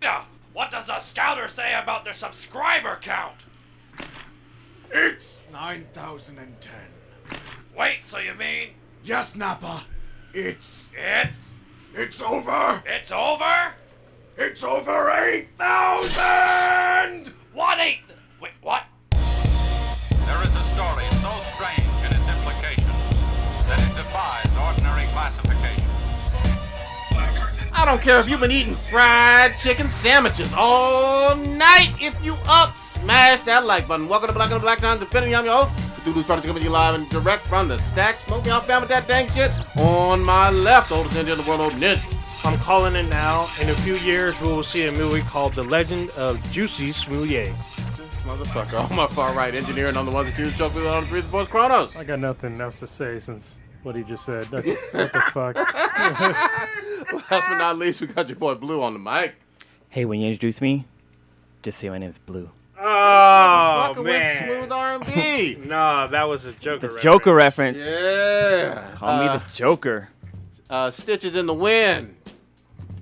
What does the scouter say about their subscriber count? It's 9,010. Wait, so you mean... Yes, Nappa. It's over. It's over? It's over 8,000! What Wait, what? There is a story so strange in its implications that it defies ordinary classification. I don't care if you've been eating fried chicken sandwiches all night. If you up, smash that like button. Welcome to Black on the Black Times. Defending I'm your host. Cthulhu's Project coming to you live and direct from the stack. Smoking out fam with that dang shit. On my left, oldest ninja in the world, old ninja. I'm calling it now. In a few years, we will see a movie called The Legend of Juicy Smoulier. This motherfucker on my far right, engineer, and on the ones that choose choke on the 3 4 Chronos. I got nothing else to say since what he just said. What the fuck? Last but not least, we got your boy Blue on the mic. Hey, when you introduce me, just say my name's Blue. Oh, Fucking man. with smooth R&B. No, that was a Joker That's reference. Joker reference. Yeah. Call me the Joker. Stitches in the wind.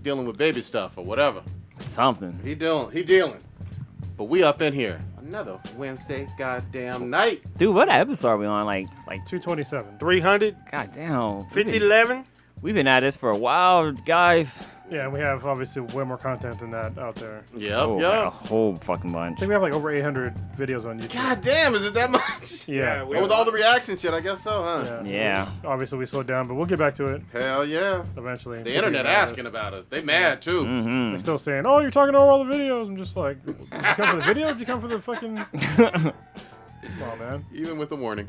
Dealing with baby stuff or whatever. Something. He dealing. But we up in here. Another Wednesday goddamn night. Dude, what episode are we on? Like 227. 300, goddamn. 5011. We've been at this for a while, guys. Yeah, and we have obviously way more content than that out there. Yep, Oh, like yep. a whole fucking bunch. I think we have like over 800 videos on YouTube. God damn, is it that much? Yeah. we Oh, with all the reaction shit, I guess so, huh? Yeah. Obviously, we slowed down, but we'll get back to it Hell yeah. eventually. The internet asking about us. They mad too. Mm-hmm. They're still saying, "Oh, you're talking over all the videos." I'm just like, "Did you come for the video? Did you come for the fucking?" Come on, man. Even with the warning.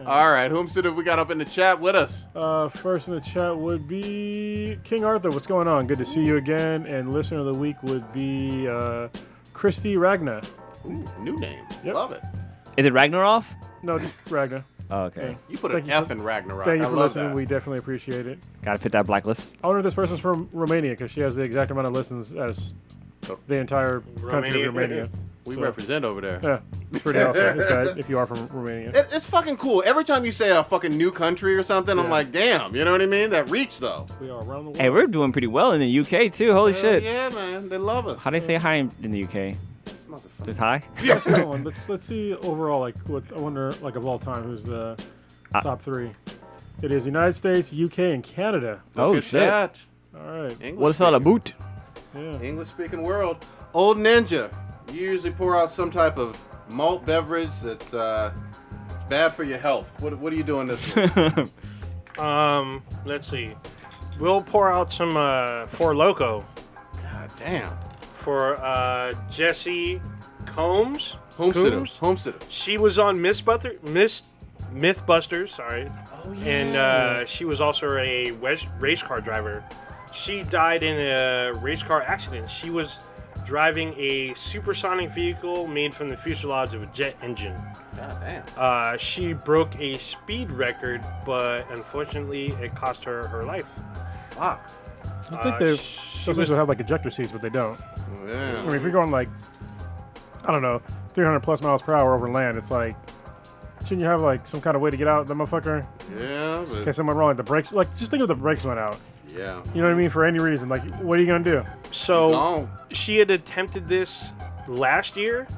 All right, whomstead have we got up in the chat with us? First in the chat would be King Arthur. What's going on? Good to see you again. And listener of the week would be Christy Ragna. Ooh, new name. Yep. Love it. Is it Ragnarok? No, just Ragna. Oh, okay. Yeah. You put Thank an you F for- in Ragnarok. Thank you I for love listening. that. We definitely appreciate it. Gotta fit that blacklist. I wonder if this person's from Romania because she has the exact amount of listens as the entire country of Romania. We So- represent over there. Yeah, it's pretty awesome if you are from Romania. It's fucking cool. Every time you say a fucking new country or something, I'm like, damn. You know what I mean? That reach, though. We are around the world. Hey, we're doing pretty well in the UK too. Holy Hell shit. Yeah, man. They love us. How do they say hi in the UK? This motherfucker. Just hi? That's a good one. Let's see overall, like, what I wonder, like, of all time, who's the top three. It is United States, UK, and Canada. Oh, Look at shit. that. All right. What's all about? Yeah. English-speaking world. Old Ninja. You usually pour out some type of malt beverage that's bad for your health. What are you doing this week? Let's see. We'll pour out some Four Loko God damn. for Jessi Combs. Homesteader. She was on Mythbusters, sorry. Oh, yeah. And she was also a race car driver. She died in a race car accident. She was driving a supersonic vehicle made from the fuselage of a jet engine. God damn. She broke a speed record, but unfortunately, it cost her her life. Fuck. I think those she things was will have, like, ejector seats, but they don't. Yeah. I mean, if you're going, like, I don't know, 300 plus miles per hour over land, it's like, shouldn't you have, like, some kind of way to get out, the motherfucker? Yeah, In but case someone wrong, like, the brakes, like, just think if the brakes went out. yeah. You know what I mean? For any reason. Like, what are you going to do? So Gone. she had attempted this last year,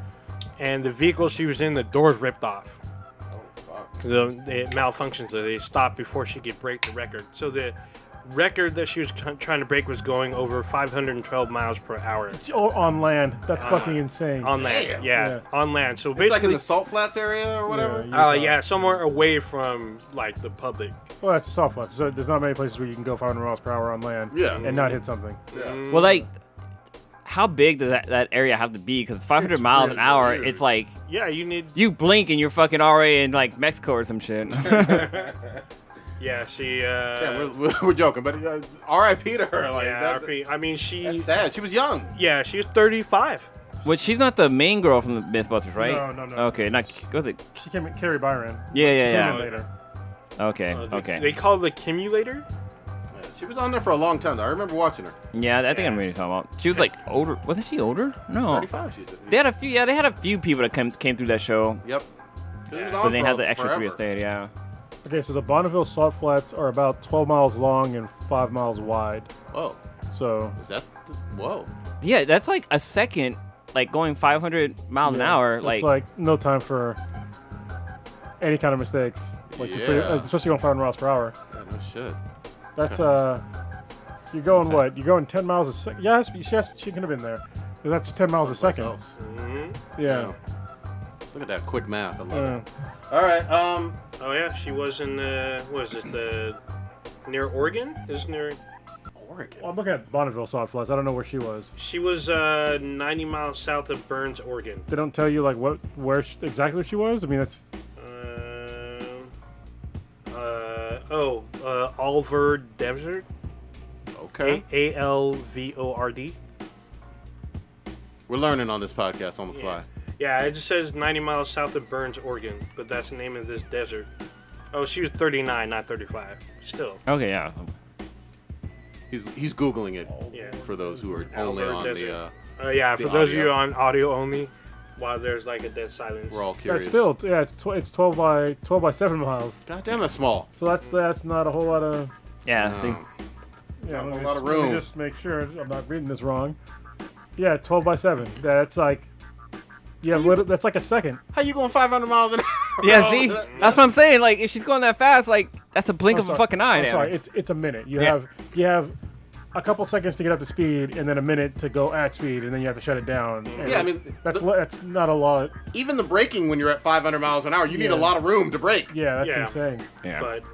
and the vehicle she was in, the doors ripped off. Oh, fuck. It malfunctioned, so they stopped before she could break the record. So the record that she was trying to break was going over 512 miles per hour It's all on land. That's fucking insane. on land. Damn. Yeah, on land. So It's like in basically, the Salt Flats area or whatever? yeah, somewhere away from like the public. Well, that's a soft flat. So there's not many places where you can go 500 miles per hour on land Yeah. and not hit something. Well, like, how big does that area have to be? Because 500 miles an really hour, weird. it's like, Yeah, you need. you blink and you're fucking already in, like, Mexico or some shit. Yeah, she. Yeah, we're joking, but R.I.P. to her. Like, yeah, that, I mean, she. that's sad. She was young. Yeah, she was 35. Which, she's not the main girl from the Mythbusters, right? No. Okay, not, was it? She came in, Carrie Byron. Yeah, Came yeah, in yeah. later. Okay, They okay. call it the Cumulator. Yeah, she was on there for a long time. Though. I remember watching her. Yeah, I think I know what you're talking about. She was, like, older. Wasn't she older? No. 35, she's They had a few, they had a few people that came through that show. Yep. This was But on they for had the extra forever. 3 estate, yeah. Okay, so the Bonneville Salt Flats are about 12 miles long and 5 miles wide. Whoa. So, Is that... Whoa. Yeah, that's like a second, like going 500 miles an hour. It's like no time for any kind of mistakes. Like especially going 500 miles per hour. Yeah, no shit. That's you're going what? You're going 10 miles a second. Yes, she could have been there. That's 10 miles a second. Mm-hmm. Yeah. Look at that quick math. I love it. All right. Oh yeah, she was in near Oregon? Is this near Oregon? Well, I'm looking at Bonneville Sawflies. I don't know where she was. She was 90 miles south of Burns, Oregon. They don't tell you like exactly where she was. I mean, that's. Alvord Desert. Okay. Alvord. We're learning on this podcast on the fly. Yeah, it just says 90 miles south of Burns, Oregon, but that's the name of this desert. Oh, she was 39, not 35. Still. Okay, yeah. He's Googling it for those who are only on desert. the for those of you on audio only, while there's like a dead silence. we're all curious. That's still, it's 12 by 7 miles. God damn, that's small. So that's not a whole lot of. Yeah, I think. Yeah, Not a let lot of me room. just make sure I'm not reading this wrong. Yeah, 12 by 7. That's like. Yeah, that's like a second. How you going 500 miles an hour? Yeah, see, that's what I'm saying. Like, if she's going that fast, like, that's a blink of a fucking eye. I'm sorry, it's a minute. You have a couple seconds to get up to speed, and then a minute to go at speed, and then you have to shut it down. And Yeah, I mean, that's not a lot. even the braking when you're at 500 miles an hour, you need a lot of room to brake. Yeah, that's insane. Yeah. But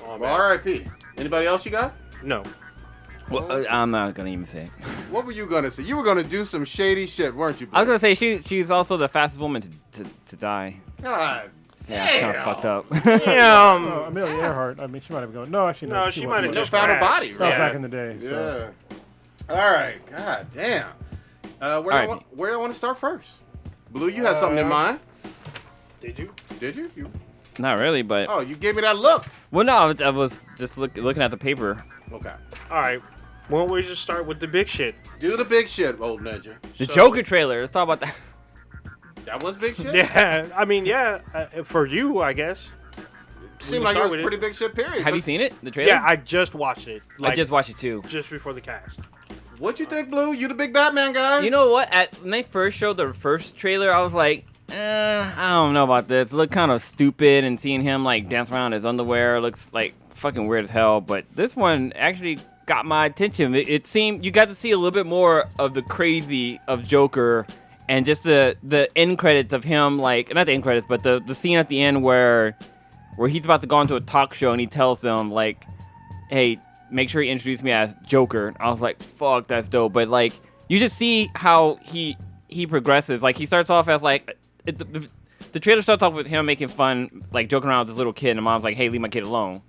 all Well, R.I.P. Anybody else you got? No. Well, I'm not gonna even say. What were you gonna say? You were gonna do some shady shit, weren't you? I was gonna say she's also the fastest woman to die. God Yeah, it's kind of fucked up. Oh, Amelia Earhart. I mean, she might have gone. No, actually, no. No, she might have just just found her crashed. body, That was right? back in the day. Yeah. So. All right. God damn. Where y'all want to start first? Blue, you had something in mind. Did you? Did you? Not really, but Oh, you gave me that look. well, no, I was just looking at the paper. Okay. All right. Why don't we just start with the big shit? Do the big shit, old ninja. The Joker trailer. Let's talk about that. That was big shit? Yeah, I mean, for you, I guess. Seemed like it start was with pretty big shit, period. Have you seen it? The trailer? Yeah, I just watched it. I just watched it too. just before the cast. What'd you think, Blue? You the big Batman guy? You know what? When they first showed the first trailer, I was like, I don't know about this. It looked kind of stupid, and seeing him like dance around in his underwear looks like fucking weird as hell. But this one actually got my attention. It seemed you got to see a little bit more of the crazy of Joker, and just the end credits of him, like not the end credits, but the scene at the end where he's about to go into a talk show and he tells them like, "Hey, make sure you introduce me as Joker." I was like, "Fuck, that's dope." But like, you just see how he progresses. Like he starts off as like the trailer starts off with him making fun, like joking around with this little kid, and the mom's like, "Hey, leave my kid alone."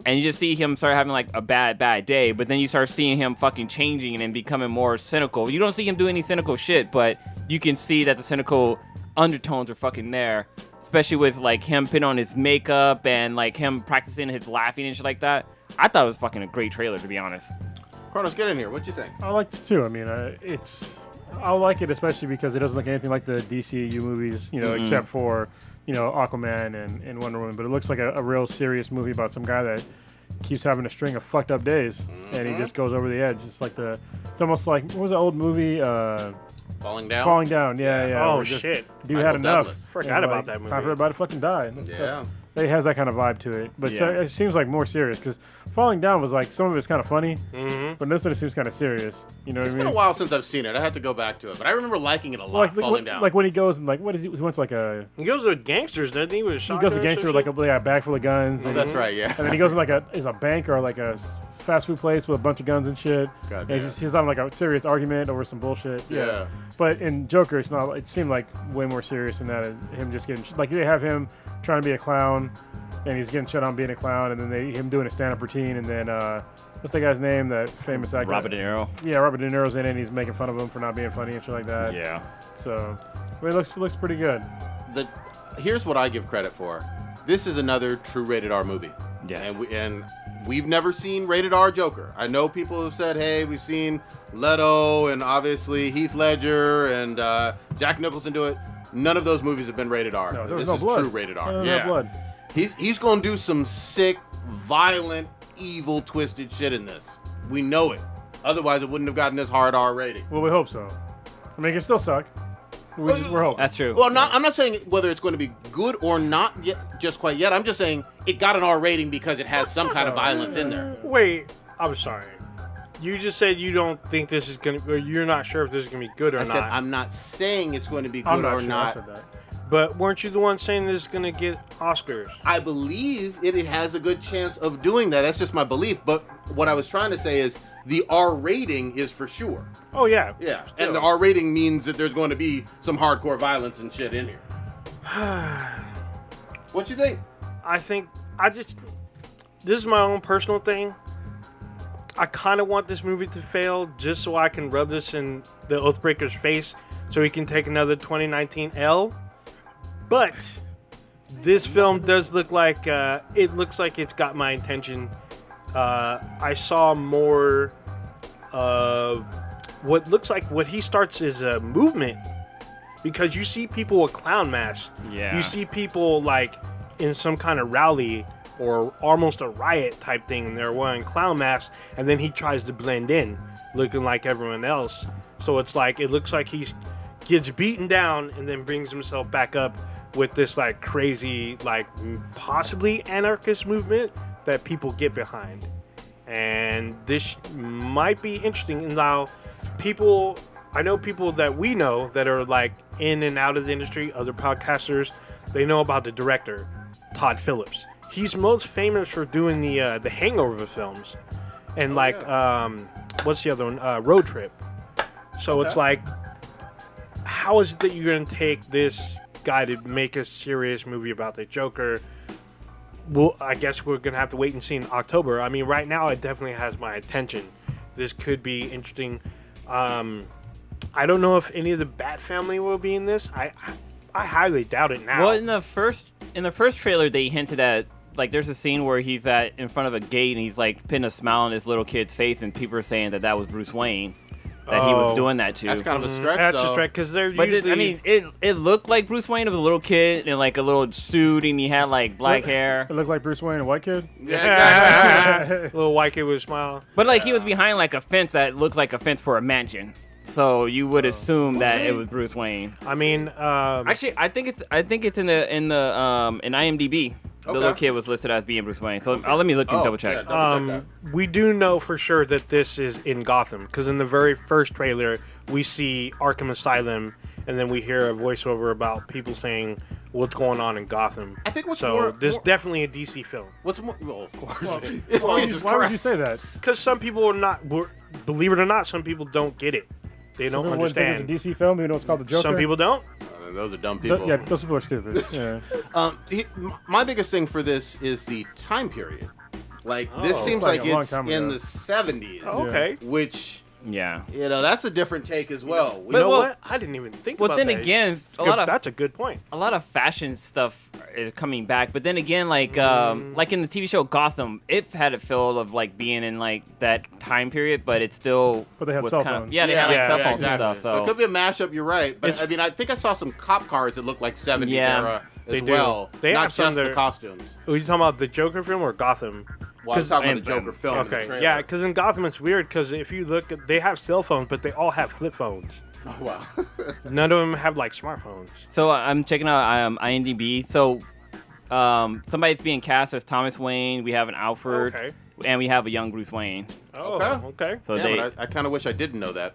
And you just see him start having like a bad day, but then you start seeing him fucking changing and becoming more cynical. You don't see him do any cynical shit, but you can see that the cynical undertones are fucking there, especially with like him putting on his makeup and like him practicing his laughing and shit like that. I thought it was fucking a great trailer, to be honest. Kronos, get in here. What'd you think? I liked it too. I mean, I like it especially because it doesn't look anything like the DCU movies, except for, Aquaman and Wonder Woman. But it looks like a real serious movie about some guy that keeps having a string of fucked up days, and he just goes over the edge. It's almost like, what was that old movie? Falling Down? Falling Down, yeah. Oh where just shit! Dude Michael had enough. Douglas. Forgot about that It's time movie. for everybody to fucking die. Yeah. It has that kind of vibe to it, but so Yeah. it seems like more serious because Falling Down was like some of it's kind of funny, but this one seems kind of serious. You know It's what I been mean? a while since I've seen it. I have to go back to it, but I remember liking it a lot. Falling Down. Like when he goes and like what is he? He went to like a He goes with gangsters, doesn't he? With he goes to gangster with like a bag full of guns. Oh, And, that's right, yeah. and then he goes to like a bank or like a fast food place with a bunch of guns and shit. God And he's having like a serious argument over some bullshit. Yeah. But in Joker, it's not. It seemed like way more serious than that. Him just getting like they have him trying to be a clown, and he's getting shut on being a clown, and then him doing a stand-up routine, and then what's that guy's name? That famous actor. Robert De Niro. Yeah, Robert De Niro's in it, and he's making fun of him for not being funny and shit like that. Yeah. So, but it looks pretty good. Here's what I give credit for. This is another true rated R movie. Yes. And we've never seen rated R Joker. I know people have said, hey, we've seen Leto and obviously Heath Ledger and Jack Nicholson do it. None of those movies have been rated R. No, there was this no is blood. true rated R. No Yeah. blood. He's gonna do some sick, violent, evil, twisted shit in this. We know it. Otherwise, it wouldn't have gotten this hard R rating. Well, we hope so. I mean, it can still suck. We're hoping. That's true. Well, I'm not saying whether it's going to be good or not yet, just quite yet. I'm just saying it got an R rating because it has some kind of violence in there. Wait, I'm sorry. You just said you don't think this is gonna, or you're not sure if this is gonna be good or I not. said I'm not saying it's going to be I'm good not or sure. I not. said that. But weren't you the one saying this is gonna get Oscars? I believe it has a good chance of doing that. That's just my belief. But what I was trying to say is the R rating is for sure. Oh yeah. Yeah, Still. and the R rating means that there's going to be some hardcore violence and shit in here. What you think? This is my own personal thing. I kind of want this movie to fail just so I can rub this in the Oathbreaker's face so he can take another 2019 L. But this film does look like it looks like it's got my attention. I saw more of what looks like what he starts is a movement, because you see people with clown masks. Yeah. You see people like in some kind of rally or almost a riot type thing, and they're wearing clown masks, and then he tries to blend in, looking like everyone else. So it's like, it looks like he gets beaten down and then brings himself back up with this like crazy, like possibly anarchist movement that people get behind. And this might be interesting. And now I know people that we know that are like in and out of the industry, other podcasters, they know about the director, Todd Phillips. He's most famous for doing the Hangover films, and what's the other one? Road Trip. So it's like, how is it that you're gonna take this guy to make a serious movie about the Joker? Well, I guess we're gonna have to wait and see in October. I mean, right now it definitely has my attention. This could be interesting. I don't know if any of the Bat family will be in this. I highly doubt it now. Well, in the first trailer, they hinted at, like, there's a scene where he's in front of a gate and he's like putting a smile on this little kid's face, and people are saying that was Bruce Wayne, that he was doing that to. That's kind of a stretch, That's though. a stretch, because they're But usually. it looked like Bruce Wayne. It was a little kid in like a little suit, and he had like black hair. It looked like Bruce Wayne, a white kid. Little white kid with a smile. But like he was behind like a fence that looked like a fence for a mansion. So you would assume that it was Bruce Wayne. I mean, Actually, I think it's in IMDb. The little kid was listed as being Bruce Wayne. So let me look and double check. Yeah, double check that. we do know for sure that this is in Gotham, because in the very first trailer we see Arkham Asylum, and then we hear a voiceover about people saying what's going on in Gotham. I think what's this is definitely a DC film, What's more? Well, of course. Why would you say that? because some people are not. Believe it or not, some people don't get it. They don't People wouldn't think understand. it's a DC film, even though it's called The Joker. Some people don't. Those are dumb people. Yeah, those people are stupid. Yeah. My biggest thing for this is the time period. Like, this Oh. seems Like like a long it's time in ago. the 70s. Oh, okay. Which, Yeah. that's a different take as well. You know well- what? I didn't even think Well, about then that. again, That's a good point. a lot of fashion stuff is coming back, but then again, like in the TV show Gotham, it had a feel of like being in like that time period, but it still But they had was cell kind of phones. they had like cell phones exactly. and stuff. So it could be a mashup, you're right. But, It's- I mean, I think I saw some cop cars that look like 70s Yeah. era They as do. well. They Not have some just the that are- costumes. Are you talking about the Joker film or Gotham? Well, I was talking about the and- Joker film. in the Okay, trailer. yeah, because in Gotham it's weird, because if you look at, they have cell phones, but they all have flip phones. Oh, wow. None of them have like smartphones. So I'm checking out IMDb. So somebody's being cast as Thomas Wayne. We have an Alfred, Okay. and we have a young Bruce Wayne. Oh, okay. So Damn they. it, I kind of wish I didn't know that.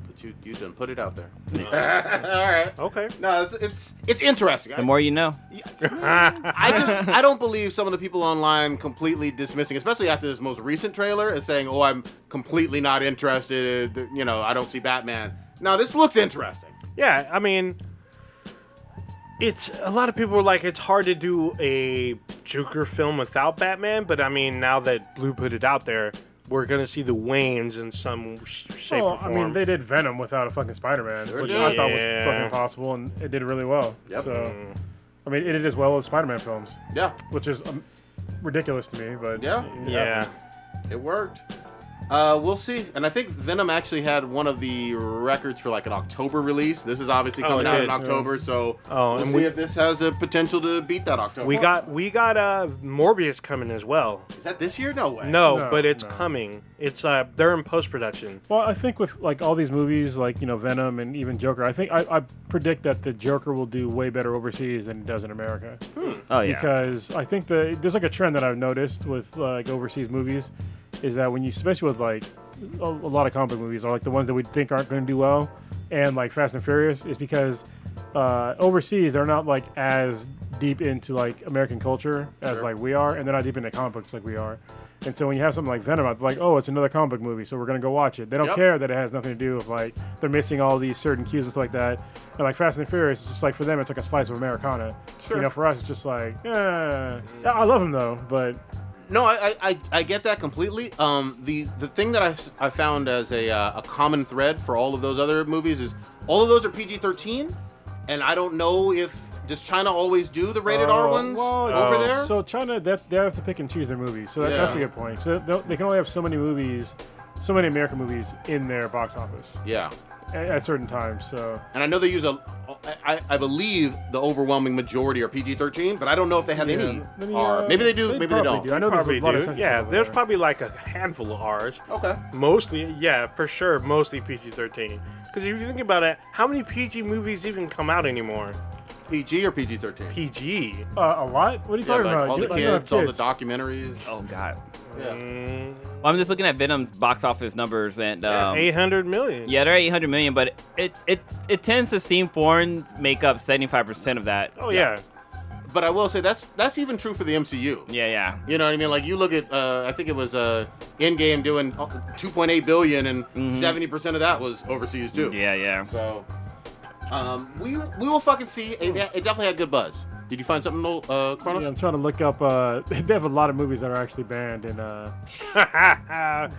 But you done put it out there. All right. Okay. No, it's interesting. The more you know. I don't believe some of the people online completely dismissing, especially after this most recent trailer, and saying, "Oh, I'm completely not interested. I don't see Batman." Now this looks interesting. Yeah, I mean, it's a lot of people are like, it's hard to do a Joker film without Batman, but I mean, now that Blue put it out there, we're gonna see the Waynes in some shape Well, or I form. mean, they did Venom without a fucking Spider-Man, Sure which did. I thought was Yeah. fucking impossible, and it did really well. Yep. So, I mean, it did as well as Spider-Man films, Yeah, which is ridiculous to me, but Yeah. it Yeah. happened. it worked. We'll see. And I think Venom actually had one of the records for like an October release. This is obviously coming out in October, so we'll see if this has a potential to beat that October. We got Morbius coming as well. Is that this year? No way. No, but it's coming. It's they're in post-production. Well, I think with like all these movies, like Venom and even Joker, I predict that the Joker will do way better overseas than it does in America. Oh yeah. Because I think there's like a trend that I've noticed with like overseas movies, is that when you, especially with like a lot of comic book movies, or like the ones that we think aren't going to do well, and like Fast and Furious, is because overseas they're not like as deep into like American culture as like we are, and they're not deep into comic books like we are. And so when you have something like Venom, it's like, oh, it's another comic book movie, so we're gonna go watch it. They don't care that it has nothing to do with like they're missing all these certain cues and stuff like that. And like Fast and Furious, it's just like for them, it's like a slice of Americana. Sure. For us, it's just like, I love them though, but. No, I get that completely. The thing that I found as a common thread for all of those other movies is all of those are PG-13, and I don't know if does China always do the rated R ones over there. So China, they have to pick and choose their movies. So that's a good point. So they can only have so many movies, so many American movies in their box office. Yeah. At certain times. So. And I know they use I believe the overwhelming majority are PG-13, but I don't know if they have any R. Maybe they do, maybe they don't. I know probably there's a lot do. of Yeah, there's probably like a handful of R's. Okay. Mostly, for sure, mostly PG-13. Because if you think about it, how many PG movies even come out anymore? PG or PG-13? PG. A lot? What are you talking about? All the kids, all the documentaries. Oh God. Yeah. Well, I'm just looking at Venom's box office numbers, and 800 million. Yeah, they're 800 million, but it tends to seem foreign make up 75% of that. Oh yeah. But I will say that's even true for the MCU. Yeah. You know what I mean? Like you look at, I think it was Endgame doing 2.8 billion, and 70% of that was overseas too. Yeah. So, we will fucking see. It definitely had good buzz. Did you find something, Chronos? Yeah, I'm trying to look up. They have a lot of movies that are actually banned, and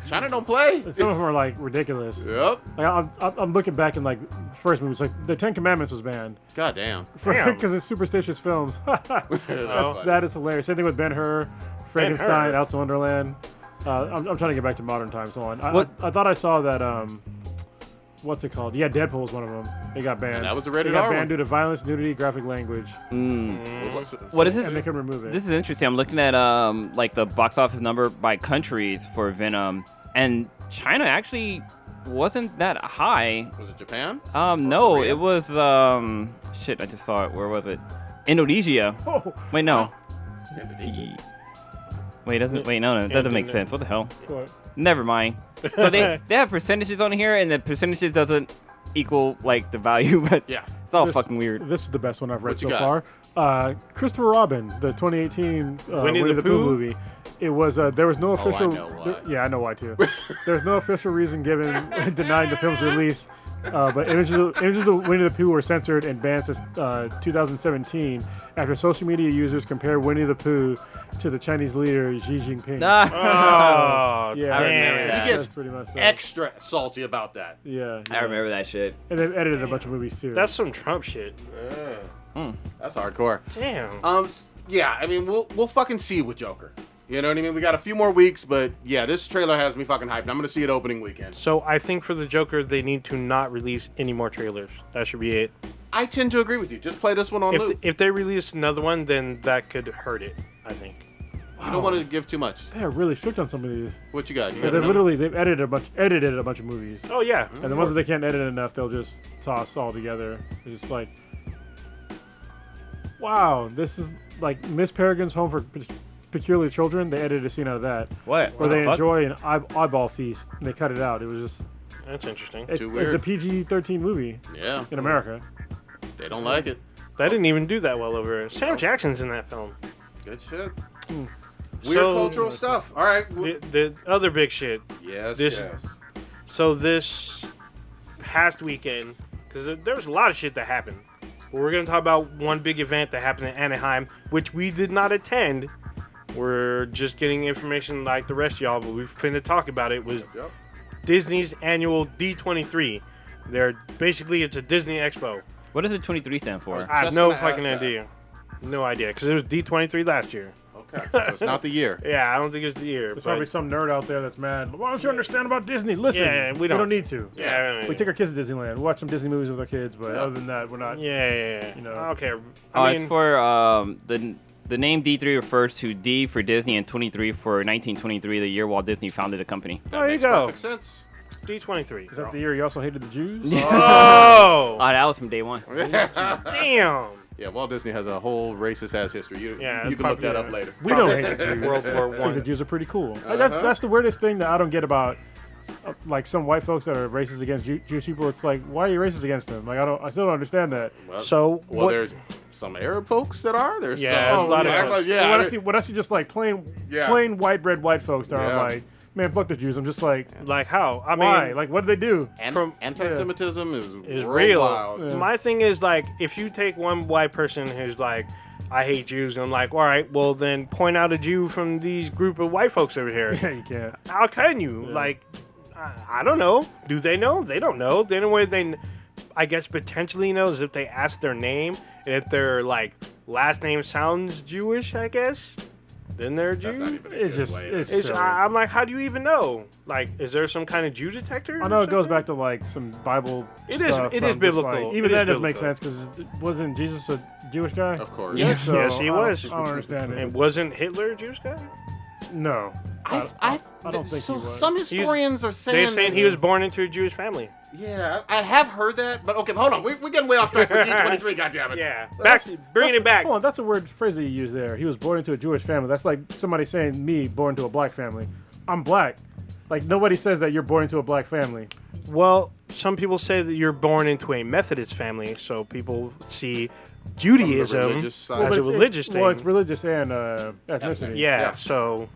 China don't play. Some of them are like ridiculous. Yep. Like, I'm looking back in like first movies, like the Ten Commandments was banned. God damn. Because it's superstitious films. That is hilarious. Same thing with Ben-Hur, Frankenstein, Alice in Wonderland. I'm trying to get back to modern times. Hold on. I thought I saw that. What's it called? Yeah, Deadpool was one of them. They got banned. And that was a rated R. They got R banned one. due to violence, nudity, graphic language. What is this? And they can remove it. This is interesting. I'm looking at like the box office number by countries for Venom, and China actually wasn't that high. Was it Japan? No, Korea? it was shit. I just saw it. Where was it? Indonesia. Oh. Wait, no. Indonesia. Wait, doesn't wait? No, that doesn't make sense. What the hell? What? Never mind. So they have percentages on here, and the percentages doesn't equal like the value, but Yeah. it's all fucking weird. This is the best one I've read What you so got? far. Christopher Robin, the 2018 Winnie the Pooh movie. It was there was no official. I know why. Yeah, I know why too. There's no official reason given denying the film's release. But images of Winnie the Pooh were censored and banned since 2017 after social media users compared Winnie the Pooh to the Chinese leader Xi Jinping. Oh, Yeah, damn. He gets that's pretty much that. extra salty about that. Yeah, I remember that shit. And they've edited a bunch of movies too. That's some Trump shit. That's hardcore. Damn. Yeah, I mean, we'll fucking see with Joker. You know what I mean? We got a few more weeks, but yeah, this trailer has me fucking hyped. I'm gonna see it opening weekend. So I think for the Joker, they need to not release any more trailers. That should be it. I tend to agree with you. Just play this one on loop. If they release another one, then that could hurt it, I think. You don't want to give too much. They're really strict on some of these. What you got? You Yeah, got a number? they've edited a bunch of movies. Oh, yeah. And the ones that they can't edit enough, they'll just toss all together. It's just like, wow, this is like Miss Peregrine's Home for Peculiar Children. They edited a scene out of that What? where they enjoy an eyeball feast, and they cut it out. It was just That's interesting. it's weird. a PG-13 movie Yeah, in America. they don't like it. That didn't even do that well over here. Sam Jackson's in that film. Good shit. Weird So- cultural stuff. All right. The other big shit. Yes. this- Yes. So this past weekend, because there was a lot of shit that happened. But we're going to talk about one big event that happened in Anaheim, which we did not attend. We're just getting information like the rest of y'all, but we finna talk about it. It was Yep. Disney's annual D23. It's a Disney Expo. What does the 23 stand for? I have Just no gonna ask fucking that. idea. No idea, because it was D23 last year. Okay, so it's not the year. Yeah, I don't think it's the year. There's probably some nerd out there that's mad. Why don't you understand about Disney? Listen, Yeah, we we don't don't. need to. Yeah, We take our kids to Disneyland. We watch some Disney movies with our kids, but other than that, we're not. Yeah. You know. Okay. It's for the name D3 refers to D for Disney and 23 for 1923, the year Walt Disney founded the company. There you Makes go. perfect sense. D23. Is that the year he also hated the Jews? Oh, Oh, that was from day one. damn. Yeah, Walt Disney has a whole racist ass history. You Yeah, can look that up later. We don't hate the Jews. World War I think the One. Jews are pretty cool. Like, that's the weirdest thing that I don't get about like some white folks that are racist against Jewish people. It's like, why are you racist against them? Like I still don't understand that. Well, So well, what? there's some Arab folks that are. There's Yeah, some, there's a lot of Black folks. folks. Yeah, When I see just like plain white bread white folks that are Yeah. like, man, fuck the Jews. I'm just like, Like how? I why? mean, Like, what did they do? from- anti-Semitism is world real. wild. Yeah. My thing is like, if you take one white person who's like, I hate Jews, and I'm like, all right, well then point out a Jew from these group of white folks over here. Yeah, you can't. How can you? Yeah. Like, I don't know. Do they know? They don't know. The only way they, I guess, potentially know is if they ask their name, and if their like last name sounds Jewish, I guess, then they're a Jew. That's not even a It's good just, way. it's It's, silly. I'm like, how do you even know? Like, is there some kind of Jew detector? I know or it goes something? back to like some Bible. It is- stuff it from is just, biblical. like, It even is that doesn't make biblical. sense because wasn't Jesus a Jewish guy? Of course. Yeah. So Yes, he I don't- was. I don't understand it. And wasn't Hitler a Jewish guy? No, I don't think so. he was. Some historians are saying They're saying he was born into a Jewish family. Yeah, I have heard that, but okay, hold on. We're getting way off track for D23. Goddammit. Yeah, bringing it back. Hold on, that's a weird phrase that you use there. He was born into a Jewish family. That's like somebody saying me born into a black family. I'm black. Like nobody says that you're born into a black family. Well, some people say that you're born into a Methodist family, so people see Judaism religious side. as but a it's- religious thing. Well, it's religious and ethnicity. yeah, Yeah. so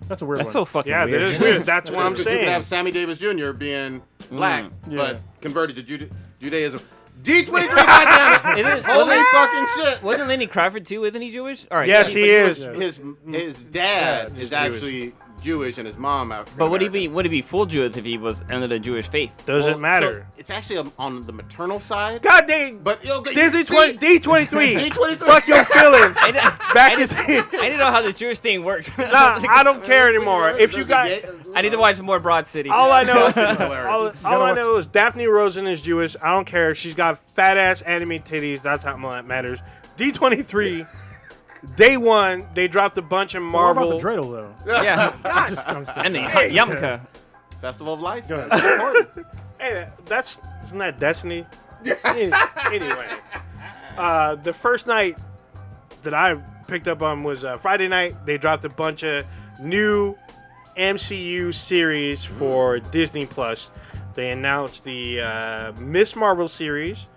That's a weird That's one. so fucking yeah, that weird. is weird. That's what I'm Because you could saying. have Sammy Davis Jr. being black, Yeah. but converted to Judaism. D23, goddammit! Isn't- Holy wasn't- fucking shit! Wasn't Lenny Kravitz too? Isn't he Jewish? All right. Yes, yeah. he is. His dad is is Jewish. actually Jewish and his mom African. But would he be full Jewish if he was under the Jewish faith? Doesn't matter. So it's actually on the maternal side. God dang. But okay, Disney see? D23. D23. Fuck your feelings. I didn't- Back I to didn't- I didn't know how the Jewish thing works. Nah, I don't care anymore. If you got, I need to watch some more Broad City. all I know, It's hilarious. all I know is Daphne Rosen is Jewish. I don't care. She's got fat ass anime titties. That's how much that matters. D23. Day one, they dropped a bunch of What Marvel. about the dreidel though? Yeah. I'm just And the kidding. yarmulke. Festival of Lights. Go ahead. It's important. Hey, isn't that Destiny? Anyway, the first night that I picked up on was Friday night. They dropped a bunch of new MCU series for Disney Plus. They announced the Miss Marvel series,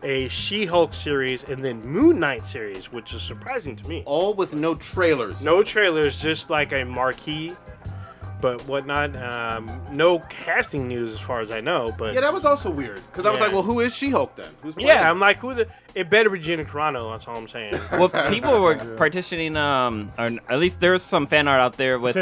a She-Hulk series, and then Moon Knight series, which is surprising to me. All with no trailers. No trailers, just like a marquee, but whatnot. No casting news as far as I know. But Yeah, that was also weird because I was Yeah. like, well, who is She-Hulk then? Who's playing? yeah, I'm like, it better be Gina Carano. That's all I'm saying. Well, people were partitioning, or at least there's some fan art out there with,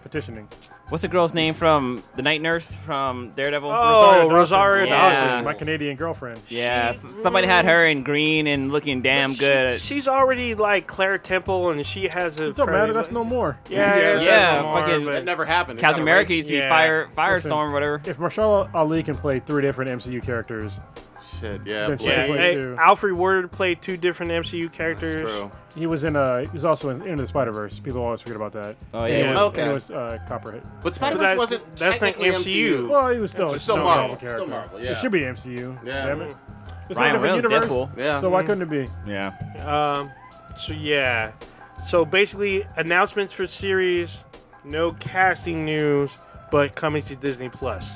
petitioning. what's the girl's name from The Night Nurse from Daredevil? Oh, Rosario Yeah. Dawson. My Canadian girlfriend. Yeah, somebody had her in green and looking damn good. She's already like Claire Temple, and she has a. It don't matter. That's no more. Yeah, Yeah, more, fucking- but- That never happened. It's Captain kinda America racist. used to be Yeah. Firestorm, whatever. If Marshall Ali can play 3 different MCU characters, Shit, yeah. Then boy. Yeah, Blade hey, too. Alfred Word played 2 different MCU characters. That's true. he was in. He was also in Into the Spider-Verse. People always forget about that. Oh, And yeah. it was, Okay. and it was Copperhead. But Spider-Verse that's- wasn't that's not technically MCU. Well, he was still It's still Marvel. character. Still Marvel, yeah. It should be MCU. Yeah. Damn it. It's Ryan a different Reynolds, universe. Deadpool. Yeah. So why couldn't it be? Yeah. So yeah, so basically announcements for series, no casting news, but coming to Disney Plus.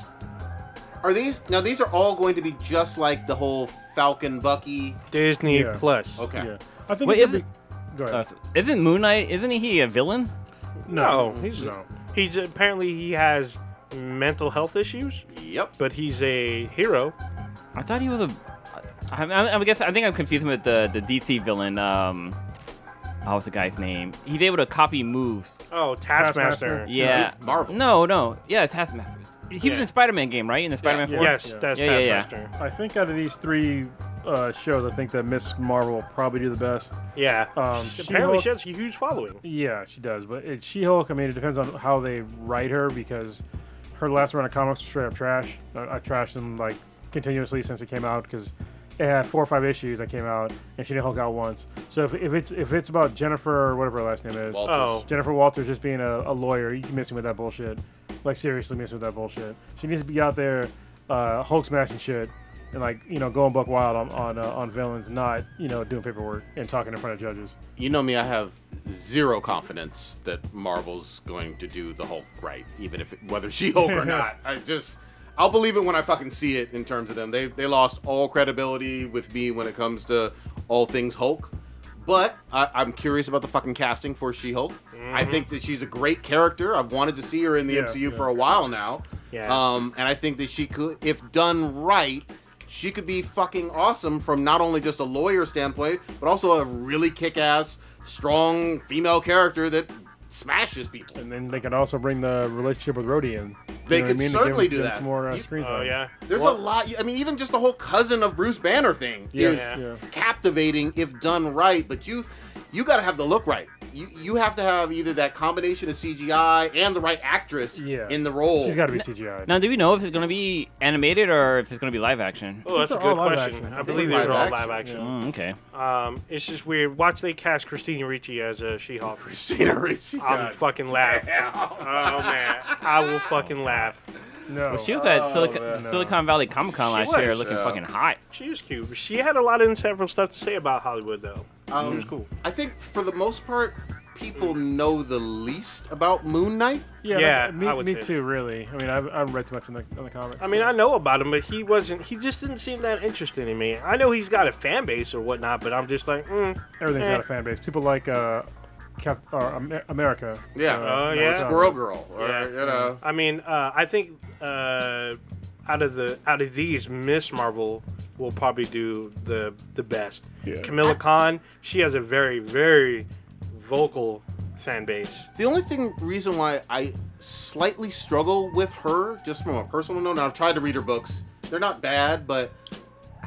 Are these now? These are all going to be just like the whole Falcon, Bucky. Disney Yeah. Plus. Okay. Yeah. I think Wait, it is could it? be. Go ahead. Isn't Moon Knight? Isn't he a villain? No, he's no. he's apparently he has mental health issues, Yep. but he's a hero. I thought he was a. I guess I think I'm confusing with the DC villain. What was the guy's name? He's able to copy moves. Oh, Taskmaster. Taskmaster. Yeah. He's Marvel. No. Yeah, Taskmaster. He was Yeah. in Spider-Man game, right? In the Spider-Man 4? Yes, that's Yeah. Taskmaster. I think out of these 3 shows, I think that Miss Marvel will probably do the best. Yeah. Apparently, She-Hulk- she has a huge following. Yeah, she does. But She-Hulk, I mean, it depends on how they write her because her last run of comics was straight up trash. I trashed them like continuously since it came out because it had 4 or 5 issues that came out and she didn't Hulk out once. So if it's about Jennifer or whatever her last name is, Jennifer Walters just being a lawyer, you can miss me with that bullshit. Like seriously, miss me with that bullshit. She needs to be out there Hulk smashing shit. And like going buck wild on villains, not doing paperwork and talking in front of judges. You know me, I have zero confidence that Marvel's going to do the Hulk right, even if whether She-Hulk or not. I'll believe it when I fucking see it. In terms of them, they lost all credibility with me when it comes to all things Hulk. But I'm curious about the fucking casting for She-Hulk. Mm-hmm. I think that she's a great character. I've wanted to see her in the MCU for a while now. Yeah. And I think that she could, if done right, she could be fucking awesome from not only just a lawyer standpoint, but also a really kick-ass, strong female character that smashes people. And then they could also bring the relationship with Rhodey in. They could certainly do that. Some more screen time. Oh, yeah. There's a lot. I mean, even just the whole cousin of Bruce Banner thing is captivating if done right, but you got to have the look right. You have to have either that combination of CGI and the right actress in the role. She's got to be CGI. Now, do we know if it's going to be animated or if it's going to be live action? Oh, that's a good question. I believe these are all live action. Okay. It's just weird. Watch they cast Christina Ricci as a She-Hulk. Christina Ricci. I'll fucking laugh. Oh, man. I will fucking laugh. No. Well, she was at Silicon Valley Comic Con last year looking fucking hot. She was cute. She had a lot of several stuff to say about Hollywood, though. She was cool. I think for the most part, people know the least about Moon Knight. Yeah, me too, really. I mean, I haven't read too much in the comics. I mean, I know about him, but he just didn't seem that interested in me. I know he's got a fan base or whatnot, but I'm just like, Everything's got a fan base. People like America. Yeah. Squirrel Girl. Or, I mean, I think out of these, Miss Marvel will probably do the best. Yeah. Kamala Khan, she has a very, very vocal fan base. The only reason why I slightly struggle with her, just from a personal note, and I've tried to read her books. They're not bad, but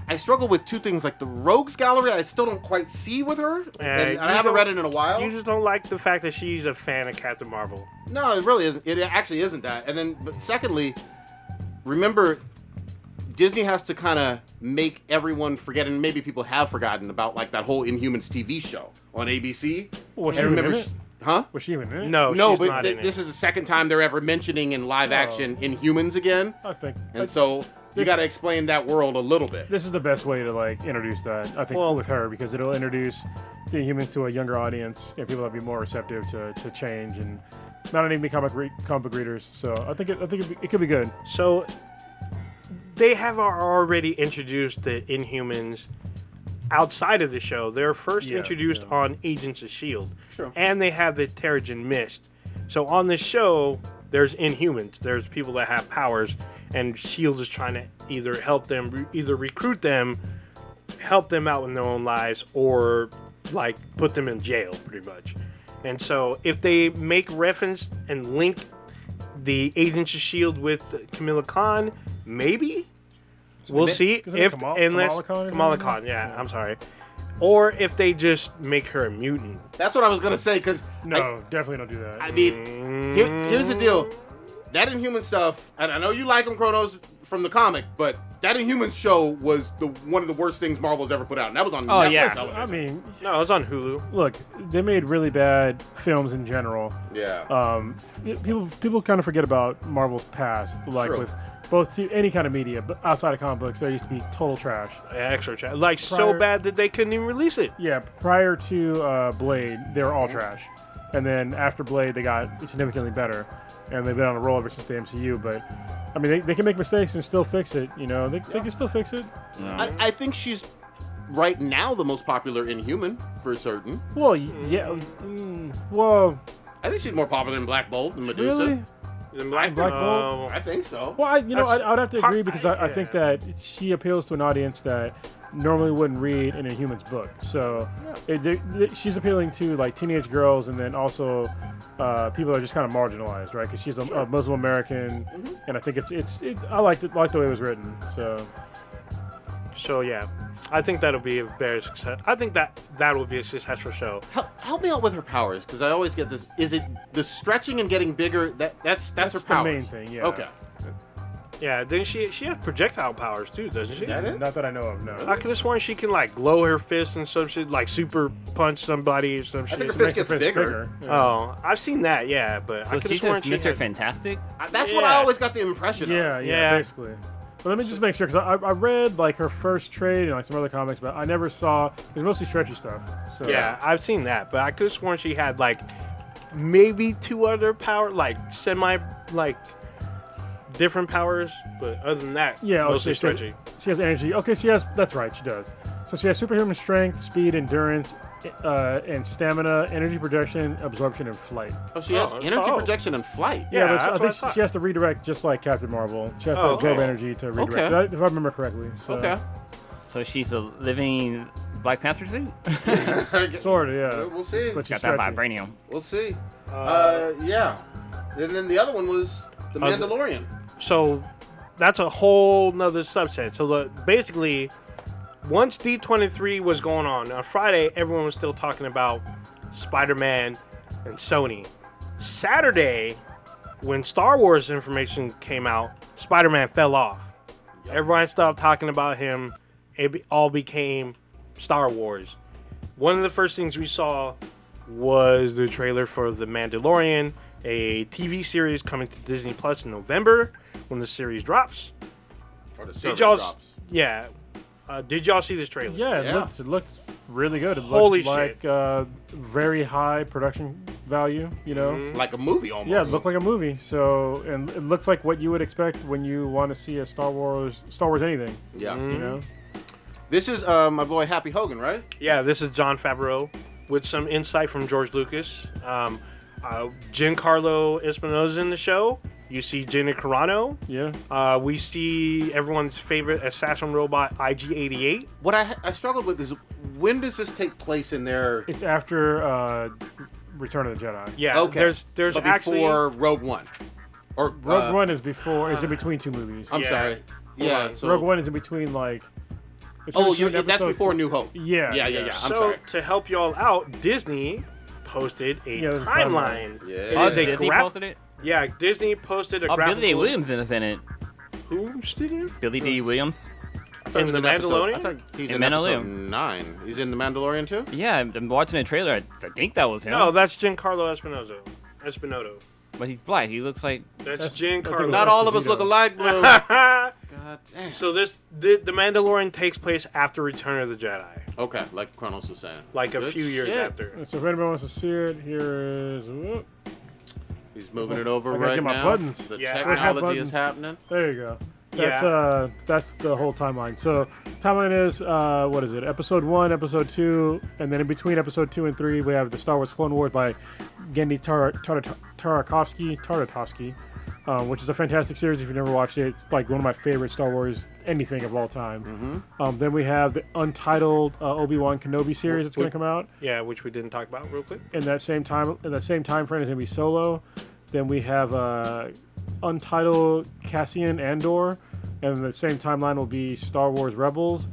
I struggle with two things. Like the Rogues Gallery, I still don't quite see with her. And I haven't read it in a while. You just don't like the fact that she's a fan of Captain Marvel. No, it really isn't. It actually isn't that. And then, but secondly, remember, Disney has to kind of make everyone forget, and maybe people have forgotten about like that whole Inhumans TV show on ABC. Was she even in it? Huh? Was she even in it? No, she's but not in this it. is the second time they're ever mentioning in live action Inhumans again. I think. And so you got to explain that world a little bit. This is the best way to like introduce that, I think, with her, because it'll introduce the Inhumans to a younger audience and people that'll be more receptive to change and not even be comic book readers. So I think it could be good. So they have already introduced the Inhumans outside of the show. They're first introduced on Agents of S.H.I.E.L.D. Sure. And they have the Terrigen Mist. So on the show, there's Inhumans. There's people that have powers, and S.H.I.E.L.D. is trying to either help them, either recruit them, help them out in their own lives, or like put them in jail, pretty much. And so if they make reference and link the Agents of S.H.I.E.L.D. with Kamala Khan, maybe we'll see. If unless Kamala Khan, I'm sorry, or if they just make her a mutant. That's what I was gonna say. Because definitely don't do that. I mean, here's the deal. That Inhuman stuff, and I know you like them, Kronos, from the comic, but that Inhuman show was one of the worst things Marvel's ever put out, and that was on Netflix television. I mean, no, it was on Hulu. Look, they made really bad films in general. Yeah. People kind of forget about Marvel's past, like with both any kind of media, but outside of comic books, they used to be total trash. Yeah, extra trash. Like so bad that they couldn't even release it. Yeah, prior to Blade, they were all trash, and then after Blade, they got significantly better. And they've been on a roll ever since the MCU, but I mean, they can make mistakes and still fix it. You know, they can still fix it. I think she's right now the most popular Inhuman for certain. Well, yeah. Well, I think she's more popular than Black Bolt and Medusa. Really? Than Black Bolt? I think so. Well, I'd have to agree because I think that she appeals to an audience that normally wouldn't read an Inhumans book. So she's appealing to like teenage girls, and then also people that are just kind of marginalized, right? Because she's a Muslim American, and I think it's I like the way it was written. So So yeah, I think that'll be a very success. I think that will be a successful show. Help me out with her powers, because I always get this. Is it the stretching and getting bigger? That's her the powers. main thing. Yeah. Okay. Yeah, then she has projectile powers too, doesn't she? Is that it? Not that I know of. No. I could have sworn she can like glow her fist and some shit, like super punch somebody or some I shit. think her Makes fist your gets bigger. Yeah. Oh, I've seen that, yeah, but So I could have she's sworn just she Mr. had... Fantastic? That's what I Yeah. always got the impression Yeah, of. yeah, Yeah. basically. But let me just make sure, because I read like her first trade and like some other comics, but I never saw. It's mostly stretchy stuff. So Yeah, I've seen that, but I could have sworn she had like maybe 2 other power, like semi, like different powers, but other than that, Yeah, mostly she has- stretchy. She has energy. Okay, she has. That's right, she does. So she has superhuman strength, speed, endurance, and stamina, energy projection, absorption, and flight. Oh, she has Oh, energy oh. projection and flight. Yeah, but that's I what I think thought. she has to redirect just like Captain Marvel. She has to Oh, absorb okay. energy to redirect. Okay. If I remember correctly. So. Okay. So she's a living Black Panther suit? Sort of, yeah. We'll see. But she's Got that stretchy. vibranium. We'll see. Yeah. And then the other one was the Mandalorian. So that's a whole nother subset. So basically, once D23 was going on Friday, everyone was still talking about Spider-Man and Sony. Saturday, when Star Wars information came out, Spider-Man fell off. Everyone stopped talking about him. It all became Star Wars. One of the first things we saw was the trailer for The Mandalorian, a TV series coming to Disney Plus in November when the series drops. Or the Did service y'all? drops. Yeah. Did y'all see this trailer? Yeah, Yeah. it looked really good. It Holy looked like very high production value, you know? Like a movie almost. Yeah, it looked like a movie. So, and it looks like what you would expect when you want to see a Star Wars anything, Yeah. you know? This is my boy Happy Hogan, right? Yeah, this is Jon Favreau with some insight from George Lucas. Giancarlo Espinosa in the show. You see Gina Carano. Yeah. We see everyone's favorite assassin robot, IG-88. What I struggled with is when does this take place in their? It's after Return of the Jedi. Yeah, Okay. there's but actually... before Rogue One, or Rogue One is before, is in between two movies. I'm Yeah. sorry. Yeah. on. So, Rogue One is in between, like. it's Oh, in between that's episode- before New Hope. Yeah. Yeah. I'm So, sorry. to help y'all out, Disney posted a Yeah, there's a timeline. Yeah. It Oh, is a Disney graph- posted it? Yeah, Disney posted a Oh, graphical... Billy D. Williams is in it. Who's did it? Billy D. Williams? I thought he in was The Mandalorian? I thought he's In in episode Mandalorian. 9. He's in the Mandalorian too. Yeah, I'm watching the trailer. I think that was him. No, that's Giancarlo Espinoto. But he's black. He looks like... That's I Giancarlo. think Not all of us look alike, Blue. God damn. So the Mandalorian takes place after Return of the Jedi, Okay, like Kronos was saying. like a Good few years shit. after. So if anybody wants to see it, here is. Whoop, He's moving it over I gotta right get my now. buttons. The Yeah, I have technology buttons. is happening. there you go. That's the whole timeline. So timeline is what is it? Episode 1, Episode 2, and then in between Episode 2 and 3, we have the Star Wars Clone Wars by Genndy Tartakovsky, which is a fantastic series. If you've never watched it, it's like one of my favorite Star Wars anything of all time. Then we have the untitled Obi Wan Kenobi series that's going to come out. Yeah, which we didn't talk about real quick. In that same time frame is going to be Solo. Then we have untitled Cassian Andor, and the same timeline will be Star Wars Rebels.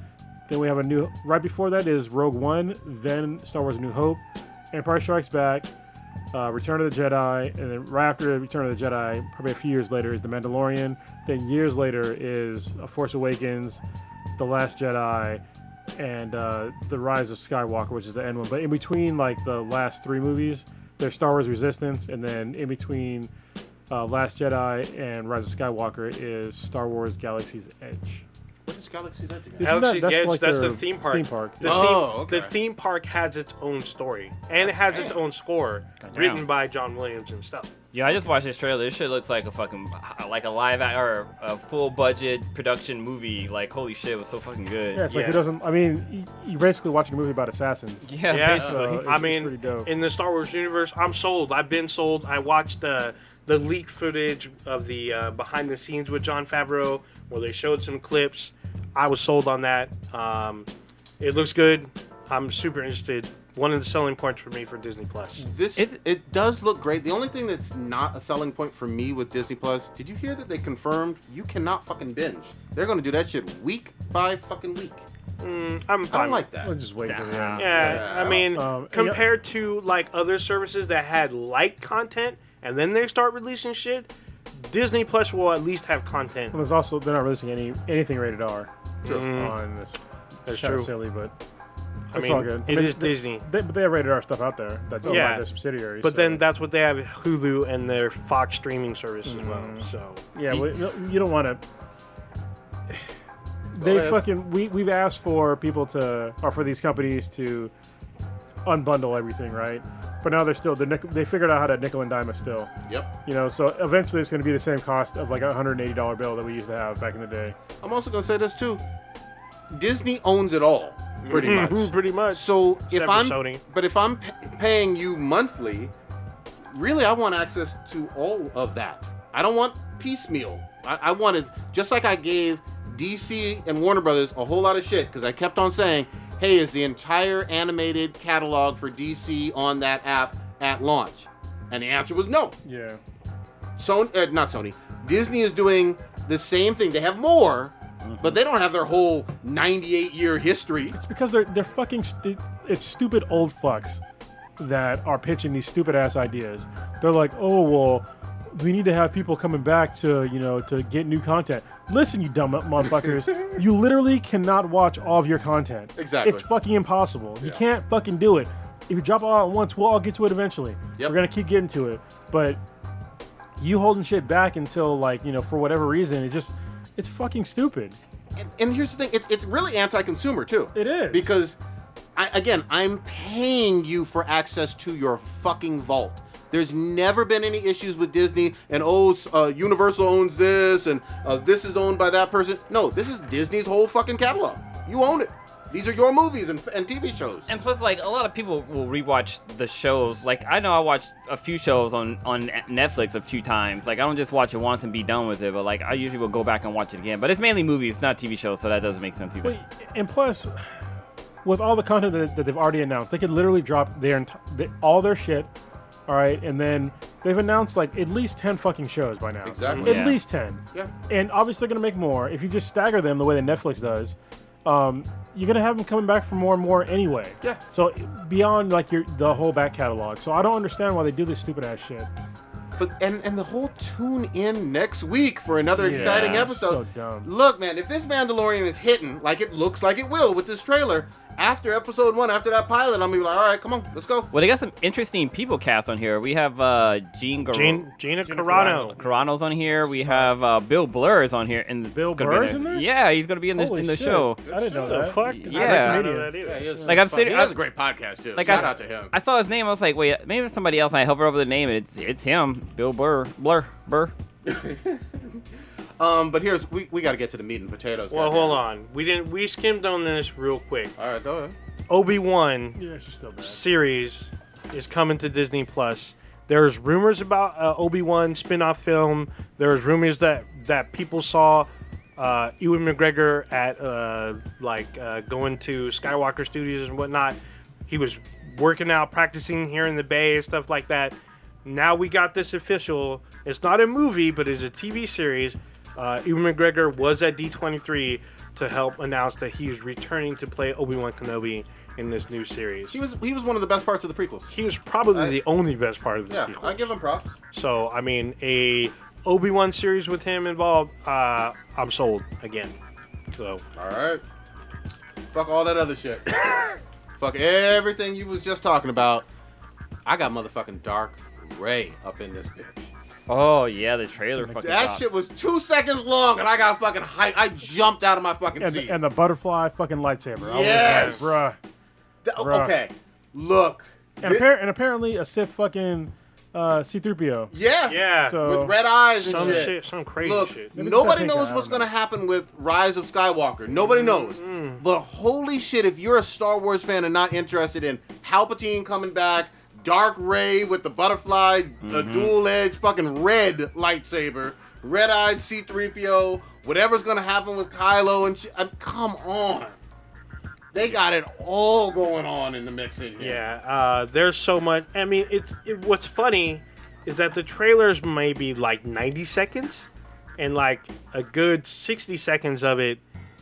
Then we have a new right before that is Rogue One, then Star Wars: A New Hope, Empire Strikes Back, Return of the Jedi, and then right after Return of the Jedi, probably a few years later, is The Mandalorian. Then years later is Force Awakens, The Last Jedi, and The Rise of Skywalker, which is the end one. But in between, like the last three movies, there's Star Wars Resistance, and then in between Last Jedi and Rise of Skywalker is Star Wars Galaxy's Edge. What is Galaxy's Edge again? Isn't Galaxy that's Edge, like that's their the theme park. theme park. The, Oh, the okay. theme park has its own story, and it has its own score, written by John Williams himself. Yeah, I just watched this trailer. This shit looks like a fucking, like a or a full budget production movie. Like, holy shit, it was so fucking good. Yeah, it's like Yeah. it doesn't. I mean, you're basically watching a movie about assassins. Yeah, Yeah, basically. So it's- I it's mean, pretty dope. in the Star Wars universe, I'm sold. I've been sold. I watched the leaked footage of the behind the scenes with Jon Favreau, where they showed some clips. I was sold on that. It looks good. I'm super interested one of the selling points for me for Disney Plus. It does look great. The only thing that's not a selling point for me with Disney Plus, did you hear that they confirmed you cannot fucking binge? They're going to do that shit week by fucking week. I'm I don't like that. We'll just wait till the end. Yeah, I mean, compared to like other services that had light content and then they start releasing shit, Disney Plus will at least have content. Well, there's also they're not releasing anything rated R on this. That's Kinda true. silly, but I it's mean, all good. it is Disney. But they have rated R stuff out there. That's owned by their subsidiaries. But so. then that's what they have Hulu and their Fox streaming service as well. So yeah, you don't want to. We've asked for people to, or for these companies to unbundle everything, right? But now they figured out how to nickel and dime us still. Yep. You know, so eventually it's going to be the same cost of like a $180 bill that we used to have back in the day. I'm also going to say this too. Disney owns it all, pretty much. Pretty much. So if Except for Sony. But if I'm paying you monthly, really I want access to all of that. I don't want piecemeal. I wanted, just like I gave DC and Warner Brothers a whole lot of shit because I kept on saying, hey, is the entire animated catalog for DC on that app at launch? And the answer was no. Yeah. Not Sony. Disney is doing the same thing. They have more, but they don't have their whole 98-year history. It's because they're fucking it's stupid old fucks that are pitching these stupid ass ideas. They're like, oh well, we need to have people coming back to to get new content. Listen, you dumb motherfuckers, you literally cannot watch all of your content. Exactly. It's fucking impossible. You can't fucking do it. If you drop it all at once, we'll all get to it eventually. Yep. We're gonna keep getting to it, but you holding shit back until for whatever reason, it's fucking stupid. And here's the thing, it's really anti-consumer too. It is. Because, I'm paying you for access to your fucking vault. There's never been any issues with Disney and Universal owns this and this is owned by that person. No, this is Disney's whole fucking catalog. You own it. These are your movies and TV shows. And plus, like, a lot of people will rewatch the shows. Like, I know I watched a few shows on Netflix a few times. Like, I don't just watch it once and be done with it, but, like, I usually will go back and watch it again. But it's mainly movies, not TV shows, so that doesn't make sense either. And plus, with all the content that they've already announced, they could literally drop all their shit, all right? And then they've announced, like, at least 10 fucking shows by now. Exactly. At least 10. Yeah. And obviously they're going to make more. If you just stagger them the way that Netflix does, you're gonna have them coming back for more and more anyway. Yeah. So beyond like the whole back catalog. So I don't understand why they do this stupid ass shit. But and the whole tune in next week for another exciting episode. So dumb. Look, man, if this Mandalorian is hitting like it looks like it will with this trailer, after episode 1, after that pilot, I'm gonna be like, all right, come on, let's go. Well, they got some interesting people cast on here. We have Gina Carano. Carano's on here. We have Bill Blur is on here. And Bill Blur's in there? Yeah, he's gonna be in the show. I didn't know that. Fuck? Yeah. I didn't know that either. Yeah, he is. Like, I'm sitting- He has a great podcast too. Like, Shout out to him. I saw his name. I was like, wait, maybe it's somebody else. And I hover over the name, and it's him, Bill Blur. But here's we got to get to the meat and potatoes. Well, goddamn. hold on. We skimmed on this real quick. All right, go ahead. Obi Wan Yeah, it's just still bad. series is coming to Disney Plus. There's rumors about Obi Wan spin-off film. There's rumors that people saw Ewan McGregor at going to Skywalker Studios and whatnot. He was working out, practicing here in the Bay and stuff like that. Now we got this official. It's not a movie, but it's a TV series. Ewan McGregor was at D23 to help announce that he's returning to play Obi-Wan Kenobi in this new series. He was one of the best parts of the prequels. He was probably the only best part of the Yeah, sequel. I give him props. So, I mean, a Obi-Wan series with him involved, I'm sold again. So, All right. Fuck all that other shit. Fuck everything you was just talking about. I got motherfucking Dark Ray up in this bitch. Oh yeah, the trailer fucking. That dropped. shit was 2 seconds long, and I got fucking hype. I jumped out of my fucking seat. And the butterfly fucking lightsaber. Yes! Bruh. Bruh. Okay, look. And, apparently a Sith fucking C-3PO. yeah. So with red eyes and some shit. shit, some crazy Look, shit. nobody I knows don't what's know. going to happen with Rise of Skywalker. Nobody knows. But holy shit, if you're a Star Wars fan and not interested in Palpatine coming back, Dark Ray with the butterfly, the dual-edged fucking red lightsaber, red-eyed C-3PO, whatever's going to happen with Kylo and shit. Come on. They got it all going on in the mix in here. Yeah, there's so much. I mean, what's funny is that the trailers may be like 90 seconds, and like a good 60 seconds of it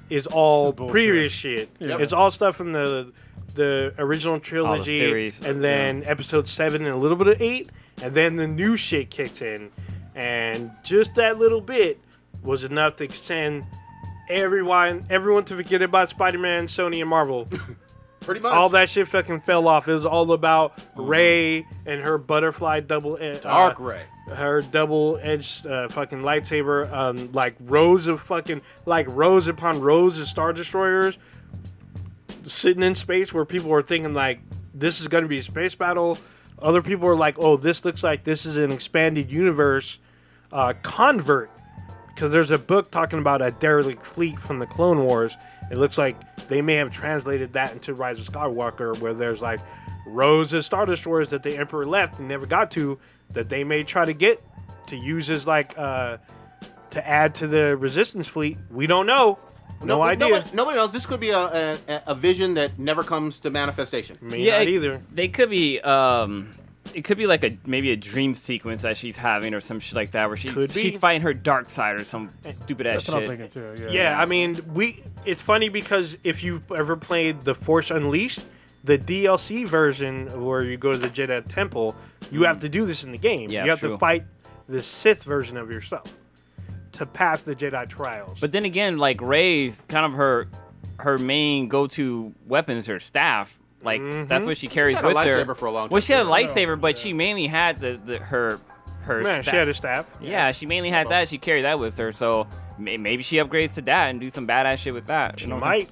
is all previous shit. Yep. It's all stuff from the original trilogy, series, and then episode 7 and a little bit of 8, and then the new shit kicks in, and just that little bit was enough to extend everyone to forget about Spider-Man, Sony, and Marvel. Pretty much. All that shit fucking fell off. It was all about Rey and her butterfly Dark Ray. her double-edged fucking lightsaber, like rows upon rows of Star Destroyers sitting in space, where people were thinking like this is going to be a space battle. Other people were like, oh, this looks like this is an expanded universe convert, because there's a book talking about a derelict fleet from the Clone Wars. It looks like they may have translated that into Rise of Skywalker, where there's like rows of Star Destroyers that the Emperor left and never got to, that they may try to get to use as like to add to the Resistance fleet. We don't know. No idea. Nobody knows. This could be a vision that never comes to manifestation. May not either. They could be. It could be like maybe a dream sequence that she's having or some shit like that, where she's fighting her dark side or some stupid ass That's shit. what I'm thinking too. Yeah, I mean, it's funny because if you've ever played The Force Unleashed, the DLC version where you go to the Jedi Temple, you have to do this in the game. Yeah, you have true. to fight the Sith version of yourself to pass the Jedi trials. But then again, like Rey's kind of her main go-to weapon is her staff. Like that's what she carries She had a with her. lightsaber for a long time. Well, she had a lightsaber, but she mainly had her Man, staff. she had a staff. Yeah, she mainly had that. She carried that with her. So maybe she upgrades to that and do some badass shit with that. She might.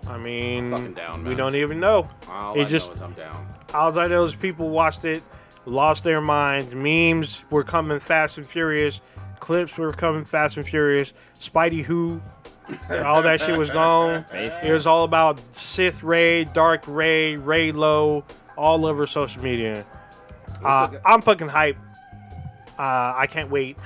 I mean, Fucking down, we man. don't even know. All It I just- know is I'm down. All I know is people watched it, lost their minds. Memes were coming fast and furious. Clips were coming fast and furious. Spidey Who, all that shit was gone. It was all about Sith Rey, Dark Rey, Reylo, all over social media. I'm fucking hyped. I can't wait.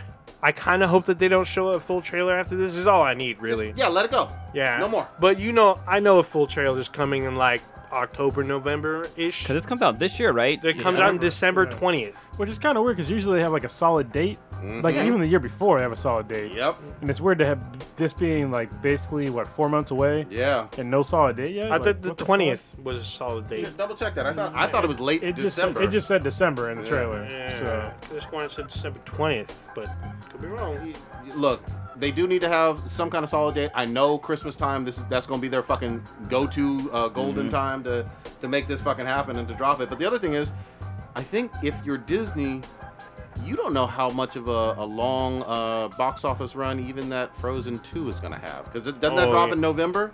I kind of hope that they don't show a full trailer after this. This is all I need, really. Yeah, let it go. Yeah. No more. But I know a full trailer is coming in like October, November-ish. Because this comes out this year, right? It comes out on December 20th. Which is kind of weird because usually they have like a solid date. Like even the year before they have a solid date. Yep. And it's weird to have this being like basically 4 months away Yeah. and no solid date yet. I Like, thought the what fuck? 20th was a solid Yeah, date. double check that. I thought it was late December. It just said December in the trailer. Yeah, So this one said December 20th, but could be wrong. Look, they do need to have some kind of solid date. I know Christmas time. That's going to be their fucking go-to golden time to make this fucking happen and to drop it. But the other thing is, I think if you're Disney, you don't know how much of a long box office run even that Frozen 2 is going to have, because doesn't that drop in November?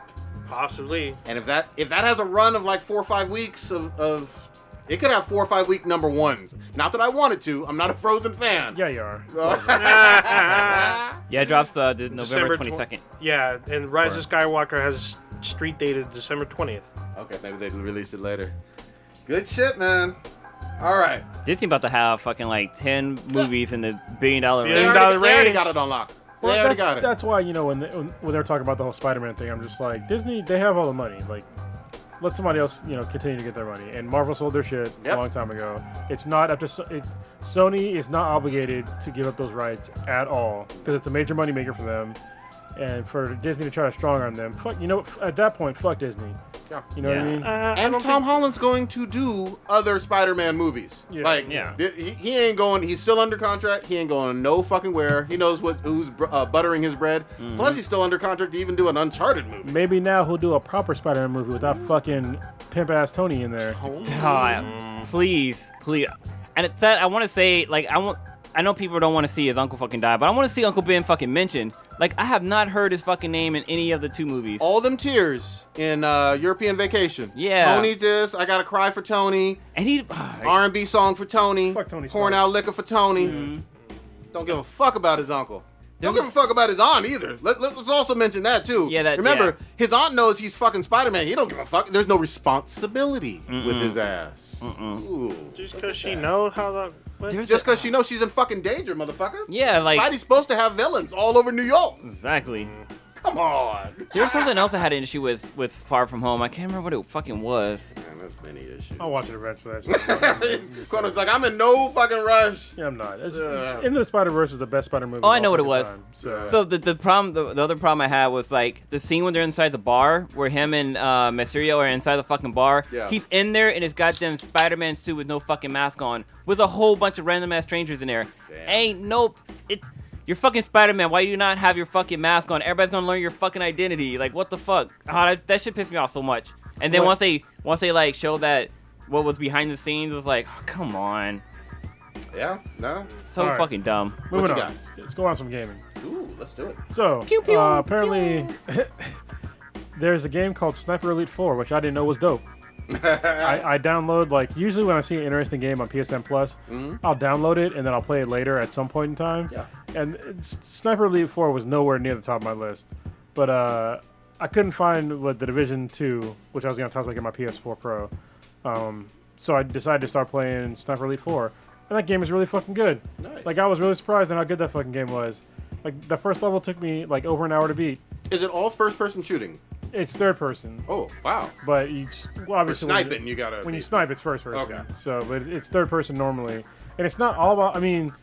Possibly. And if that has a run of like 4 or 5 weeks of it could have 4 or 5 week number ones. Not that I wanted to. I'm not a Frozen fan. yeah, you are. Yeah, it drops the November December 22nd. Yeah, and Rise of Skywalker has street dated December 20th. Okay, maybe they released it later. Good shit, man. All right. Disney about to have fucking like 10 movies in the $1 billion Yeah. range. $1 They already range. got it unlocked. Well, They already got it. that's why when they're talking about the whole Spider-Man thing, I'm just like Disney. They have all the money. Like, let somebody else continue to get their money. And Marvel sold their shit a long time ago. It's not up to Sony is not obligated to give up those rights at all because it's a major money maker for them. And for Disney to try to strong arm them, at that point, fuck Disney. Yeah. You know what I mean? And Tom Holland's going to do other Spider-Man movies. Yeah. Like, Yeah. he ain't going. He's still under contract. He ain't going no fucking where. He knows who's buttering his bread. Plus, he's still under contract to even do an Uncharted movie. Maybe now he'll do a proper Spider-Man movie without fucking pimp-ass Tony in there. God, please. And it's that I want to say, like, I know people don't want to see his uncle fucking die, but I want to see Uncle Ben fucking mentioned. Like, I have not heard his fucking name in any of the 2 movies. All them tears in European Vacation. Yeah. Tony this. I gotta cry for Tony. And he, R&B song for Tony. Fuck Tony Pouring Stark. out liquor for Tony. Don't give a fuck about his uncle. Don't give a fuck about his aunt either. Let's also mention that too. Yeah, Remember, his aunt knows he's fucking Spider-Man. He don't give a fuck. There's no responsibility with his ass. Ooh. Just because she knows how the... What? Just because she knows she's in fucking danger, motherfucker. yeah, like Spidey's supposed to have villains all over New York. exactly. Come on. There's something else I had an issue with Far From Home. I can't remember what it fucking was. Man, there's many issues. I'll watch it eventually. Connor's like, I'm in no fucking rush. Yeah, I'm not. Into the Spider-Verse is the best Spider movie. Oh, I know what it was. Time, so. So the problem, the other problem I had was like the scene when they're inside the bar, where him and Mysterio are inside the fucking bar. Yeah. He's in there in his goddamn Spider-Man suit with no fucking mask on, with a whole bunch of random ass strangers in there. Damn. You're fucking Spider-Man. Why do you not have your fucking mask on? Everybody's gonna learn your fucking identity. Like, what the fuck? That shit pissed me off so much. And then once they like show that what was behind the scenes, it was like, oh, come on. Yeah, no. So All right. fucking dumb. Moving you on. Let's go on some gaming. Ooh, let's do it. So, Pew, pew, apparently, there's a game called Sniper Elite 4, which I didn't know was dope. I download, like, usually when I see an interesting game on PSN Plus, I'll download it and then I'll play it later at some point in time. Yeah. And Sniper Elite 4 was nowhere near the top of my list. But I couldn't find The Division 2, which I was going to toss back in my PS4 Pro. So I decided to start playing Sniper Elite 4. And that game is really fucking good. Nice. Like, I was really surprised at how good that fucking game was. Like, the first level took me, like, over an hour to beat. Is it all first-person shooting? It's third person. Oh, wow. But well, obviously For sniping, you gotta... when you snipe, it's first person. Okay. So, but it's third person normally, and it's not all about. I mean,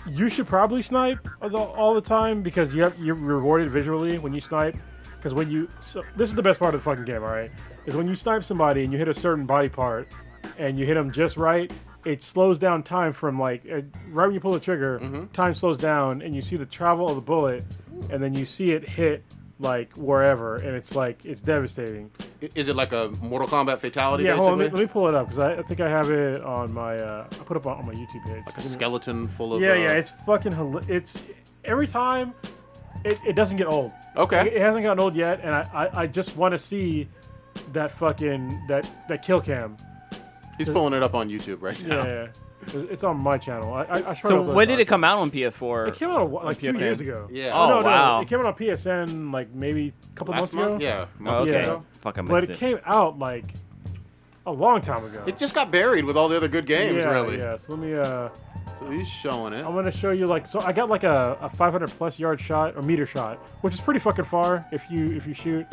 you should probably snipe all the time because you're rewarded visually when you snipe. Because when you this is the best part of the fucking game. All right, is when you snipe somebody and you hit a certain body part, and you hit them just right. It slows down time from like right when you pull the trigger, time slows down, and you see the travel of the bullet, and then you see it hit. Like wherever, and it's like it's devastating. Is it like a Mortal Kombat fatality? Yeah, basically? hold on, let me pull it up because I think I have it on my. I put it up on my YouTube page. Like a skeleton full of. Yeah, it's fucking. It's every time. It doesn't get old. Okay. It hasn't gotten old yet, and I just want to see that fucking that kill cam. He's pulling it up on YouTube right now. Yeah. It's on my channel. I So when did it come out on PS4? It came out like 2 PSN? years ago. Yeah. Oh, wow. It came out on PSN like maybe a couple Last months month? ago. Yeah. Oh, month okay. ago. Fuck, I missed But it. it came out like a long time ago. It just got buried with all the other good games, yeah, really. Yeah. So let me. So he's showing it. I'm gonna show you like so. I got like a 500 plus yard shot or meter shot, which is pretty fucking far if you shoot.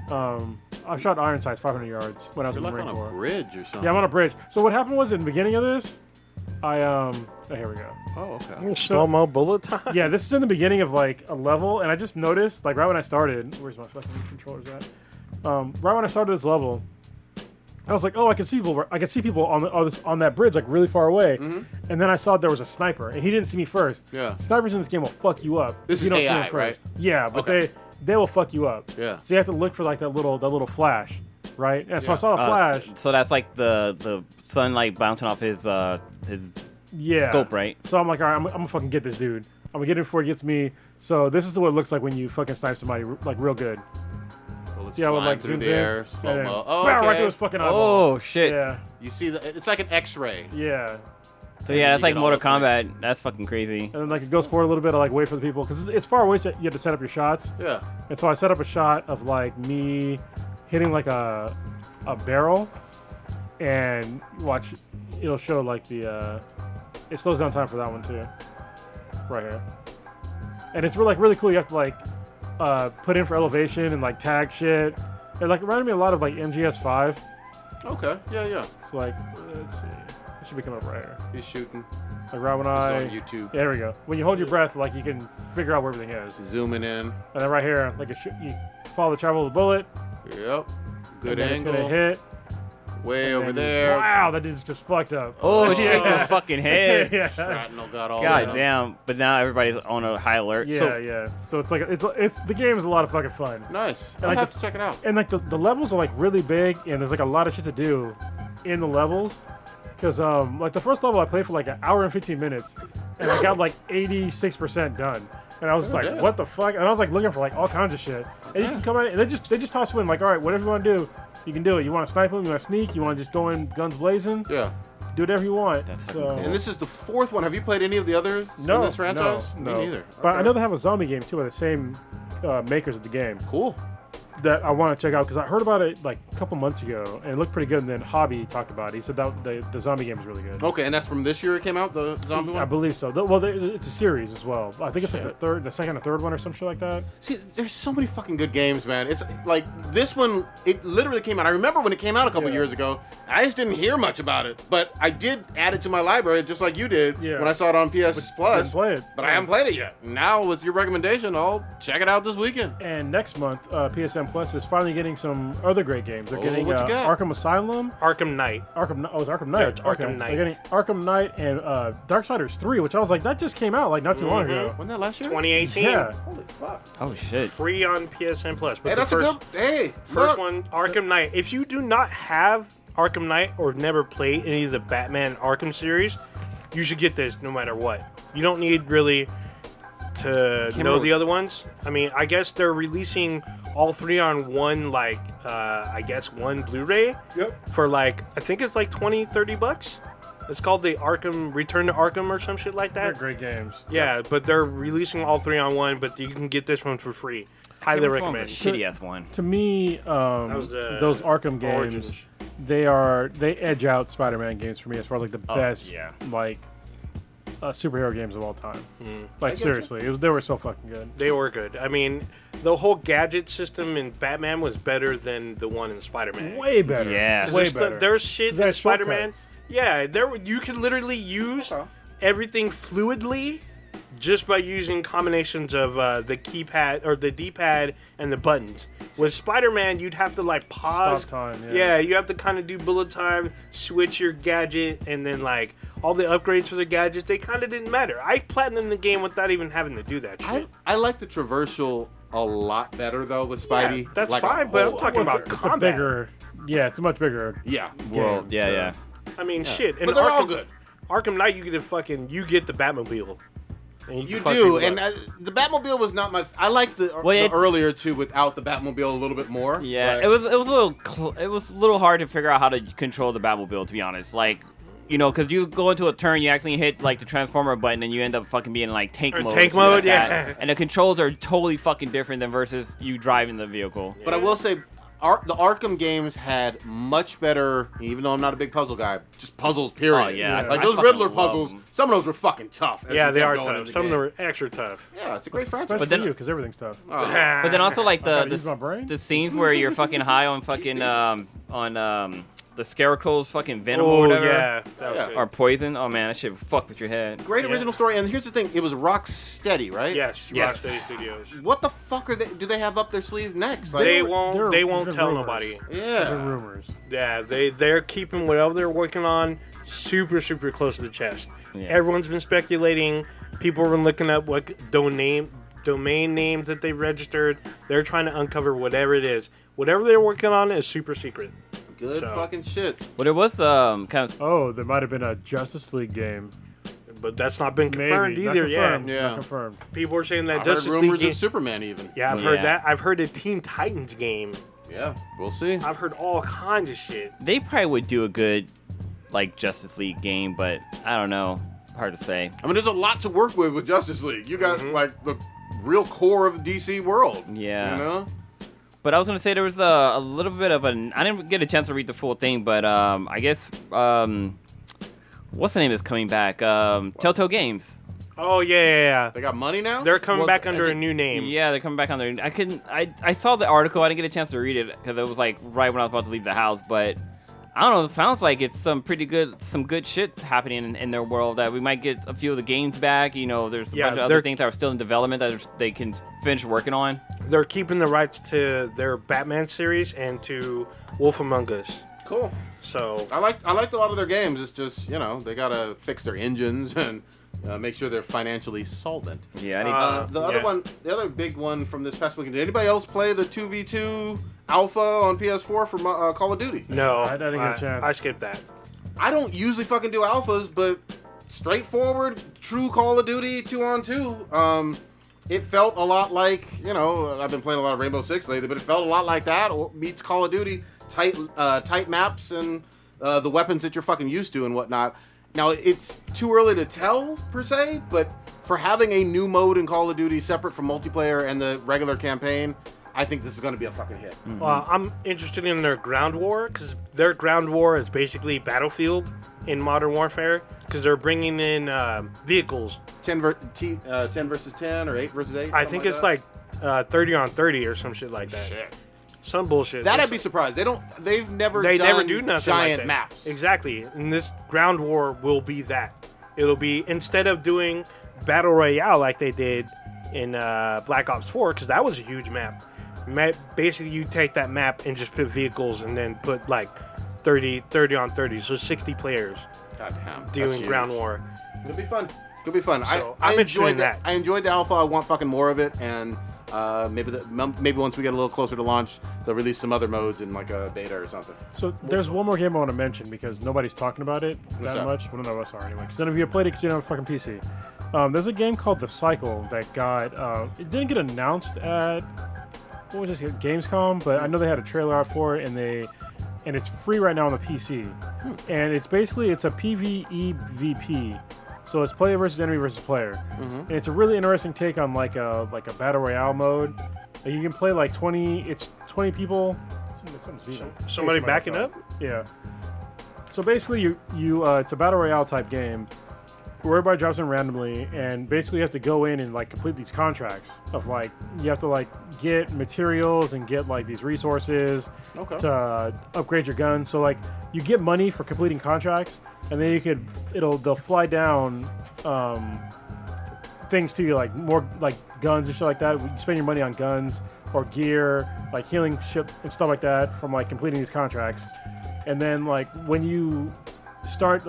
I shot iron sights 500 yards when I was You're in the like Marine on a Corps. bridge or something. Yeah, I'm on a bridge. So what happened was in the beginning of this, oh, here we go. Oh, okay. Slow-mo bullet time? Yeah, this is in the beginning of like a level, and I just noticed like right when I started. Where's my fucking controllers at? Right when I started this level, I was like, oh, I can see people on that bridge like really far away, and then I saw there was a sniper, and he didn't see me first. Yeah. Snipers in this game will fuck you up. This if you is don't see AI, them first. right? Yeah, but Okay. they will fuck you up. Yeah. So you have to look for like that little flash, right? And so I saw the flash. So that's like the sunlight bouncing off his Yeah. scope, right? So I'm like, all right, I'm gonna fucking get this dude. I'm gonna get him before he gets me. So this is what it looks like when you fucking snipe somebody like real good. Well, it's See how it flying like through zooms the in? air, And then slow-mo. Oh, bam, right okay. through his fucking eyeball. Oh shit! Yeah. You see, it's like an X-ray. Yeah. So yeah, that's You like get all Mortal the things. Kombat. That's fucking crazy. And then like it goes forward a little bit. I like wait for the people because it's far away. So you have to set up your shots. Yeah. And so I set up a shot of like me hitting like a barrel, and watch. It'll show like the. It slows down time for that one too. Right here. And it's really cool. You have to like put in for elevation and like tag shit. It like reminded me a lot of like MGS5. Okay. Yeah. So like let's see. It should be coming up right here. He's shooting. Like right when It's I. on YouTube. Yeah, there we go. When you hold your breath, like you can figure out where everything is. Zooming in. And then right here, like you follow the travel of the bullet. Yep. Good and then angle. It's gonna hit. Way and over then there. Wow, that dude's just fucked up. Oh shit! His fucking head. yeah. Shrapnel got all God that. damn! But now everybody's on a high alert. Yeah, So yeah. So it's like it's the game is a lot of fucking fun. Nice. And I'll like have the- to check it out. And like the levels are like really big, and there's like a lot of shit to do in the levels. Cause like the first level I played for like an hour and 15 minutes, and I got like 86% done. And I was just like, yeah. what the fuck? And I was like looking for like all kinds of shit. And you can come in and they just toss you in like, all right, whatever you want to do, you can do it. You want to snipe them? You want to sneak? You want to just go in guns blazing? Yeah. Do whatever you want. That's so, And this is the fourth one. Have you played any of the others no, in this franchise? no. Me neither. But I Okay. know they have a zombie game too by the same makers of the game. Cool. that I want to check out because I heard about it like a couple months ago and it looked pretty good. And then Hobby talked about it. He said that the zombie game is really good. Okay, and that's from this year it came out, the zombie I one? believe so. It's a series as well. I think it's like the second or third one or some shit like that. See, there's so many fucking good games, man. It's like this one, it literally came out. I remember when it came out a couple years ago. I just didn't hear much about it, but I did add it to my library just like you did when I saw it on PS Plus. Didn't play it. But I haven't played it yet. Now, with your recommendation, I'll check it out this weekend. And next month, PSN Plus is finally getting some other great games. They're getting what you got? Arkham Asylum. Arkham Knight. It's Arkham Knight. Yeah, it's Arkham Knight. They're getting Arkham Knight and Darksiders 3, which I was like, that just came out like not too long ago. Wasn't that last year? 2018. Yeah. Holy fuck. Oh shit. Free on PSN Plus. But Hey, the that's first, a good. Hey, first look. one, Arkham Knight. If you do not have Arkham Knight or never played any of the Batman Arkham series, you should get this no matter what. You don't need really to know the other ones. I mean, I guess they're releasing all three on one, like, I guess one Blu-ray. Yep. For like, I think it's like $20-$30. It's called the Arkham Return to Arkham or some shit like They're that. great games. Yeah, but they're releasing all three on one, but you can get this one for free. Highly recommend. Shitty ass one. To me, was, those Arkham games, Origins. they edge out Spider-Man games for me as far as like the best like superhero games of all time. Like seriously, they were so fucking good. They were good. I mean, the whole gadget system in Batman was better than the one in Spider-Man. Way better. Yeah. 'Cause way there's better. There's shit They had in Spider-Man. shortcuts. Yeah, you could literally use everything fluidly just by using combinations of the keypad or the D-pad and the buttons. With Spider-Man, you'd have to like pause. Stop time, Yeah, you have to kind of do bullet time, switch your gadget, and then like all the upgrades for the gadgets, they kind of didn't matter. I platinumed the game without even having to do that shit. I like the traversal a lot better though with Spidey. Yeah, that's Like a fine, but I'm whole- talking about It's a combat. bigger. Yeah, it's a much bigger. Yeah. Well, game, yeah, so- yeah. I mean, shit. And But they're all good. Arkham Knight, you get the Batmobile. And You fuck do, people and up. the Batmobile was not my. I liked the it's- earlier two without the Batmobile a little bit more. Yeah, but- it was a little hard to figure out how to control the Batmobile, to be honest. Like, you know, because you go into a turn, you actually hit like the transformer button, and you end up fucking being like tank Or mode. tank or something mode, like that. yeah. And the controls are totally fucking different than versus you driving the vehicle. But I will say, the Arkham games had much better. Even though I'm not a big puzzle guy, just puzzles. Period. Oh, yeah. Like I those fucking Riddler love puzzles. them. Some of those were fucking tough. as Yeah, you they kept are going in tough. the Some of them game. are extra tough. Yeah, it's a great franchise. Especially then- for you, because everything's tough. Oh. But then also like gotta use my brain? the scenes where you're fucking high on fucking the Scarecrow's fucking venom or Oh, whatever. yeah. That was Yeah. good. Or poison. Oh man, that shit fuck with your head. Great Yeah. original story, and here's the thing: it was Rocksteady, right? Yes, Yes. Rocksteady Studios. What the fuck do they have up their sleeve next? Like, They There won't were tell rumors. nobody. There's yeah. rumors. Yeah, they're keeping whatever they're working on super close to the chest. Yeah. Everyone's been speculating. People have been looking up what domain names that they registered. They're trying to uncover whatever it is. Whatever they're working on is super secret. Good So- fucking shit. But it was kind of Oh, there might have been a Justice League game. But that's not been confirmed Maybe. either. Not Yeah, confirmed. Yeah. Not confirmed. people are saying that I heard Justice League. rumors of Superman even. Yeah, I've Yeah. heard that. I've heard a Teen Titans game. Yeah, we'll see. I've heard all kinds of shit. they probably would do a good like Justice League game, but I don't know. Hard to say. I mean, there's a lot to work with Justice League. You got like the real core of the DC world. Yeah. You know? But I was gonna say there was a little bit of an. I didn't get a chance to read the full thing, but I guess what's the name is coming back? Telltale Games. Oh yeah. They got money now? They're coming Well, back I under a think- new name. Yeah, they're coming back on there. I saw the article. I didn't get a chance to read it because it was like right when I was about to leave the house. But I don't know. It sounds like it's some good shit happening in their world. That we might get a few of the games back. You know, there's a Yeah, bunch of they're- other things that are still in development that they can finish working on. They're keeping the rights to their Batman series and to Wolf Among Us. Cool. So I liked a lot of their games. It's just, you know, they gotta fix their engines and make sure they're financially solvent. Yeah, I need The other big one from this past weekend. Did anybody else play the 2v2 alpha on PS4 for Call of Duty? no, I didn't get a chance. I skipped that. I don't usually fucking do alphas, but straightforward, true Call of Duty 2-on-2. It felt a lot like, you know, I've been playing a lot of Rainbow Six lately, but it felt a lot like that. Or meets Call of Duty, tight maps and the weapons that you're fucking used to and whatnot. Now, it's too early to tell, per se, but for having a new mode in Call of Duty separate from multiplayer and the regular campaign, I think this is going to be a fucking hit. I'm interested in their ground war because their ground war is basically Battlefield in Modern Warfare because they're bringing in vehicles. 10 versus 10 or 8 versus 8? I think it's like 30 on 30 or some shit like that. Shit. Some bullshit. That I'd be surprised. They've never They done never do nothing giant like that. maps. Exactly. And this ground war will be that. It'll be, instead of doing Battle Royale like they did in Black Ops 4, because that was a huge map. Basically, you take that map and just put vehicles and then put like 30 on 30, so 60 players Goddamn. doing ground war. It'll be fun. It'll be fun. So, I I'm enjoyed interested in that. I enjoyed the alpha. I want fucking more of it, and maybe once we get a little closer to launch, they'll release some other modes in like a beta or something. So there's one more game I want to mention because nobody's talking about it What's that that? much. Well, none of us are anyway. Because none of you have played it because you don't have a fucking PC. There's a game called The Cycle that got it didn't get announced at what was this Gamescom, but I know they had a trailer out for it, and it's free right now on the PC. And it's a PvEVP. So it's player versus enemy versus player, and it's a really interesting take on like a battle royale mode. Like you can play like 20 people. Somebody backing up? Yeah. So basically, you it's a battle royale type game where everybody drops in randomly, and basically you have to go in and like complete these contracts of like you have to like get materials and get like these resources to upgrade your gun. So like you get money for completing contracts, and then they'll fly down things to you like more like guns and shit like that. You spend your money on guns or gear, like healing shit and stuff like that from like completing these contracts. And then like when you start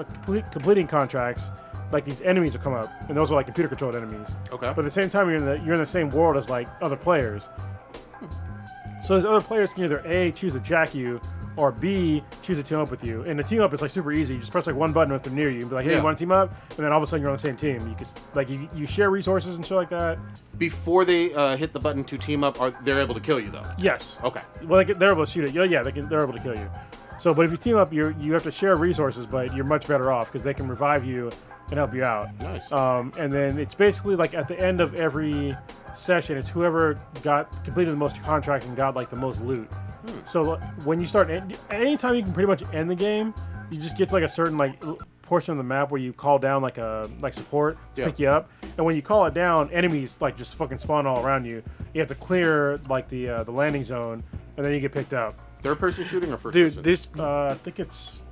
completing contracts, like these enemies will come up, and those are like computer controlled enemies. Okay. But at the same time, you're in the same world as like other players. So those other players can either A, choose to jack you, or B, choose to team up with you. And the team up is like super easy. You just press like one button if they're near you and be like, hey, you want to team up? And then all of a sudden you're on the same team. You can like you share resources and shit like that. Before they hit the button to team up, they're able to kill you though? Yes. Okay. Well, they're able to shoot it. Yeah, they're able to kill you. So, but if you team up, you have to share resources, but you're much better off because they can revive you and help you out. Nice. And then it's basically like at the end of every session, it's whoever completed the most contracts and got like the most loot. So when you start, anytime you can pretty much end the game, you just get to like a certain like portion of the map where you call down like support to pick you up, and when you call it down, enemies like just fucking spawn all around you. You have to clear like the landing zone, and then you get picked up. Third person shooting or first person? Dude, I think it's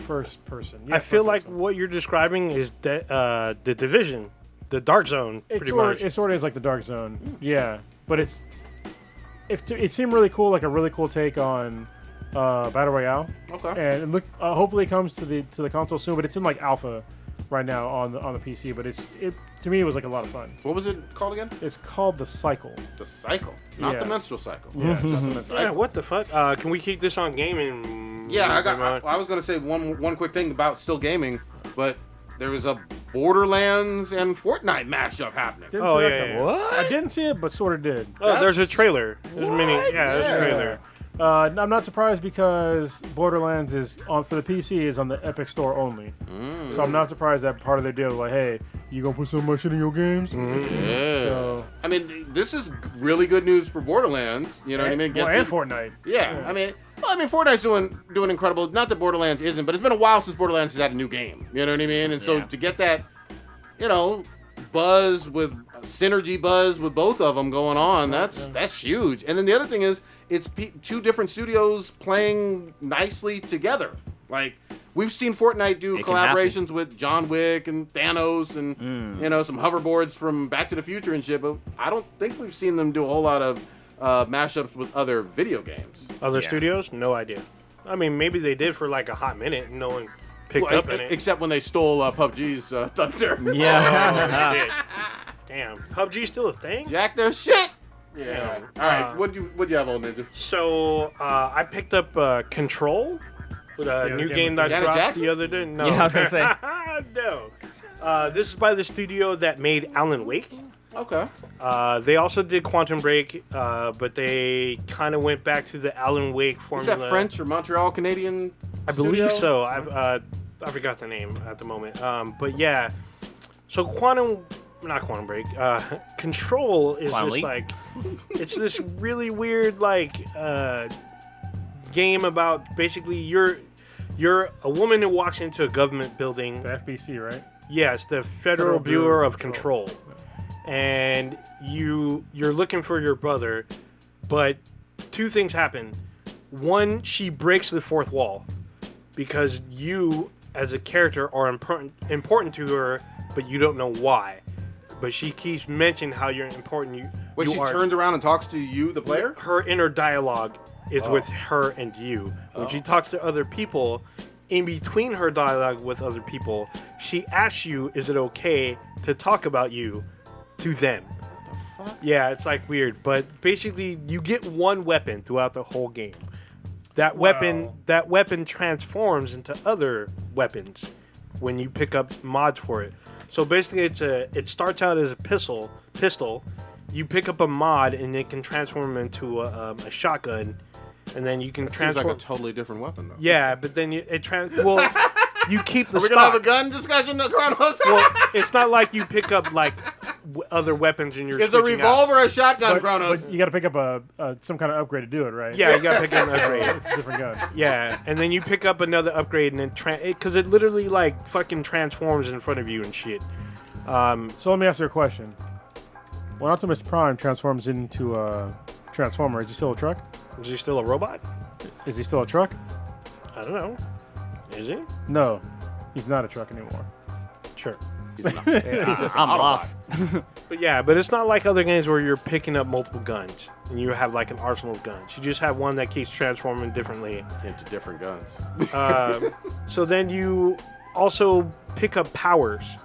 first person. Yeah, I feel like what you're describing is the Division, the Dark Zone, pretty much. It sort of is like the Dark Zone. Yeah, but it seemed really cool, like a really cool take on Battle Royale. Okay. And hopefully it comes to the console soon, but it's in like alpha right now on the PC. But to me it was like a lot of fun. What was it called again? It's called The Cycle. The Cycle, not the menstrual cycle. Yeah. Yeah, what the fuck? Can we keep this on gaming? Yeah, I was gonna say one quick thing about still gaming, but there was a Borderlands and Fortnite mashup happening. What? I didn't see it, but sort of did. Oh, there's a trailer. There's there's a trailer. I'm not surprised because Borderlands for the PC is on the Epic Store only. So I'm not surprised that part of their deal was like, hey, you gonna put some of my shit in your games? Yeah. So, I mean, this is really good news for Borderlands. You know what I mean? And Fortnite. Yeah. I mean, Fortnite's doing incredible. Not that Borderlands isn't, but it's been a while since Borderlands has had a new game. You know what I mean? And so to get that, buzz with synergy buzz with both of them going on, that's huge. And then the other thing is, it's two different studios playing nicely together. Like, we've seen Fortnite do collaborations with John Wick and Thanos and, some hoverboards from Back to the Future and shit, but I don't think we've seen them do a whole lot of mashups with other video games. Other studios? No idea. I mean, maybe they did for like a hot minute and no one picked up in it. Except when they stole PUBG's thunder. Yeah. Oh, shit. Damn. PUBG's still a thing? Jack their shit! Yeah. All right. What'd you have, old ninja? So I picked up Control with a new game that Janet dropped Jackson? the other day. No. Yeah, I was gonna say. No. This is by the studio that made Alan Wake. Okay. They also did Quantum Break, but they kind of went back to the Alan Wake formula. Is that French or Montreal Canadian? I believe so. I forgot the name at the moment. But yeah. So Quantum not Quantum Break. Control is Quantum just Leap? like it's this really weird like game about basically you're a woman who walks into a government building. The FBC, right? Yes, the Federal Bureau of Control. And you're looking for your brother, but two things happen. One, she breaks the fourth wall because you as a character are important to her, but you don't know why. But she keeps mentioning how you're important. Wait, she turns around and talks to you, the player? Her inner dialogue is with her and you. When she talks to other people, in between her dialogue with other people, she asks you, is it okay to talk about you to them? What the fuck? Yeah, it's like weird. But basically, you get one weapon throughout the whole game. That weapon transforms into other weapons when you pick up mods for it. So basically, it starts out as a pistol. You pick up a mod and it can transform into a shotgun, and then you can transform. Seems like a totally different weapon, though. Yeah, but then you keep the Are we stock. gonna have a gun discussion, Kronos? Well, it's not like you pick up like other weapons and you're. Is a switching out. revolver a shotgun, Kronos? But you got to pick up some kind of upgrade to do it, right? Yeah, you gotta pick up an upgrade. It's a different gun. Yeah, and then you pick up another upgrade and then because it literally like fucking transforms in front of you and shit. So let me ask you a question. When Optimus Prime transforms into a Transformer, is he still a truck? Is he still a robot? Is he still a truck? I don't know. Is he? No, he's not a truck anymore. Sure. He's just an I'm Autobot. lost. But it's not like other games where you're picking up multiple guns and you have like an arsenal of guns. You just have one that keeps transforming differently. Into different guns. So then you also pick up powers.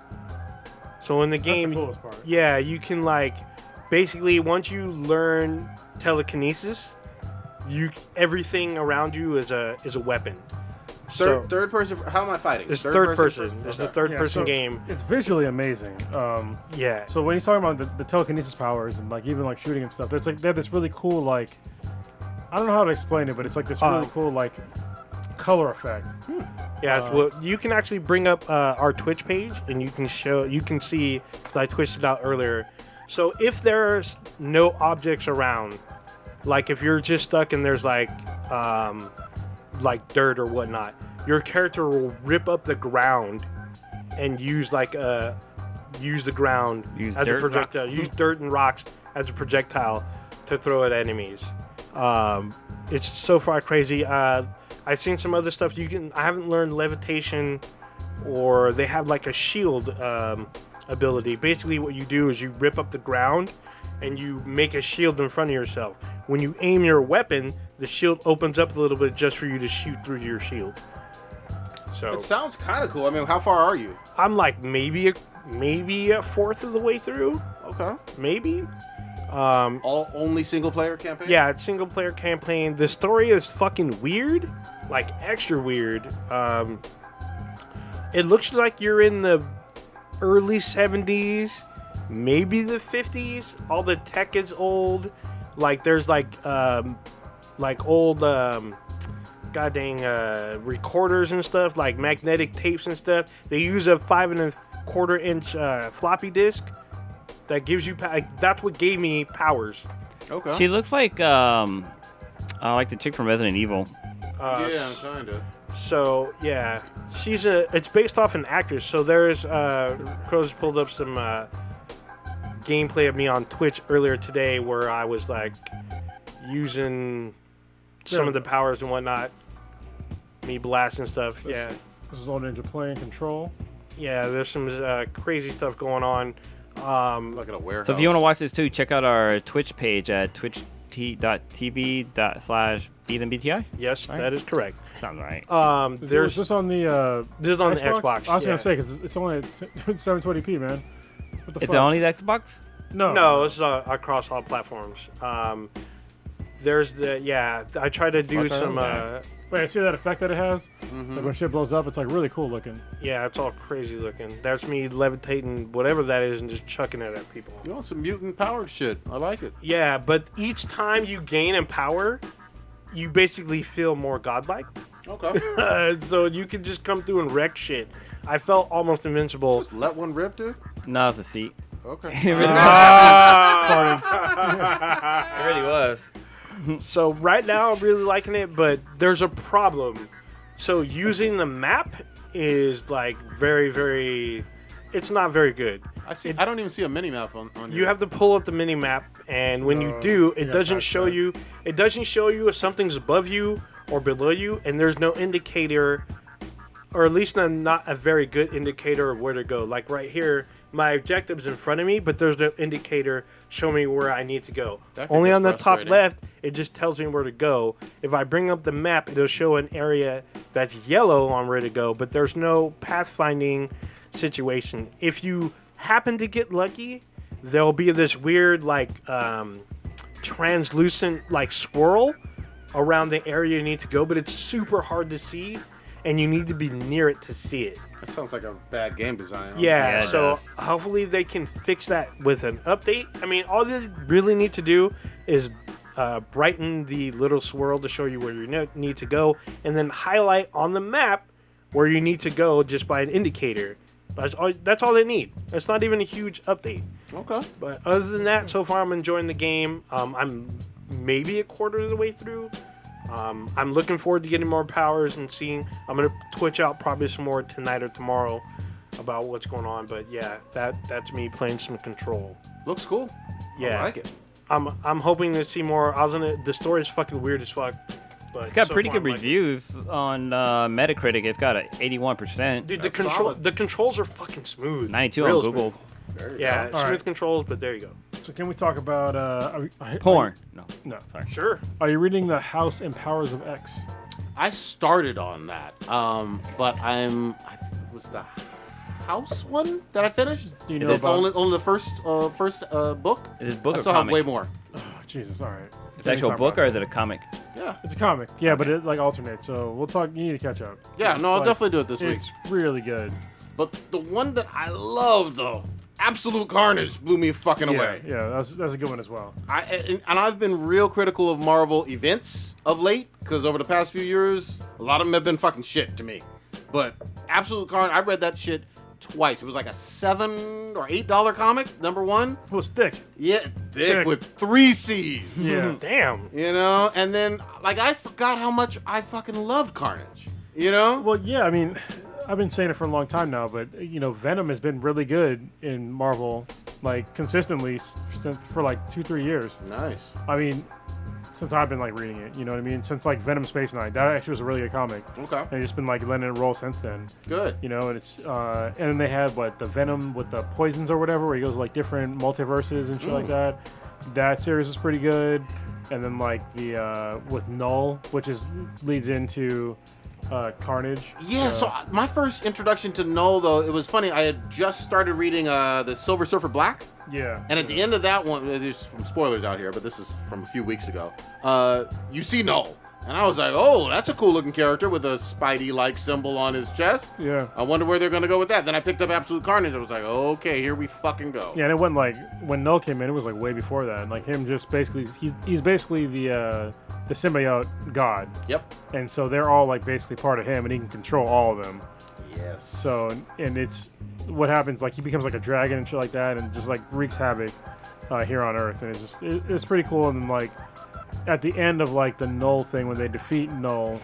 So in the game, That's the coolest part. yeah, you can like basically once you learn telekinesis, everything around you is a weapon. Third person. How am I fighting? It's third person. It's the Okay. third Yeah, person so game. It's visually amazing. Yeah. So when he's talking about the telekinesis powers and like even like shooting and stuff, they have this really cool like I don't know how to explain it, but it's like this really cool like color effect. Yeah, well, you can actually bring up our Twitch page, and you can see, because I twitched it out earlier. So if there's no objects around, like if you're just stuck and there's like dirt or whatnot, your character will rip up the ground and use the ground Use as a dirt, projectile. rocks. Use dirt and rocks as a projectile to throw at enemies. It's so far crazy. I've seen some other stuff. I haven't learned levitation, or they have like a shield ability. Basically, what you do is you rip up the ground, and you make a shield in front of yourself. When you aim your weapon, the shield opens up a little bit just for you to shoot through your shield. So It sounds kind of cool. I mean, how far are you? I'm like maybe a fourth of the way through. Okay. Maybe. Only single player campaign? Yeah, it's single player campaign. The story is fucking weird, like extra weird. It looks like you're in the early 70s, maybe the 50s. All the tech is old. Like there's like old god dang recorders and stuff, like magnetic tapes and stuff. They use a 5 1/4 inch floppy disk. That gives you that's what gave me powers. Okay. She looks like the chick from Resident Evil. Yeah, kind of. So yeah, it's based off an actress. So there's Crows pulled up some gameplay of me on Twitch earlier today where I was like using some of the powers and whatnot, me blasting stuff. Yeah, This is all Ninja playing Control. yeah. There's some crazy stuff going on. Like in a warehouse. So if you want to watch this too, check out our Twitch page at twitch.tv/BTI. Yes, that is correct. Sounds right. Is this on the This is on the Xbox? Xbox. I was yeah. gonna say because it's only at 720p, man. What the Is fuck? it only the Xbox? No, this is across all platforms. There's I try to do Fuck, I some. don't Wait, see that effect that it has? Like when shit blows up, it's like really cool looking. Yeah, it's all crazy looking. That's me levitating whatever that is and just chucking it at people. You want some mutant powered shit. I like it. Yeah, but each time you gain in power, you basically feel more godlike. Okay. So you can just come through and wreck shit. I felt almost invincible. Let one rip, dude. No, it's a seat. Okay. It really, Farted. it really was. So right now I'm really liking it, but there's a problem. So using the map is like very, very. It's not very good. I don't even see a mini map on You have to pull up the mini map, and when you do, it doesn't show you. It doesn't show you if something's above you or below you, and there's no indicator, or at least not a very good indicator of where to go. Like right here, my objective's in front of me, but there's no indicator showing me where I need to go. Only on the top left, it just tells me where to go. If I bring up the map, it'll show an area that's yellow on where to go, but there's no pathfinding situation. If you happen to get lucky, there'll be this weird like translucent like swirl around the area you need to go, but it's super hard to see, and you need to be near it to see it. That sounds like a bad game design. Yeah, it so does. hopefully they can fix that with an update. I mean, all they really need to do is brighten the little swirl to show you where you need to go, and then highlight on the map where you need to go just by an indicator. That's all they need. It's not even a huge update. Okay. But other than that, so far I'm enjoying the game. I'm maybe a quarter of the way through. I'm looking forward to getting more powers and seeing. I'm gonna twitch out probably some more tonight or tomorrow about what's going on. But yeah, that's me playing some Control. Looks cool. Yeah, I like it. I'm hoping to see more. The story is fucking weird as fuck. But It's got so pretty far good I'm liking it. reviews on Metacritic. It's got a 81%. Dude, That's solid. the controls are fucking smooth. 92 Real on Google. There you Yeah, go. smooth Alright. controls, but there you go. So can we talk about Porn. No. No. Sorry. Sure. Are you reading The House and Powers of X? I started on that, but was the house one that I finished? Do you know It's about? only the first book. Is it book I or still have comic? way more. Oh, Jesus, all right. It's an actual book or is it a comic? Yeah. It's a comic. Yeah, but it like alternates. So we'll talk. You need to catch up. Yeah. No, I'll Like, definitely do it this week. It's really good. But the one that I love though, Absolute Carnage, blew me fucking away. Yeah, that's a good one as well. And I've been real critical of Marvel events of late because over the past few years, a lot of them have been fucking shit to me. But Absolute Carnage, I read that shit twice. It was like a $7 or $8 comic, #1. It was thick. Yeah, thick Thick. with 3 C's. Yeah. Damn. You know, and then like I forgot how much I fucking loved Carnage. You know? Well, yeah. I mean, I've been saying it for a long time now, but you know, Venom has been really good in Marvel, like consistently for like 2-3 years. Nice. I mean, since I've been like reading it, you know what I mean? Since like Venom Space Knight, that actually was a really good comic. Okay. And just been like letting it roll since then. Good. You know, and it's and then they had the Venom with the poisons or whatever, where he goes like different multiverses and shit like that. That series is pretty good. And then like the with Null, which leads into Carnage. Yeah, so my first introduction to Null, though, it was funny. I had just started reading the Silver Surfer Black. Yeah. And at the end of that one, there's some spoilers out here, but this is from a few weeks ago. You see Null. And I was like, oh, that's a cool looking character with a Spidey-like symbol on his chest. Yeah. I wonder where they're going to go with that. Then I picked up Absolute Carnage. I was like, okay, here we fucking go. Yeah, and it went like when Null came in, it was like way before that. And like him just basically, he's basically the symbiote god. Yep. And so they're all like basically part of him, and he can control all of them. Yes. So and it's what happens like he becomes like a dragon and shit like that, and just like wreaks havoc here on Earth, and it's pretty cool. And then like at the end of like the Null thing, when they defeat Null,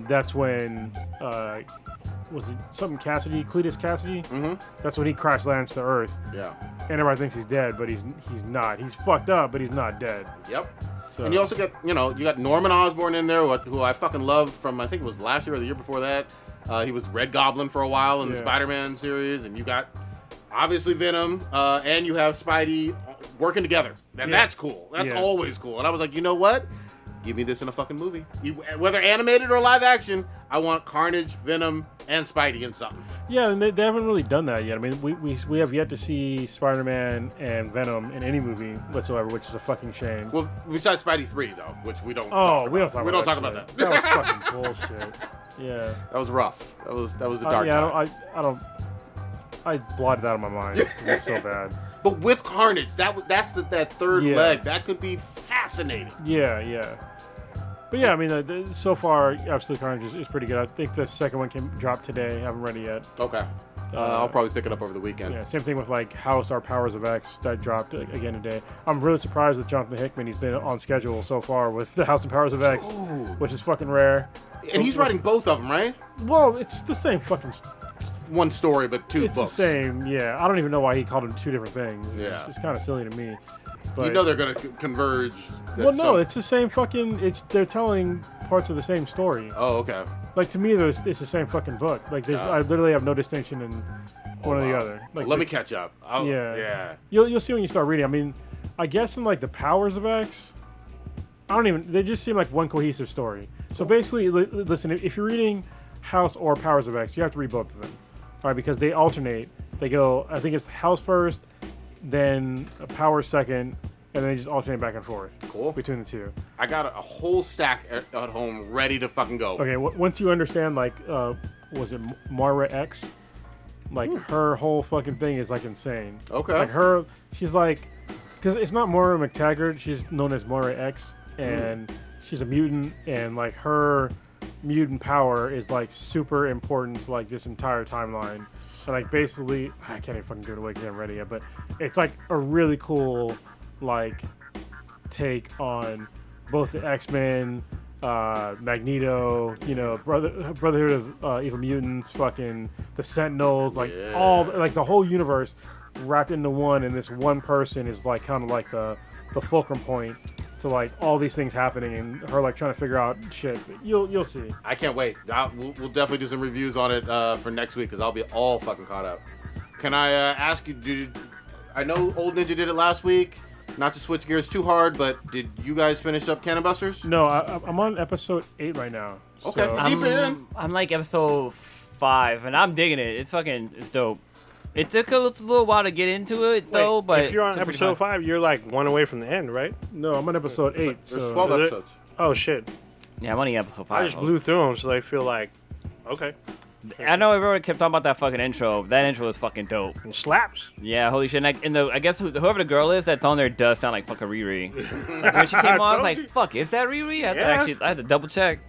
that's when was it something Cassidy, Cletus Cassidy? Mm-hmm. That's when he crash lands to Earth, Yeah. and everybody thinks he's dead, but he's not. He's fucked up, but he's not dead. Yep. So, And you also got, you got Norman Osborn in there, who I fucking loved from, I think it was last year or the year before that. He was Red Goblin for a while in the Yeah. Spider-Man series, and you got obviously Venom, and you have Spidey working together. And Yeah. that's cool. That's Yeah. always cool. And I was like, you know what? Give me this in a fucking movie. Whether animated or live action, I want Carnage, Venom, and Spidey in something. yeah, and they haven't really done that yet. I mean, we have yet to see Spider-Man and Venom in any movie whatsoever, which is a fucking shame. Well, besides Spidey 3, though, which we don't. Oh, talk we don't about. talk We about don't talk that. about shit. that. That was fucking bullshit. Yeah. That was rough. That was the dark yeah, time. I blotted that out of my mind. It was so bad. But with Carnage, that's that third Yeah. leg. That could be fascinating. Yeah. But yeah, I mean, so far, Absolute Carnage is pretty good. I think the second one dropped today. I haven't read it yet. Okay. I'll probably pick it up over the weekend. Yeah, same thing with like House or Powers of X that dropped again today. I'm really surprised with Jonathan Hickman. He's been on schedule so far with the House and Powers of X, which is fucking rare. And he's writing both of them, right? Well, it's the same fucking. One story, but two It's books. the same. Yeah, I don't even know why he called them two different things. Yeah. It's kind of silly to me. But, You know they're gonna converge. well, no, it's the same fucking. They're telling parts of the same story. Oh, okay. Like to me, it's the same fucking book. Like I literally have no distinction in one or the other. Like Let me catch up. Yeah. You'll see when you start reading. I mean, I guess in like the Powers of X, they just seem like one cohesive story. So basically, listen, if you're reading House or Powers of X, you have to read both of them. All right, because they alternate. They go, I think it's House first, then Powers second, and then they just alternate back and forth. Cool. Between the two. I got a whole stack at home ready to fucking go. Okay, once you understand, like, was it Moira X? Like, her whole fucking thing is, like, insane. Okay. Like, she's like, because it's not Moira McTaggart, she's known as Moira X, and she's a mutant, and, like, her mutant power is, like, super important to, like, this entire timeline. And, like, basically, I can't even fucking give it away because I'm ready yet, but it's, like, a really cool, like, take on both the X-Men, Magneto, you know, Brotherhood of Evil Mutants, fucking the Sentinels, like all, like the whole universe wrapped into one, and this one person is like kind of like the fulcrum point to like all these things happening, and her like trying to figure out shit. You'll see. I can't wait. We'll definitely do some reviews on it for next week because I'll be all fucking caught up. Can I ask you? I know Old Ninja did it last week. Not to switch gears too hard, but did you guys finish up Cannon Busters? No, I'm on episode 8 right now. Okay, so- deep in. I'm like episode 5, and I'm digging it. It's dope. It took a little while to get into it, though, but if you're on it's pretty episode fun. 5, you're like one away from the end, right? No, I'm on episode 8. There's So 12 Is it? episodes. Oh shit! Yeah, I'm only episode 5. I just blew through them, so I feel like, okay, I know everyone kept talking about that fucking intro. That intro was fucking dope. it slaps. Yeah, holy shit. And I guess whoever the girl is that's on there does sound like fucking Riri. Like when she came on, I was told like, you. fuck, is that Riri? Yeah. I had to double check.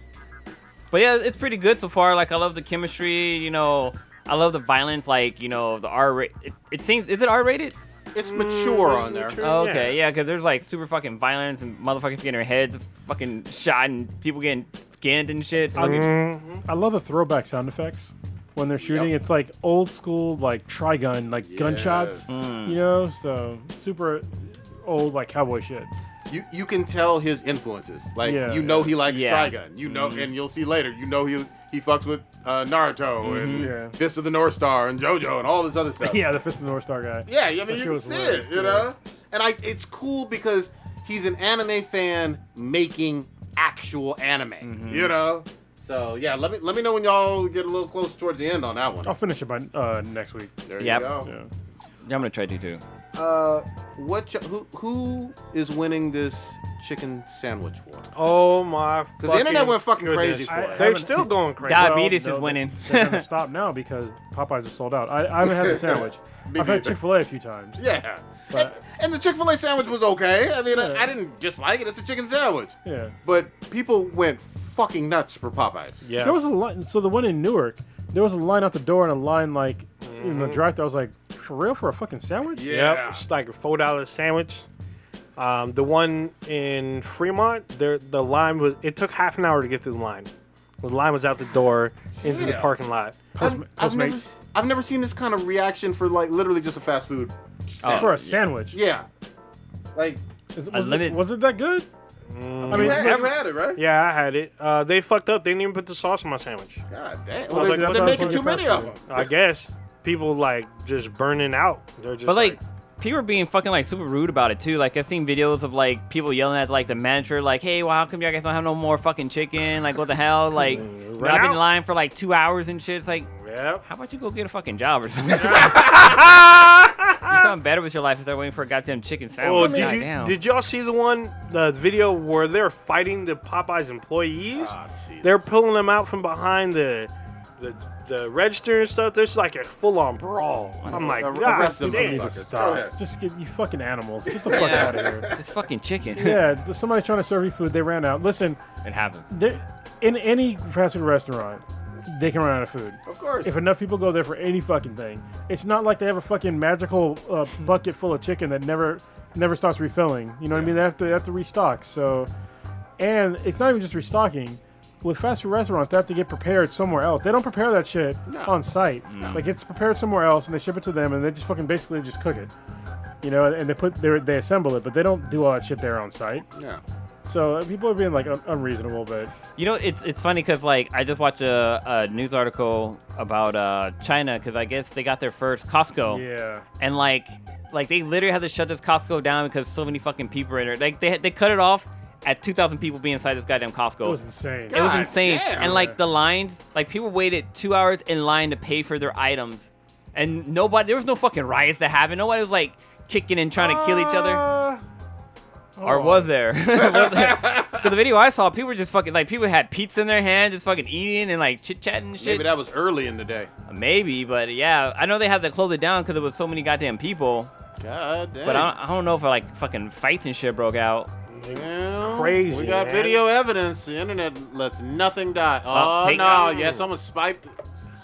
But yeah, it's pretty good so far. Like, I love the chemistry, you know. I love the violence, like, you know, the R-rated. It seems, is it R-rated? It's mature on there. mature. Oh, okay, yeah, because there's like super fucking violence and motherfuckers getting their heads fucking shot and people getting skinned and shit. So I love the throwback sound effects when they're shooting. Yep. It's like old school, like Trigun, like gunshots. You know, so super old, like cowboy shit. You can tell his influences. Like Yeah. you know he likes Yeah. Trigun. You know, and you'll see later. You know he fucks with Naruto and Yeah. Fist of the North Star and JoJo and all this other stuff. Yeah, the Fist of the North Star guy. Yeah, I mean That you shit can was see hilarious, it, you know. And it's cool because he's an anime fan making actual anime. You know. So yeah, let me know when y'all get a little closer towards the end on that one. I'll finish it by next week. There Yep. you go. Yeah. yeah, I'm gonna try to too. Who is winning this chicken sandwich war? Oh my! Because the internet went fucking crazy for it. They're still going crazy. Diabetes Well, is winning. They're gonna stop now because Popeyes is sold out. I haven't had the sandwich. Me I've had neither. Chick-fil-A a few times. Yeah. But- And the Chick-fil-A sandwich was okay. I mean, I didn't dislike it. It's a chicken sandwich. Yeah. But people went fucking nuts for Popeyes. Yeah. There was a line. So the one in Newark, there was a line out the door and a line like in the drive-thru. I was like, for real, for a fucking sandwich? Yep, it's like a $4 sandwich. The one in Fremont, the line was. It took half an hour to get through the line. The line was out the door into the Yeah. parking lot. I've never seen this kind of reaction for like literally just a fast food. For a sandwich. Yeah. Like Was it that good? I mean, you had it, right? Yeah, I had it. They fucked up. They didn't even put the sauce on my sandwich. God damn. Well, Well, that's they're what I was making too gonna many get of them. first. I guess people like just burning out. They're just But like, people are being fucking like super rude about it too. Like, I've seen videos of like people yelling at like the manager, like, "Hey, well, how come you guys don't have no more fucking chicken? Like, what the hell? Like, I've been in out. line for like 2 hours and shit." It's like, Yep. how about you go get a fucking job or something? Do something better with your life instead of waiting for a goddamn chicken Oh, sandwich. Goddamn. did y'all see the video where they're fighting the Popeyes employees? Ah, Jesus. They're pulling them out from behind the register and stuff. There's like a full-on brawl. I'm like, God Arrest them, damn. motherfuckers. Go Stop. ahead. Just get you fucking animals. Get the fuck out of here. It's fucking chicken. Yeah, somebody's trying to serve you food. They ran out. Listen, It happens. in any fast food restaurant, they can run out of food. Of course. If enough people go there for any fucking thing, it's not like they have a fucking magical bucket full of chicken that never stops refilling. You know what I mean? They have to restock. So, and it's not even just restocking. With fast food restaurants, they have to get prepared somewhere else. They don't prepare that shit on site. No. Like it's prepared somewhere else, and they ship it to them, and they just fucking basically just cook it. You know, and they assemble it, but they don't do all that shit there on site. Yeah. So people are being like unreasonable, but You know, it's funny because like I just watched a news article about China because I guess they got their first Costco. yeah. And like they literally had to shut this Costco down because so many fucking people were in there. Like they cut it off at 2,000 people being inside this goddamn Costco. It was insane. It was God insane. damn. And like the lines, like people waited 2 hours in line to pay for their items, and there was no fucking riots that happened. Nobody was like kicking and trying to kill each other. Or was there? Because the video I saw, people were just fucking like people had pizza in their hand, just fucking eating and like chit chatting and shit. Maybe that was early in the day. Maybe, but yeah, I know they had to close it down because there was so many goddamn people. God damn. But I don't know if like fucking fights and shit broke out. Well, Crazy, We got man. video evidence. The internet lets nothing die. Oh, Oh, take no. that. Yeah, someone spiked.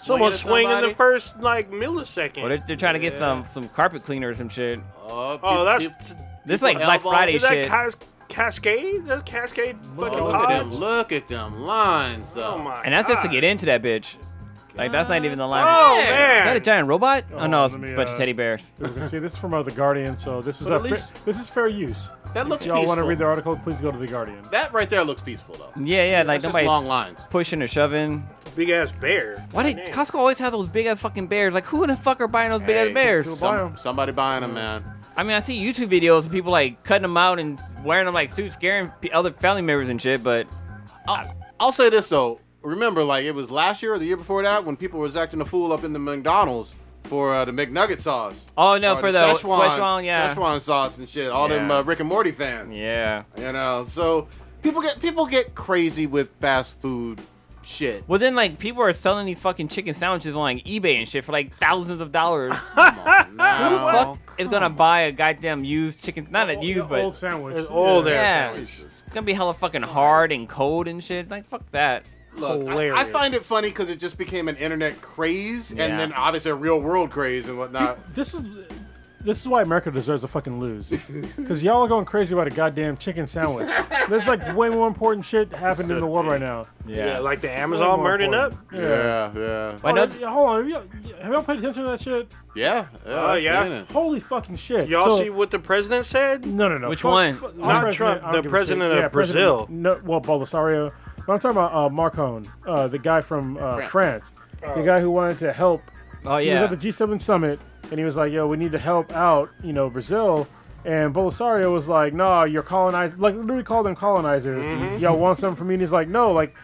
Someone's swinging somebody. the first like millisecond. Or they're trying to get some carpet cleaner or some shit. Oh, that's This is like People Black elbow- Friday is that shit. Cascade? That Cascade fucking Look at them. pods? Look at them lines, though. Oh my And that's just to God. get into that bitch. Like that's not even the line. Oh Is that a man! giant robot? Oh no, it's a let me, bunch of teddy bears. See, this is from The Guardian, so this is But at least- this is fair use. That looks If y'all want to peaceful. read the article, please go to The Guardian. That right there looks peaceful, though. Yeah, like That's just nobody's long lines. pushing or shoving. Big ass bear. Why did Damn. Costco always have those big ass fucking bears? Like who in the fuck are buying those big ass Hey, bears? buy 'em. Somebody buying them, man. I mean, I see YouTube videos of people like cutting them out and wearing them like suits, scaring other family members and shit. But I'll say this, though. Remember, like, it was last year or the year before that when people was acting a fool up in the McDonald's for the McNugget sauce. oh no, Or for the Szechuan, yeah, Szechuan sauce and shit. All them Yeah. Rick and Morty fans. yeah. You know, so people get crazy with fast food shit. Well, then like people are selling these fucking chicken sandwiches on like eBay and shit for like thousands of dollars. Come on now. Who the fuck is gonna buy a goddamn used chicken? Not a used, old but sandwich. It's old Yeah. ass yeah, sandwich. it's gonna be hella fucking hard and cold and shit. Like fuck that. Look, I Hilarious. find it funny because it just became an internet craze, Yeah. and then obviously a real world craze and whatnot. This is why America deserves to fucking lose. Because y'all are going crazy about a goddamn chicken sandwich. There's like way more important shit happening in the world right now. Yeah, like the Way Amazon more burning up. important. Yeah. Why not? Hold on. Have y'all paid attention to that shit? Yeah. Oh, I've yeah. seen it. Holy fucking shit. Y'all So- see what the president said? No. Which one? Not our Trump, I don't the give a president shit. of Brazil. No, well, Bolsonaro. But I'm talking about Marcon, the guy from France. The guy who wanted to help. Oh He was yeah. at the G7 summit, and he was like, "Yo, we need to help out, Brazil." And Bolsonaro was like, "No, you're colonized." Like literally called them colonizers. Mm-hmm. Y'all want something from me? And he's like, "No, like,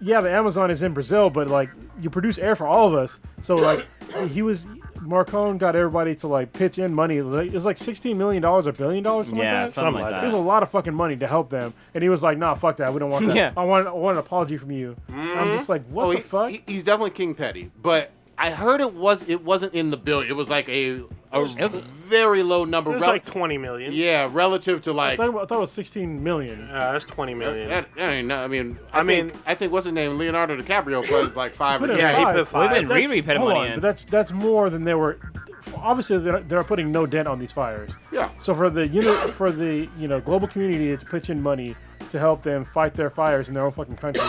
yeah, the Amazon is in Brazil, but like, you produce air for all of us." So like, Marcon got everybody to like pitch in money. It was like $16 million or $1 billion, something Yeah, like that. something like Something There's a that. lot of fucking money to help them, and he was like, "Nah, fuck that. We don't want that. Yeah. I want an apology from you." I'm just like, what the fuck? He's definitely King Petty, but I heard it wasn't in the bill. It was like a very low number. It was like 20 million. yeah, relative to like. I thought it was 16 million. That's 20 million. That ain't no- I mean- I think what's his name? Leonardo DiCaprio put like 5 or Put it 10. in he five. put 5. We've been That's- Riri putting hold money on, in. but that's more than they were. Obviously, they're putting no dent on these fires. Yeah. So for the global community to pitch in money to help them fight their fires in their own fucking country,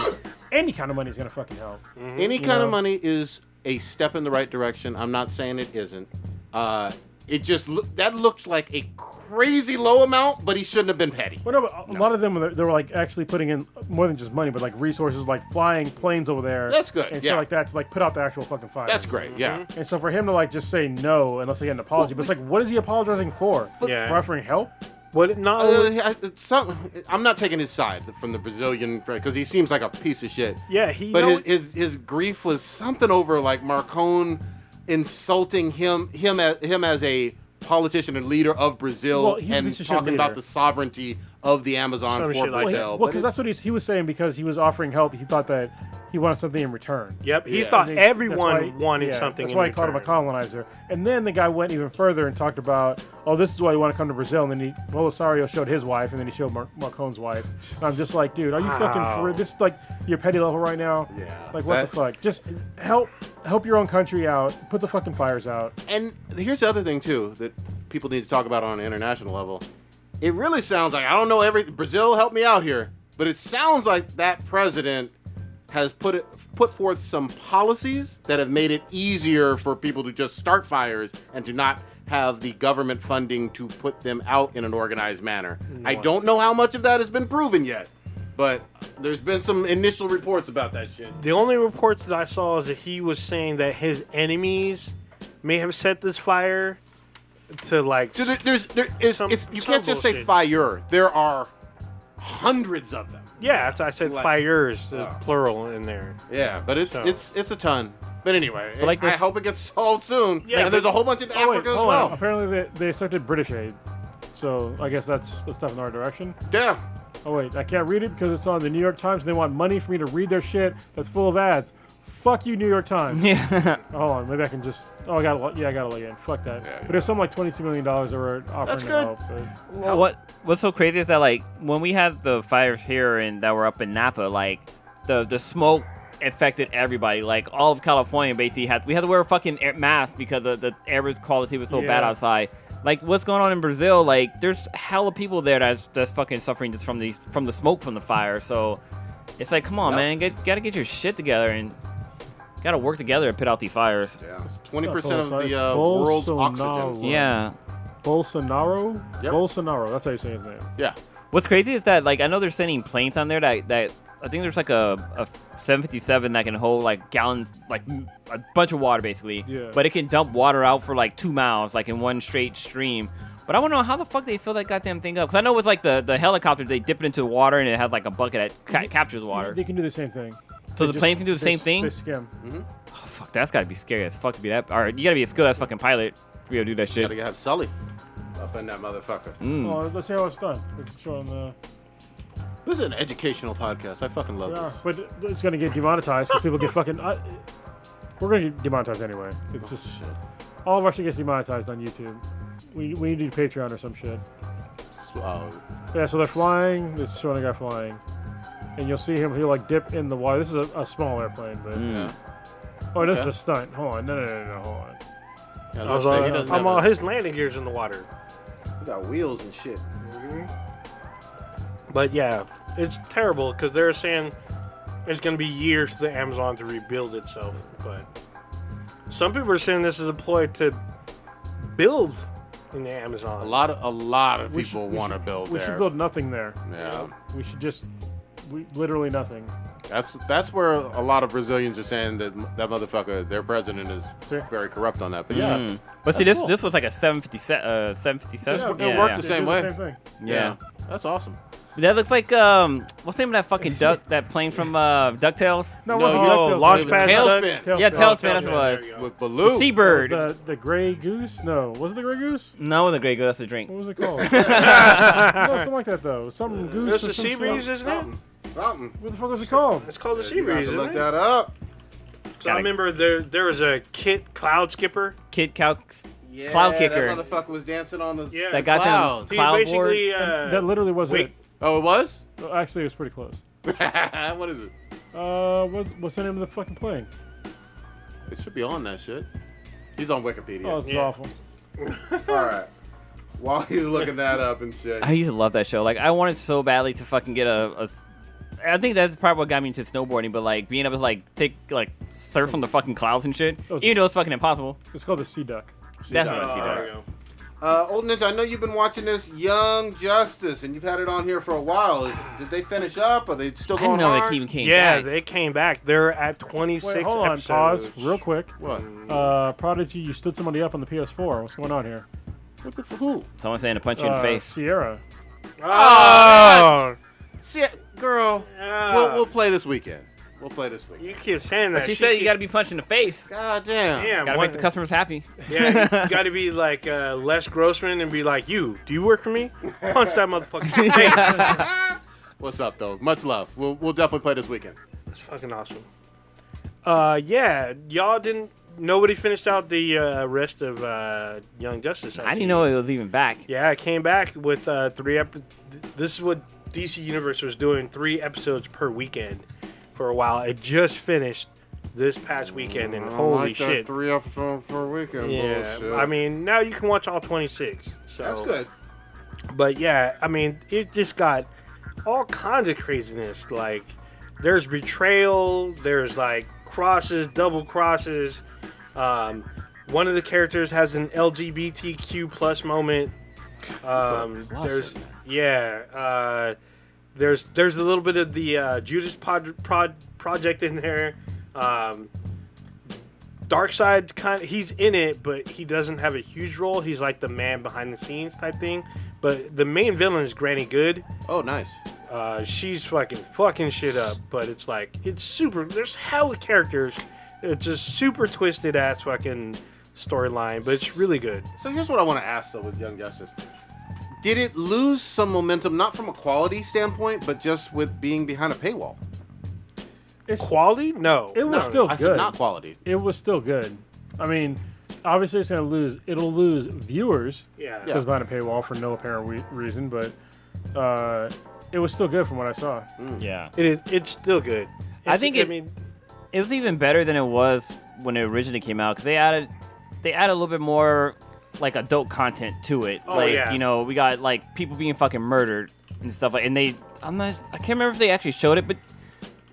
any kind of money is gonna fucking help. Any kind know? of money is a step in the right direction. I'm not saying it isn't. It just that looks like a crazy low amount, but he shouldn't have been petty. Well, no, but a lot of them they were like actually putting in more than just money, but like resources, like flying planes over there. That's good, And yeah. shit like that to like put out the actual fucking fire. That's great. Yeah. And so for him to like just say no unless he had an apology, but it's like, what is he apologizing for? Yeah. For offering help? But not I'm not taking his side from the Brazilian because he seems like a piece of shit. yeah, he But know- his grief was something over like Marcon insulting him as a politician and leader of Brazil Well, he's a and piece of shit talking about leader. the sovereignty of the Amazon Some for shit like Brazil. Well, because that's what he was saying because he was offering help. He thought that he wanted something in return. Yep, he Yeah. thought And that's everyone why- wanted yeah, something. That's why in he called him a return. colonizer. And then the guy went even further and talked about, oh, this is why you want to come to Brazil. And then Bolisario showed his wife, and then he showed Marcon's wife. And I'm just like, dude, are you fucking for this? Is like your petty level right now? Yeah. Like what the fuck? Just help your own country out. Put the fucking fires out. And here's the other thing too that people need to talk about on an international level. It really sounds like, I don't know, Brazil help me out here, but it sounds like that president has put forth some policies that have made it easier for people to just start fires and to not have the government funding to put them out in an organized manner. I don't know how much of that has been proven yet, but there's been some initial reports about that shit. The only reports that I saw is that he was saying that his enemies may have set this fire to like. So you can't just say bullshit. fire. There are hundreds of them. Yeah, that's why I said Like- fires, plural in there. Yeah, but it's a ton. But anyway, like I the- hope it gets solved soon. Yeah, and there's a whole bunch in Africa as well. Apparently they accepted British aid. So I guess that's stuff in our direction. Yeah. Oh wait, I can't read it because it's on the New York Times and they want money for me to read their shit that's full of ads. Fuck you, New York Times. Yeah. Hold on, maybe I can just. Oh, I got to log in. Fuck that. Yeah, But there's something like $22 million that we're offering That's to good. help. But Well, what's so crazy is that like when we had the fires here and that were up in Napa, like the smoke affected everybody. Like all of California basically we had to wear a fucking masks because the air quality was so bad Yeah. outside. Like what's going on in Brazil? Like there's hella people there that's fucking suffering just from the smoke from the fire. So it's like, come on, man, gotta get your shit together and gotta work together to put out these fires. Yeah. 20% of Bolsonaro. the world's Bolsonaro. oxygen. Yeah. Bolsonaro? Yep. Bolsonaro. That's how you say his name. Yeah. What's crazy is that like I know they're sending planes on there that I think there's like a 757 that can hold like gallons, like a bunch of water basically. Yeah. But it can dump water out for like 2 miles, like in one straight stream. But I want to know how the fuck they fill that goddamn thing up. Because I know it's like the helicopter, they dip it into the water and it has like a bucket that captures the water. They can do the same thing. So They the planes can do the same thing? They skim. Oh, fuck, that's gotta be scary as fuck to be that. All right, you gotta be a skilled ass fucking pilot to be able to do that shit. Gotta have Sully up in that motherfucker. Oh, let's see how it's done. We can show them This is an educational podcast. I fucking love this. but it's gonna get demonetized because people get fucking. We're gonna get demonetized anyway. It's just Shit. all of our shit gets demonetized on YouTube. We need to do Patreon or some shit. Yeah, so they're flying. This is showing a guy flying, and you'll see him. He'll like dip in the water. This is a small airplane, but yeah. oh, this is Okay. a stunt. Hold on, no, hold on. Yeah, I was let's say all, he doesn't I'm have all a- his landing gears in the water. he got wheels and shit. But yeah, it's terrible because they're saying it's going to be years for the Amazon to rebuild itself. But some people are saying this is a ploy to build in the Amazon. A lot of We people should- want to build We there. should build nothing there. Yeah. We should just, literally nothing. That's where a lot of Brazilians are saying that motherfucker, their president, is Sure. very corrupt on that. But yeah, But see, That's this was like a 757. 757. Just- it Yeah, worked yeah. the They same do way. The same thing. yeah, that's awesome. That looks like what's the name of that fucking duck? That plane from DuckTales? No, it No, wasn't you- DuckTales. Launchpad Tailspin. Tailspin. Yeah, Oh, Tailspin. That's what it was. There you go. With Baloo. Seabird. The Grey Goose? No, was it the Grey Goose? No, the Grey Goose. That's a drink. What was it called? No, something like that though. Some goose. There's or the some Sea shit. Breeze, isn't it? Something. What the fuck was it called? It's called the Sea You have Breeze, to isn't look it? that up. So I remember there was a Kit Cloud Skipper. Kid Cow. Yeah, Cloud kicker. That motherfucker was dancing on the Yeah. That goddamn clouds. He cloud board. basically That literally was wait, it. Oh, it was? Well, actually, it was pretty close. What is it? What's the name of the fucking plane? It should be on that shit. He's on Wikipedia. Oh, this is Yeah. awful. All right. While he's looking that up and shit. I used to love that show. Like, I wanted so badly to fucking get a I think that's probably what got me into snowboarding, but like being able to like surf on the fucking clouds and shit, Oh, even though it's fucking impossible. It's called the Sea Duck. That's Duck. what I see there there. you go. Old Ninja, I know you've been watching this Young Justice, and you've had it on here for a while. Did they finish up? Are they still I going didn't know hard? they even came Yeah, back. they came back. They're at 26 Wait, hold on, episodes. pause, real quick. What? Prodigy, you stood somebody up on the PS4. What's going on here? What's it for who? Someone saying to punch you in the face. Sierra. Oh! See, girl, we'll play this weekend. We'll play this weekend. You keep saying that. But she said you gotta be punched in the face. God damn. Damn, Gotta what- make the customers happy. Yeah, you gotta be like Les Grossman and be like, do you work for me? Punch that motherfucker in the face. What's up, though? Much love. We'll definitely play this weekend. It's fucking awesome. Yeah, y'all didn't. Nobody finished out the rest of Young Justice. I didn't know it was even back. Yeah, it came back with 3 episodes. This is what DC Universe was doing, 3 episodes per weekend for a while. It just finished this past weekend, and holy shit. 3 episodes per weekend. Yeah, bullshit. I mean, now you can watch all 26. So. That's good. But yeah, I mean, it just got all kinds of craziness. Like, there's betrayal, there's like crosses, double crosses. One of the characters has an LGBTQ plus moment. There's a little bit of the Judas Project in there. Darkseid's he's in it, but he doesn't have a huge role. He's like the man behind the scenes type thing. But the main villain is Granny Good. Oh, nice. She's fucking shit up, but it's like, it's super, there's hella characters. It's a super twisted ass fucking storyline, but it's really good. So here's what I want to ask though with Young Justice. Did it lose some momentum, not from a quality standpoint, but just with being behind a paywall? Quality? No. It was still I good. said not quality. It was still good. I mean, obviously it's going to lose. It'll lose viewers. Yeah. Because behind a paywall for no apparent reason, but it was still good from what I saw. Yeah. It's still good. I think it was even better than it was when it originally came out, because they added a little bit more like adult content to it. Oh, like, yeah. you know, we got like people being fucking murdered and stuff like, and I can't remember if they actually showed it, but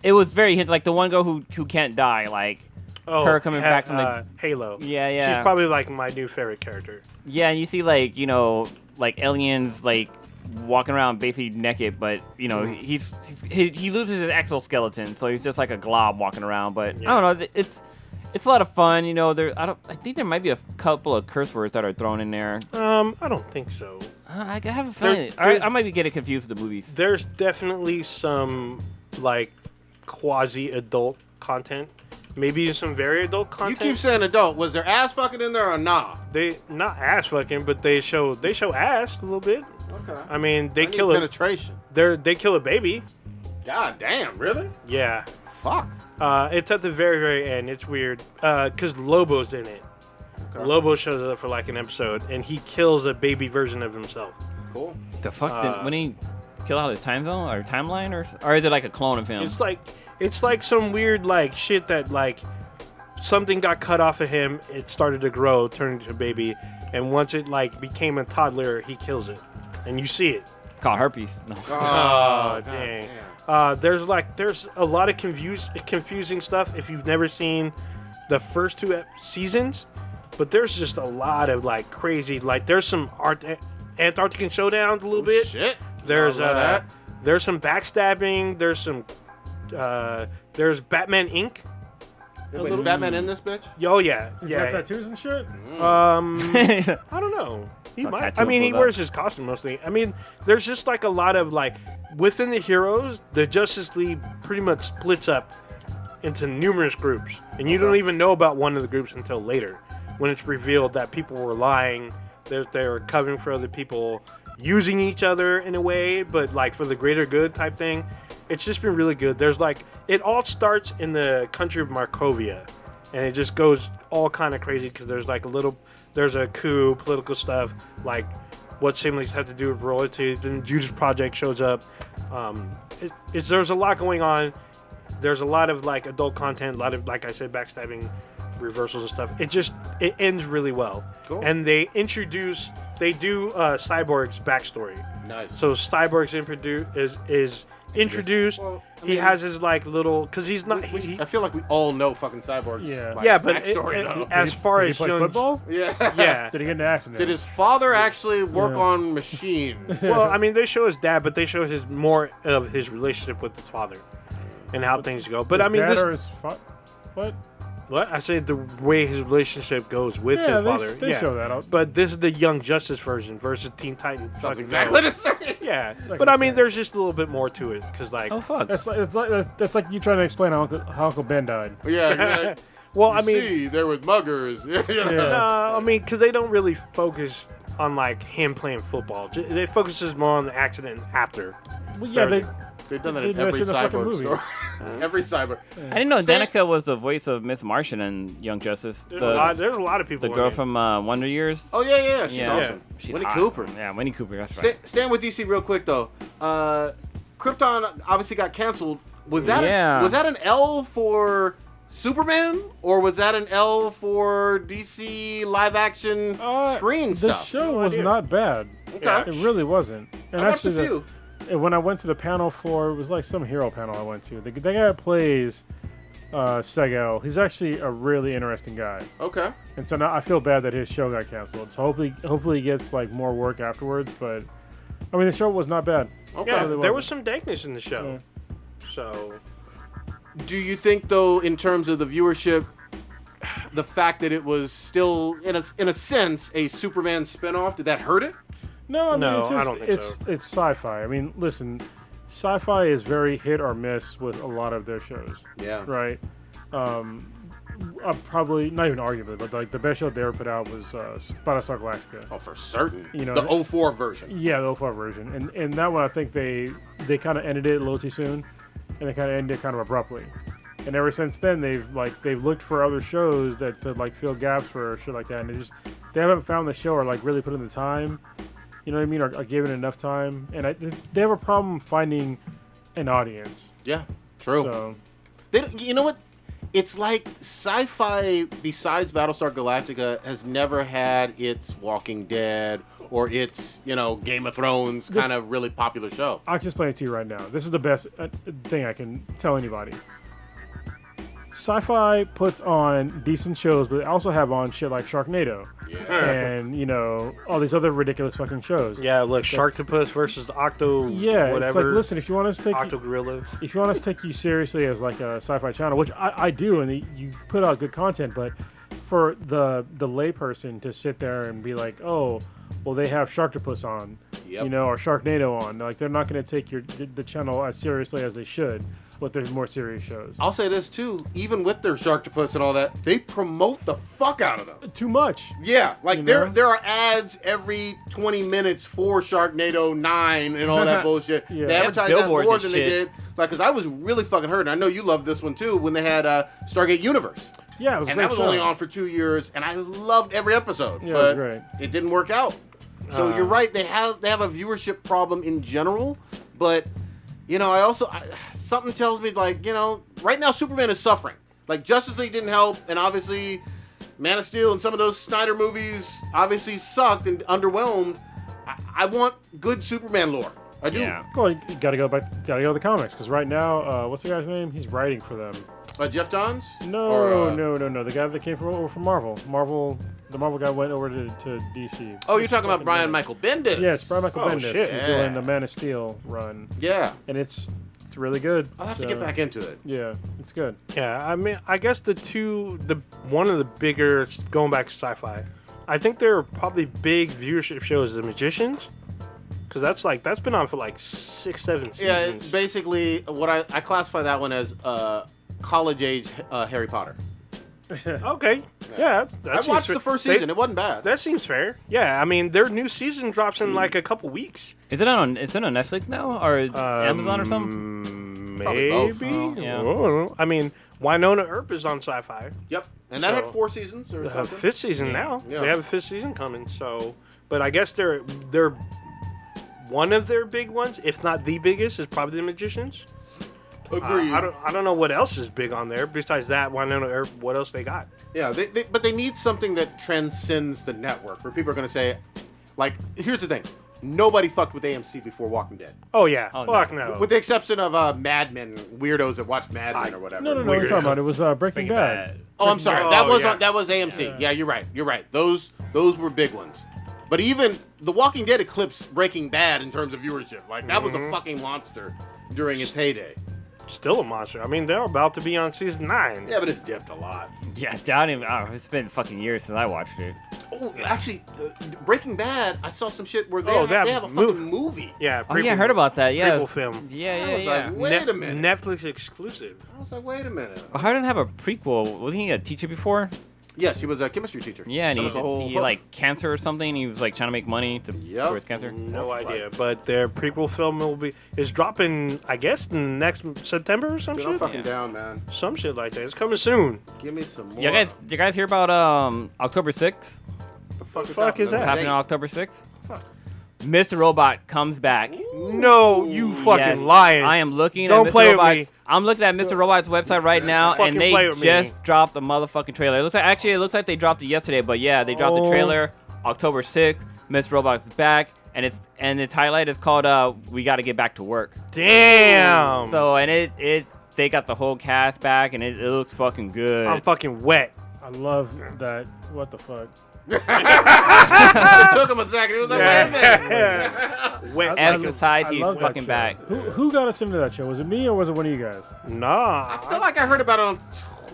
it was very hint, like the one girl who can't die, like her coming back from the Halo. Yeah. She's probably like my new favorite character. Yeah, and you see like, you know, like aliens like walking around basically naked, but you know, he loses his exoskeleton, so he's just like a glob walking around. But I don't know, it's a lot of fun, you know. I think there might be a couple of curse words that are thrown in there. I don't think so. I have a feeling I might be getting confused with the movies. There's definitely some like quasi-adult content, maybe some very adult You content. keep saying adult. Was there ass fucking in there or nah? They not ass fucking, but they show ass a little bit. Okay. I mean, they I need kill penetration. They kill a baby. God damn, really? Yeah. Fuck. It's at the very, very end. It's weird. Because Lobo's in it. Okay. Lobo shows up for like an episode, and he kills a baby version of himself. Cool. The fuck when he kill out his time zone or timeline, or is it like a clone of him? It's like some weird like shit that like something got cut off of him. It started to grow, turned into a baby, and once it like became a toddler, he kills it, and you see it. Called herpes. No. Oh, dang. There's a lot of confusing stuff if you've never seen the first 2 seasons, but there's just a lot of like crazy, like there's some Antarctic showdowns a little bit. Shit. There's some backstabbing. There's Batman Inc. Wait, is Batman in this bitch? Oh yeah, He's got tattoos and shit? I don't know. He Not might. tattoo I mean, he pulled wears up. his costume mostly. I mean, there's just like a lot of like within the heroes, the Justice League pretty much splits up into numerous groups, and you don't even know about one of the groups until later, when it's revealed that people were lying, that they were covering for other people, using each other in a way, but like for the greater good type thing. It's just been really good. There's like, it all starts in the country of Markovia, and it just goes all kind of crazy because there's like there's a coup, political stuff, like what siblings have to do with royalty. Then Judas Project shows up. There's a lot going on. There's a lot of like adult content, a lot of, like I said, backstabbing, reversals and stuff. It ends really well. Cool. And they do Cyborg's backstory. Nice. So Cyborg's is introduced. Well, I he mean, has his like little, because he's not. I feel like we all know fucking Cyborg's like, Yeah, but backstory, though. as far Did he as play young, football? Yeah. yeah. Did he get into accident? Did his father actually work Yeah. on machine? Well, I mean, they show his dad, but they show more of his relationship with his father and how things go. But I mean, Dad or his what? what I say, the way his relationship goes with Yeah, his they- father. they yeah. show that out. But this is the Young Justice version versus Teen Titans. Sounds fucking exactly go. the same. Yeah, like but the I mean, same. there's just a little bit more to it because, like, Oh fuck. That's like you trying to explain how Uncle Ben died. Yeah. well, You I mean, see, there was muggers. You know? Yeah. no, I mean, because they don't really focus on like him playing football. It focuses more on the accident after. Well, yeah, They've done that They in do that every shit in the fucking cyborg movie. story. Every cyborg. I didn't know Stan- Danica was the voice of Miss Martian in Young Justice. There's a lot of people. The in girl it. from Wonder Years. Oh yeah, she's awesome. She's Winnie hot. Cooper. Yeah, Winnie Cooper. That's right. Stand with DC real quick though. Krypton obviously got canceled. Was that an L for Superman, or was that an L for DC live action screen The stuff? show was not bad. Okay. It really wasn't. And I watched a actually, few. and when I went to the panel for, it was like some hero panel I went to. The guy that plays Segel, he's actually a really interesting guy. Okay. And so now I feel bad that his show got canceled. So hopefully he gets like more work afterwards. But I mean, the show was not bad. Okay. Yeah, Really there wasn't. was some dankness in the show. So Do you think though, in terms of the viewership, the fact that it was still in a sense a Superman spinoff, did that hurt it? No, I mean, No, it's just, I don't think so. It's sci-fi. I mean, listen, sci-fi is very hit or miss with a lot of their shows, Yeah. right? Probably not even arguably, but like the best show they ever put out was Battlestar Galactica. Oh, for certain. You know, the 04 version. Yeah, the 04 version, and that one I think they kind of ended it a little too soon, and they kind of ended it kind of abruptly. And ever since then, they've looked for other shows that to like fill gaps for shit like that, and they haven't found the show or like really put in the time. You know what I mean? Or gave it enough time, and they have a problem finding an audience. Yeah, true. So, You know what? It's like sci-fi, besides Battlestar Galactica, has never had its Walking Dead or its, Game of Thrones kind of really popular show. I'll just explain it to you right now. This is the best thing I can tell anybody. Sci-fi puts on decent shows, but they also have on shit like Sharknado. And, all these other ridiculous fucking shows. yeah, look, Sharktopus versus the Octo. Yeah, whatever. it's like, listen, if you want us to take Octo Gorilla. if you want us to take you seriously as like a sci-fi channel, which I do, and you put out good content, but for the layperson to sit there and be like, oh, well, they have Sharktopus on, Yep. or Sharknado on, like they're not going to take the channel as seriously as they should with their more serious shows. I'll say this too, even with their Sharktopus and all that, they promote the fuck out of them. Too much. Yeah, like You know? there are ads every 20 minutes for Sharknado 9 and all that bullshit. Yeah. They advertise that billboards more and than they shit. did. Like, because I was really fucking hurt, and I know you loved this one too, when they had Stargate Universe. Yeah, it was a And great that was show. only on for 2 years, and I loved every episode. Yeah, it but was great. it didn't work out. So you're right, they have a viewership problem in general, but something tells me like, right now Superman is suffering. Like Justice League didn't help, and obviously Man of Steel and some of those Snyder movies obviously sucked and underwhelmed. I want good Superman lore. I do. Yeah. Well, you gotta go to the comics, because right now, what's the guy's name? He's writing for them. Jeff Johns? No, Or, no. The guy that came from Marvel. The Marvel guy went over to DC. Oh, you're talking about Brian Michael Bendis. Yes, Brian Michael Oh, Bendis. shit. He's Yeah. doing the Man of Steel run, Yeah. and it's really good. I'll have to So, get back into it. Yeah, it's good. Yeah, I mean, I guess one of the bigger, going back to sci-fi, I think there are probably big viewership shows, The Magicians, because that's been on for like 6-7 seasons. Yeah, it's basically what I classify that one as college age Harry Potter. Okay, yeah, I watched the first season. It wasn't bad. That seems fair. Yeah, I mean, their new season drops in like a couple weeks. Is it on Netflix now or Amazon or something? Probably both. Maybe. Oh, yeah. Oh, I mean, Winona Earp is on Sci-Fi. Yep. And that had So- 4 seasons or They have a something. 5th season now. Yeah. They have a 5th season coming. So, but I guess they're one of their big ones, if not the biggest, is probably The Magicians. Agreed. I don't know what else is big on there besides that. Winona Earp. What else they got? Yeah, but they need something that transcends the network, where people are going to say, like, here's the thing. Nobody fucked with AMC before Walking Dead. Oh yeah, Oh, fuck no. With the exception of Mad Men, weirdos that watch Mad Men or whatever. No. What are you talking about? It was Breaking Bad. Oh, I'm sorry. Oh, That was AMC. Yeah, you're right. Those were big ones. But even The Walking Dead eclipsed Breaking Bad in terms of viewership. Like, that was a fucking monster during its heyday. Still a monster. I mean, they're about to be on season 9. Yeah, but it's dipped a lot. Yeah, I don't even. Oh, it's been fucking years since I watched it. Oh, actually, Breaking Bad, I saw some shit where they Oh, that have a mov- fucking movie. Yeah. Oh yeah, I heard about that. Yeah, prequel film. Yeah, I yeah, was yeah. like, wait a minute. Netflix exclusive. I was like, wait a minute. But how didn't have a prequel? Wasn't he a teacher before? Yes, he was a chemistry teacher. Yeah, and That was the whole he hook. like cancer or something. He was like trying to make money for his cancer. No idea, but their prequel film is dropping, I guess, next September or some Dude, I'm shit. fucking down, man. Some shit like that. It's coming soon. Give me some more. You guys hear about October 6th? The fuck is fuck is happening? that? Happening on October 6th? Fuck. Mr. Robot comes back. No, you fucking Yes, lying. I am looking Don't at Mr. play with Robot's. me. I'm looking at Mr. Robot's website right now, Fucking and they play with me. just dropped the motherfucking trailer. It looks like they dropped it yesterday, but yeah, they dropped the trailer October 6th. Mr. Robot's back, and its highlight is called "We Got to Get Back to Work." Damn. So they got the whole cast back, and it looks fucking good. I'm fucking wet. I love that. What the fuck? It took him a second. He was like, wait a minute. Wet. I- F aside, I he's love that fucking show. back. Who got us into that show? Was it me or was it one of you guys? Nah. I feel like I heard about it on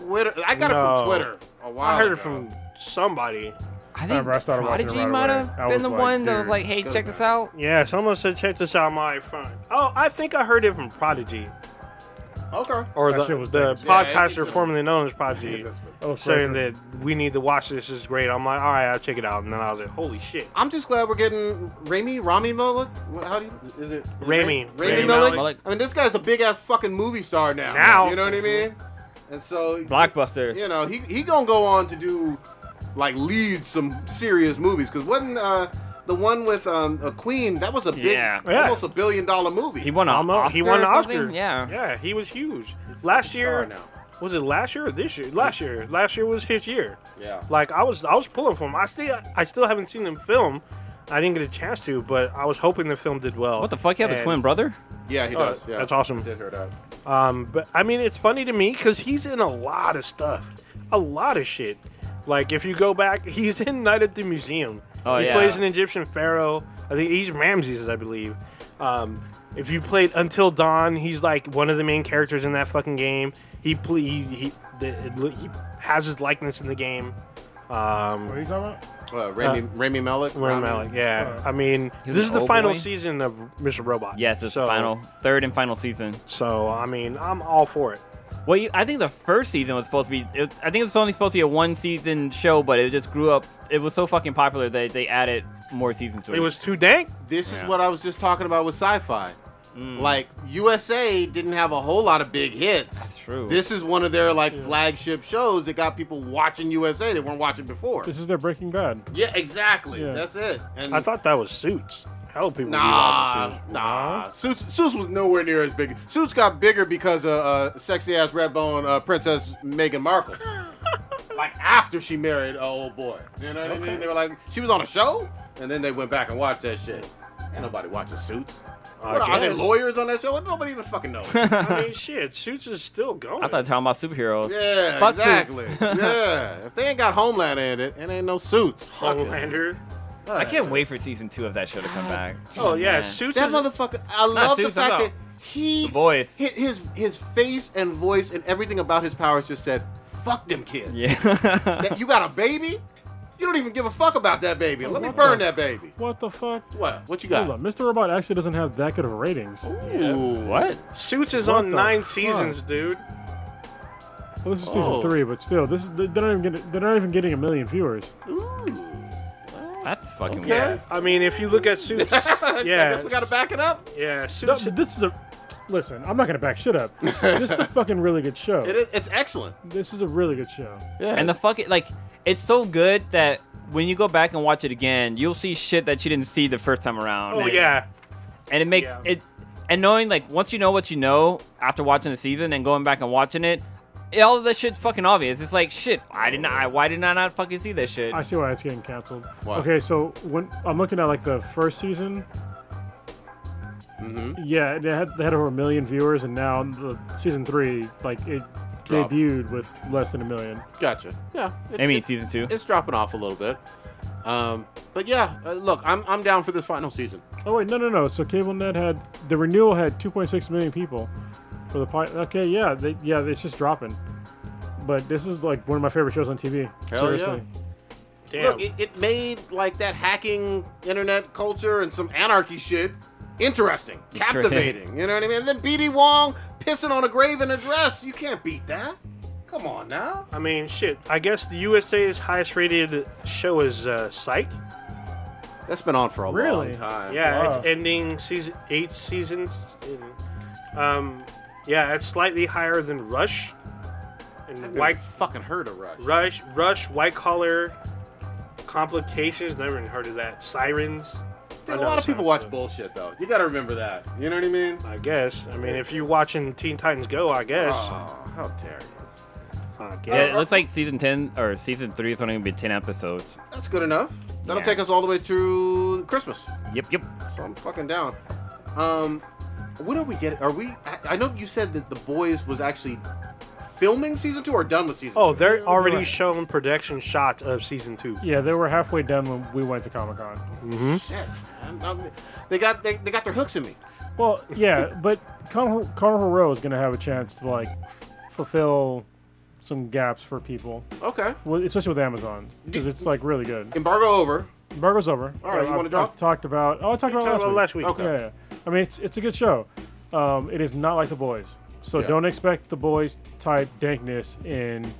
Twitter. I got it No. from Twitter a while I heard it ago. from somebody. I think remember I started watching it Prodigy right might away. have I been was the like, one that was dude, like, "Hey, check this out." Yeah, someone said check this out my phone. Oh, I think I heard it from Prodigy. Okay. Or That shit was the big. podcaster Yeah, formerly known as Prodigy. Oh, Saying that we need to watch this. This is great. I'm like, all right, I'll check it out. And then I was like, holy shit. I'm just glad we're getting Rami Malek. How do you, is it? Rami. Rami Rami Malek? Malek. I mean, this guy's a big ass fucking movie star now. Now. You know what I mean? And so, Blockbusters. you know, he gonna go on to do, like, lead some serious movies. Because wasn't the one with a Queen, that was a big, Yeah. almost $1 billion movie. He won an Oscar. He won an or Oscar. something? Yeah. Yeah, he was huge. Last year, now. was it last year or this year? Last year. Last year was his year. Yeah. Like I was pulling for him. I still haven't seen him film. I didn't get a chance to, but I was hoping the film did well. What the fuck? You have a And- twin brother? Yeah, he Oh, does. Yeah. that's awesome. I did hear that. But I mean, it's funny to me because he's in a lot of stuff, a lot of shit. Like if you go back, he's in Night at the Museum. Oh, he yeah. plays an Egyptian pharaoh. I think he's Ramses, I believe. If you played Until Dawn, he's like one of the main characters in that fucking game. He has his likeness in the game. What are you talking about? Rami Malek. Rami Malek, yeah. I mean, He's this is an the old final boy? season of Mr. Robot. Yes, it's the third and final season. So I mean, I'm all for it. Well, I think the first season was supposed to be. I think it was only supposed to be a one-season show, but it just grew up. It was so fucking popular that they added more seasons to it. It was too dank. This is Yeah. what I was just talking about with sci-fi. Like USA didn't have a whole lot of big hits. That's true. This is one of their like flagship shows that got people watching USA that weren't watching before. This is their Breaking Bad. Yeah, exactly. Yeah. That's it. And I thought that was Suits. Hell, people be watching Suits. nah. Suits was nowhere near as big. Suits got bigger because of sexy ass redbone Princess Meghan Markle. Like after she married an old boy. You know what I mean? They were like, she was on a show, and then they went back and watched that shit. Ain't nobody watching Suits. What, are they guess. lawyers on that show? Nobody even fucking knows. I mean, shit, Suits is still going. I thought talking about superheroes. Yeah, Fuck exactly. Suits. Yeah. If they ain't got Homeland in it, it ain't no Suits. Fuck it. Homelander. I can't wait for season 2 of that show to come back. Oh yeah, man. Suits That is. motherfucker. I love the Suits, fact I'm that out. he The voice. his face and voice and everything about his powers just said, "Fuck them kids." Yeah. That you got a baby? You don't even give a fuck about that baby. Let me What burn the- that baby. What the fuck? What you Hold got? on, Mr. Robot actually doesn't have that good of ratings. Ooh. What? Suits is What on the 9 fuck? seasons, dude. Well, this is Oh. season 3, but still, they're not even getting 1 million viewers. That's fucking Okay. weird. I mean, if you look at Suits, I yeah, guess we gotta back it up. yeah, No, Suits. but this is a. Listen, I'm not gonna back shit up. This is a fucking really good show. It's excellent. This is a really good show. Yeah. And the fucking like, it's so good that when you go back and watch it again, you'll see shit that you didn't see the first time around. Oh and, yeah, and it makes Yeah. it. And knowing like once you know what you know after watching the season and going back and watching it, all of that shit's fucking obvious. It's like shit. Why did I not fucking see this shit? I see why it's getting canceled. Why? Okay, so when I'm looking at like the first season, yeah, they had over 1 million viewers, and now the season 3, like it Drop. debuted with less than 1 million. Gotcha. Yeah. I mean, season 2. It's dropping off a little bit. But yeah, look, I'm down for this final season. Oh wait, no. So CableNet had the renewal had 2.6 million people for the pilot. Okay, yeah, it's just dropping. But this is like one of my favorite shows on TV. Hell Seriously. damn. Look, it made like that hacking internet culture and some anarchy shit interesting, Sure captivating. You know what I mean? And then BD Wong pissing on a grave in a dress. You can't beat that. Come on now. I mean, shit. I guess the USA's highest rated show is Psych. That's been on for a long Really? time. Yeah, Wow. it's ending 8 seasons. Yeah, it's slightly higher than Rush. And I've never fucking heard of Rush. Rush, White Collar, Complications. Never even heard of that. Sirens. Dude, I a know lot of people Sirens, watch bullshit though. You gotta remember that. You know what I mean? I guess. I mean, if you're watching Teen Titans Go, I guess. Oh, how dare you? I guess. Yeah, it looks like season 10 or season 3 is only gonna be 10 episodes. That's good enough. That'll Yeah. take us all the way through Christmas. Yep. So I'm fucking down. When are we getting? Are we? I know you said that The Boys was actually filming season 2 or done with season 2. Oh, they're already shown production shots of season 2. Yeah, they were halfway done when we went to Comic-Con. Shit, man. They got their hooks in me. Well, yeah, but Carnival Row is going to have a chance to like fulfill some gaps for people, Okay. well, especially with Amazon, because it's like really good. Embargo over. Embargo's over. All right, you wanna drop? I've talked about. Oh, I talked about it last week. Okay. Yeah. I mean, it's a good show. It is not like The Boys, so Yeah. don't expect The Boys type dankness in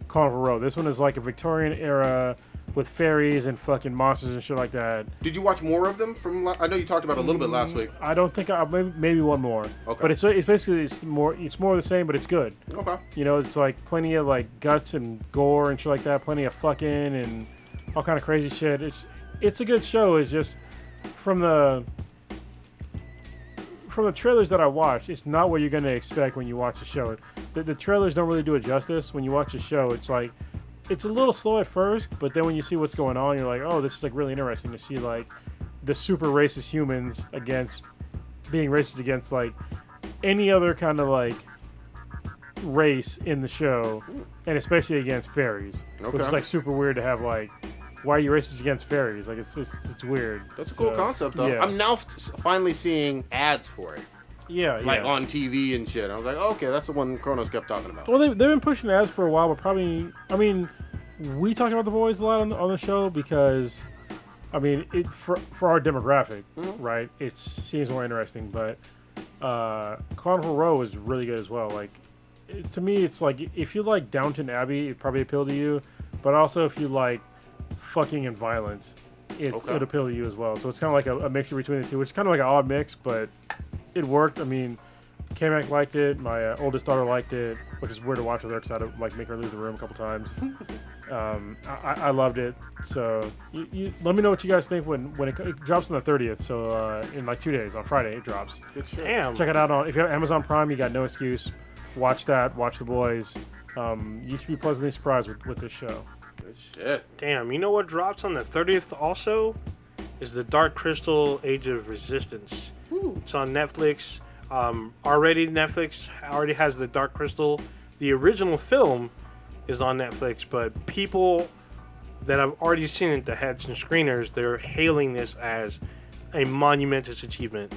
Carnival Row. This one is like a Victorian era with fairies and fucking monsters and shit like that. Did you watch more of them from? I know you talked about it a little bit last week. I don't think maybe one more. Okay. But it's basically it's more of the same, but it's good. Okay. You know, it's like plenty of like guts and gore and shit like that. Plenty of fucking and all kind of crazy shit. It's a good show. It's just from the trailers that I watched, it's not what you're gonna expect when you watch the show. The trailers don't really do it justice. When you watch the show, it's like it's a little slow at first, but then when you see what's going on, you're like, oh, this is like really interesting to see like the super racist humans being racist against like any other kind of like race in the show, and especially against fairies, which is Okay. like super weird to have like. Why are you racist against fairies? Like it's weird. That's a cool So, concept though. Yeah. I'm now finally seeing ads for it, yeah, like yeah. on TV and shit. I was like, okay, that's the one Kronos kept talking about. Well, they've been pushing ads for a while, but probably, I mean, we talk about The Boys a lot on the show because, I mean, it for our demographic, right? It seems more interesting, but Carnival Row is really good as well. Like, to me, it's like, if you like Downton Abbey, it probably appeal to you, but also if you like fucking and violence, it'll appeal to you as well. So it's kind of like a mixture between the two, which is kind of like an odd mix, but it worked. I mean, K-Mac liked it. My oldest daughter liked it, which is weird to watch with her because I had to like make her leave the room a couple times. I loved it. So you let me know what you guys think when it drops on the 30th. So in like 2 days, on Friday it drops. Good shit. Damn. Check it out if you have Amazon Prime. You got no excuse. Watch that. Watch The Boys. You should be pleasantly surprised with this show. Good shit. Damn, you know what drops on the 30th also? Is the Dark Crystal Age of Resistance. It's on Netflix. Netflix already has the Dark Crystal. The original film is on Netflix, but people that have already seen it, the heads and screeners, they're hailing this as a monumentous achievement.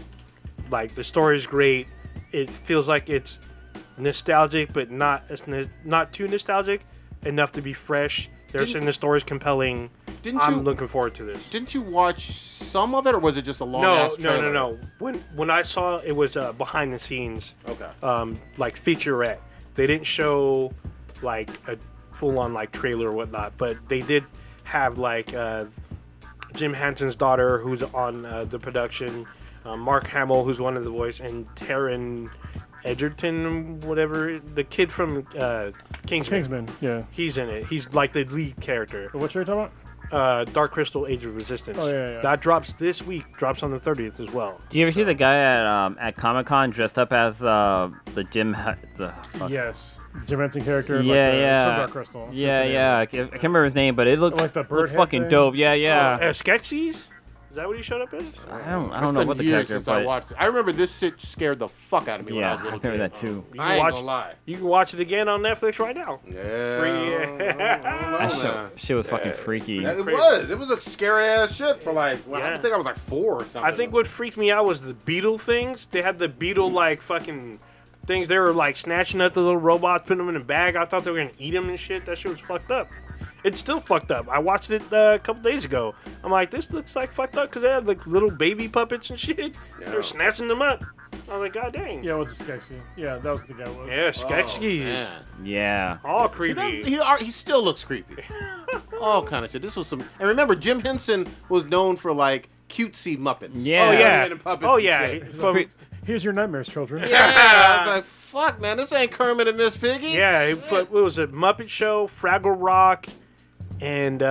Like, the story's great. It feels like it's nostalgic, but not too nostalgic enough to be fresh. They're saying the story's compelling. I'm looking forward to this. Didn't you watch some of it, or was it just a long ass trailer? No. When I saw it was behind the scenes, like featurette. They didn't show like a full on like trailer or whatnot, but they did have like Jim Henson's daughter who's on the production, Mark Hamill who's one of the voice, and Taron Egerton, whatever, the kid from Kingsman. Yeah. He's in it. He's like the lead character. What you're talking about? Dark Crystal Age of Resistance. Oh, yeah. That drops this week. Drops on the 30th as well. Do you ever see the guy at Comic-Con dressed up as the Jim? Yes. Jim Henson character. Yeah. From Dark Crystal. Yeah. I can't remember his name, but it looks Like the bird looks head fucking thing? dope. Yeah. Skeksis? Is that what he showed up as? I don't It's know been what the years character, since but I watched it. I remember this shit scared the fuck out of me when I yeah, was a I little remember kid. that too. You I can ain't watch. gonna lie. You can watch it again on Netflix right now. Yeah. Free. I don't know, man. Shit was fucking freaky. Yeah, it was a scary ass shit for like, Yeah. I think I was like 4 or something. I think what freaked me out was the beetle things. They had the beetle like fucking things. They were like snatching up the little robots, putting them in a bag. I thought they were gonna eat them and shit. That shit was fucked up. It's still fucked up. I watched it a couple days ago. I'm like, this looks like fucked up because they had like little baby puppets and shit. Yeah. They're snatching them up. I was like, God dang. Yeah, it was a sketchy. Yeah, that was what the guy was. Yeah, sketchy. Man. Yeah. All See, creepy. he still looks creepy. All kind of shit. This was some. And remember, Jim Henson was known for like cutesy Muppets. Yeah. Oh, yeah. Animated puppets Oh, and yeah. shit. From, Here's your nightmares, children. Yeah, I was like, fuck, man, this ain't Kermit and Miss Piggy. yeah, it was a Muppet Show, Fraggle Rock, and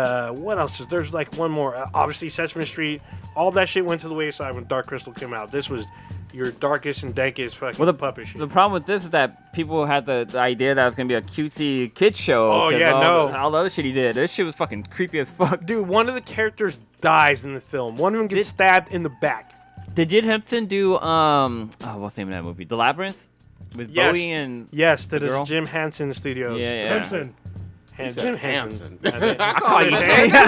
what else? There's like one more. Obviously, Sesame Street. All that shit went to the wayside when Dark Crystal came out. This was your darkest and dankest fucking puppet shit. The problem with this is that people had the idea that it was going to be a cutesy kid show. Oh, 'cause yeah, all no. all the other shit he did. This shit was fucking creepy as fuck. Dude, one of the characters dies in the film. One of them gets stabbed in the back. Did Jim Henson do, what's the name of that movie? The Labyrinth? With Yes. Bowie and... Yes, that girl? is Jim Henson Studios. Yeah, yeah. Henson. He said Jim Hanson. Henson. I call you Hanson.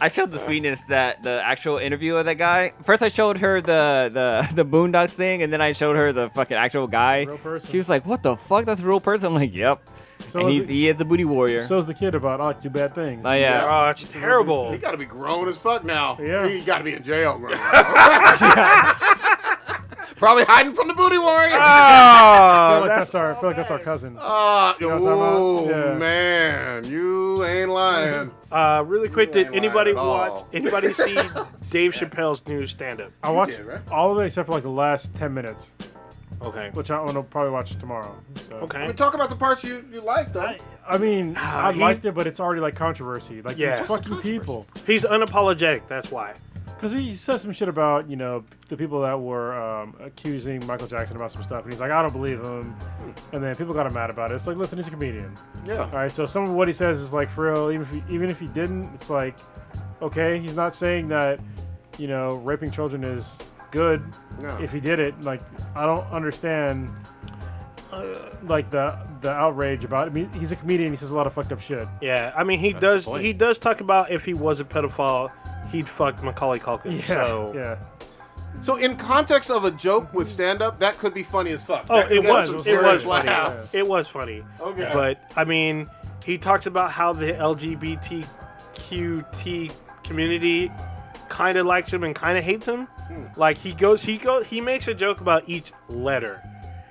I showed the sweetness that the actual interview of that guy. First, I showed her the Boondocks thing, and then I showed her the fucking actual guy. Real person. She was like, "What the fuck? That's a real person." I'm like, "Yep." So And is it- he is the booty warrior. So's the kid about I do bad things. Oh yeah. Oh, it's terrible. He got to be grown as fuck now. Yeah. He got to be in jail. Probably hiding from the booty warrior. I Oh, feel like that's our cousin. Oh, know what I'm talking about? Yeah. man, you ain't lying. really quick, did ain't anybody lying at watch? all. Anybody see Dave Chappelle's new stand-up? I watched did, right? all of it except for like the last 10 minutes, Okay. which I'm gonna probably watch tomorrow. So. I Okay. mean, talk about the parts you liked, though. I mean, I he's- liked it, but it's already like controversy. Like Yeah. these fucking people. He's unapologetic. That's why. Because he said some shit about, the people that were accusing Michael Jackson about some stuff. And he's like, I don't believe him. And then people got him mad about it. It's like, listen, he's a comedian. Yeah. All right, so some of what he says is like, for real, even if he didn't, it's like, okay, he's not saying that, raping children is good No. if he did it. Like, I don't understand, like, the outrage about it. I mean, he's a comedian. He says a lot of fucked up shit. Yeah. I mean, he That's the point. does talk about if he was a pedophile, he'd fuck Macaulay Culkin. Yeah, So. yeah. So, in context of a joke with stand-up, that could be funny as fuck. Oh, That could it get was. some It serious was funny. laughs. It was funny. Okay. But I mean, he talks about how the LGBTQT community kind of likes him and kind of hates him. Like he makes a joke about each letter,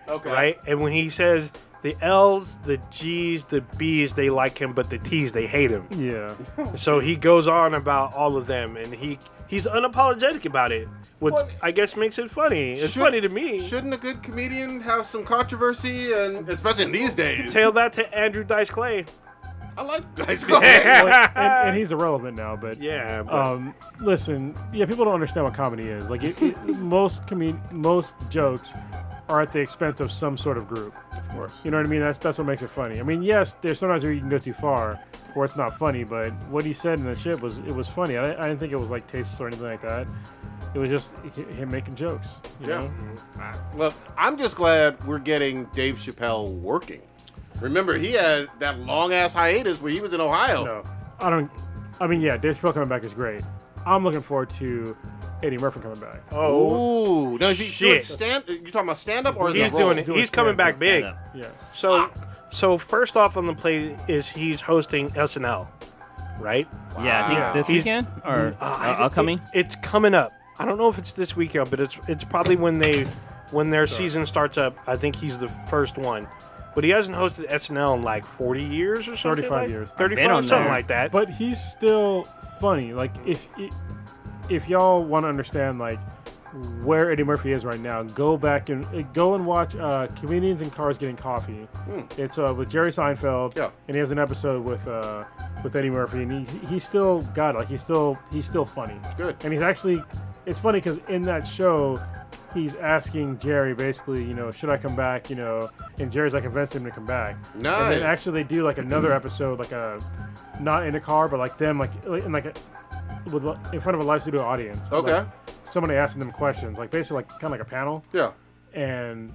Okay. right? And when he says the L's, the G's, the B's, they like him, but the T's, they hate him. Yeah. So he goes on about all of them, and he's unapologetic about it, which Well, I guess makes it funny. It's funny to me. Shouldn't a good comedian have some controversy, and especially in these days? Tell that to Andrew Dice Clay. I like Dice Well, and he's irrelevant now, but Yeah, but listen, people don't understand what comedy is. Like most jokes are at the expense of some sort of group. Of course. You know what I mean? That's what makes it funny. I mean, yes, there's sometimes where you can go too far, where it's not funny. But what he said in the shit was funny. I didn't think it was like tasteless or anything like that. It was just him making jokes. You know? Well, I'm just glad we're getting Dave Chappelle working. Remember, he had that long-ass hiatus where he was in Ohio. No, I don't. I mean, yeah, Dave Chappelle coming back is great. I'm looking forward to Eddie Murphy coming back. Ooh. Now, is he doing Shit. you talking about stand-up or he's the role? doing it. He's coming back big. Yeah. So first off on the plate is he's hosting SNL, right? Yeah, I think Wow. this He's- weekend or upcoming. It's coming up. I don't know if it's this weekend, but it's probably when their season starts up. I think he's the first one. But he hasn't hosted SNL in like 40 years or something. 35 years. 35, on something there. like that. But he's still funny. Like if y'all want to understand like where Eddie Murphy is right now, go and watch Comedians in Cars Getting Coffee. It's with Jerry Seinfeld. Yeah. And he has an episode with Eddie Murphy, and he's still got it. Like he's still funny. Good. And he's actually, it's funny because in that show, he's asking Jerry basically, should I come back? And Jerry's like convinced him to come back. And Nice. then actually they do like another episode, like not in a car, but like them in front of a live studio audience. Okay. Like, somebody asking them questions, like basically like kind of like a panel. Yeah. And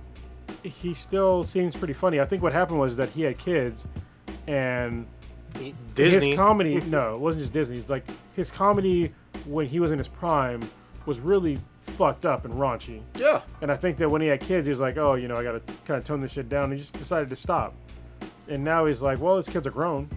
he still seems pretty funny. I think what happened was that he had kids, and Disney. his comedy. No, it wasn't just Disney. It's like his comedy when he was in his prime was really fucked up and raunchy. Yeah. And I think that when he had kids, he was like, oh, I got to kind of tone this shit down. He just decided to stop. And now he's like, well, his kids are grown.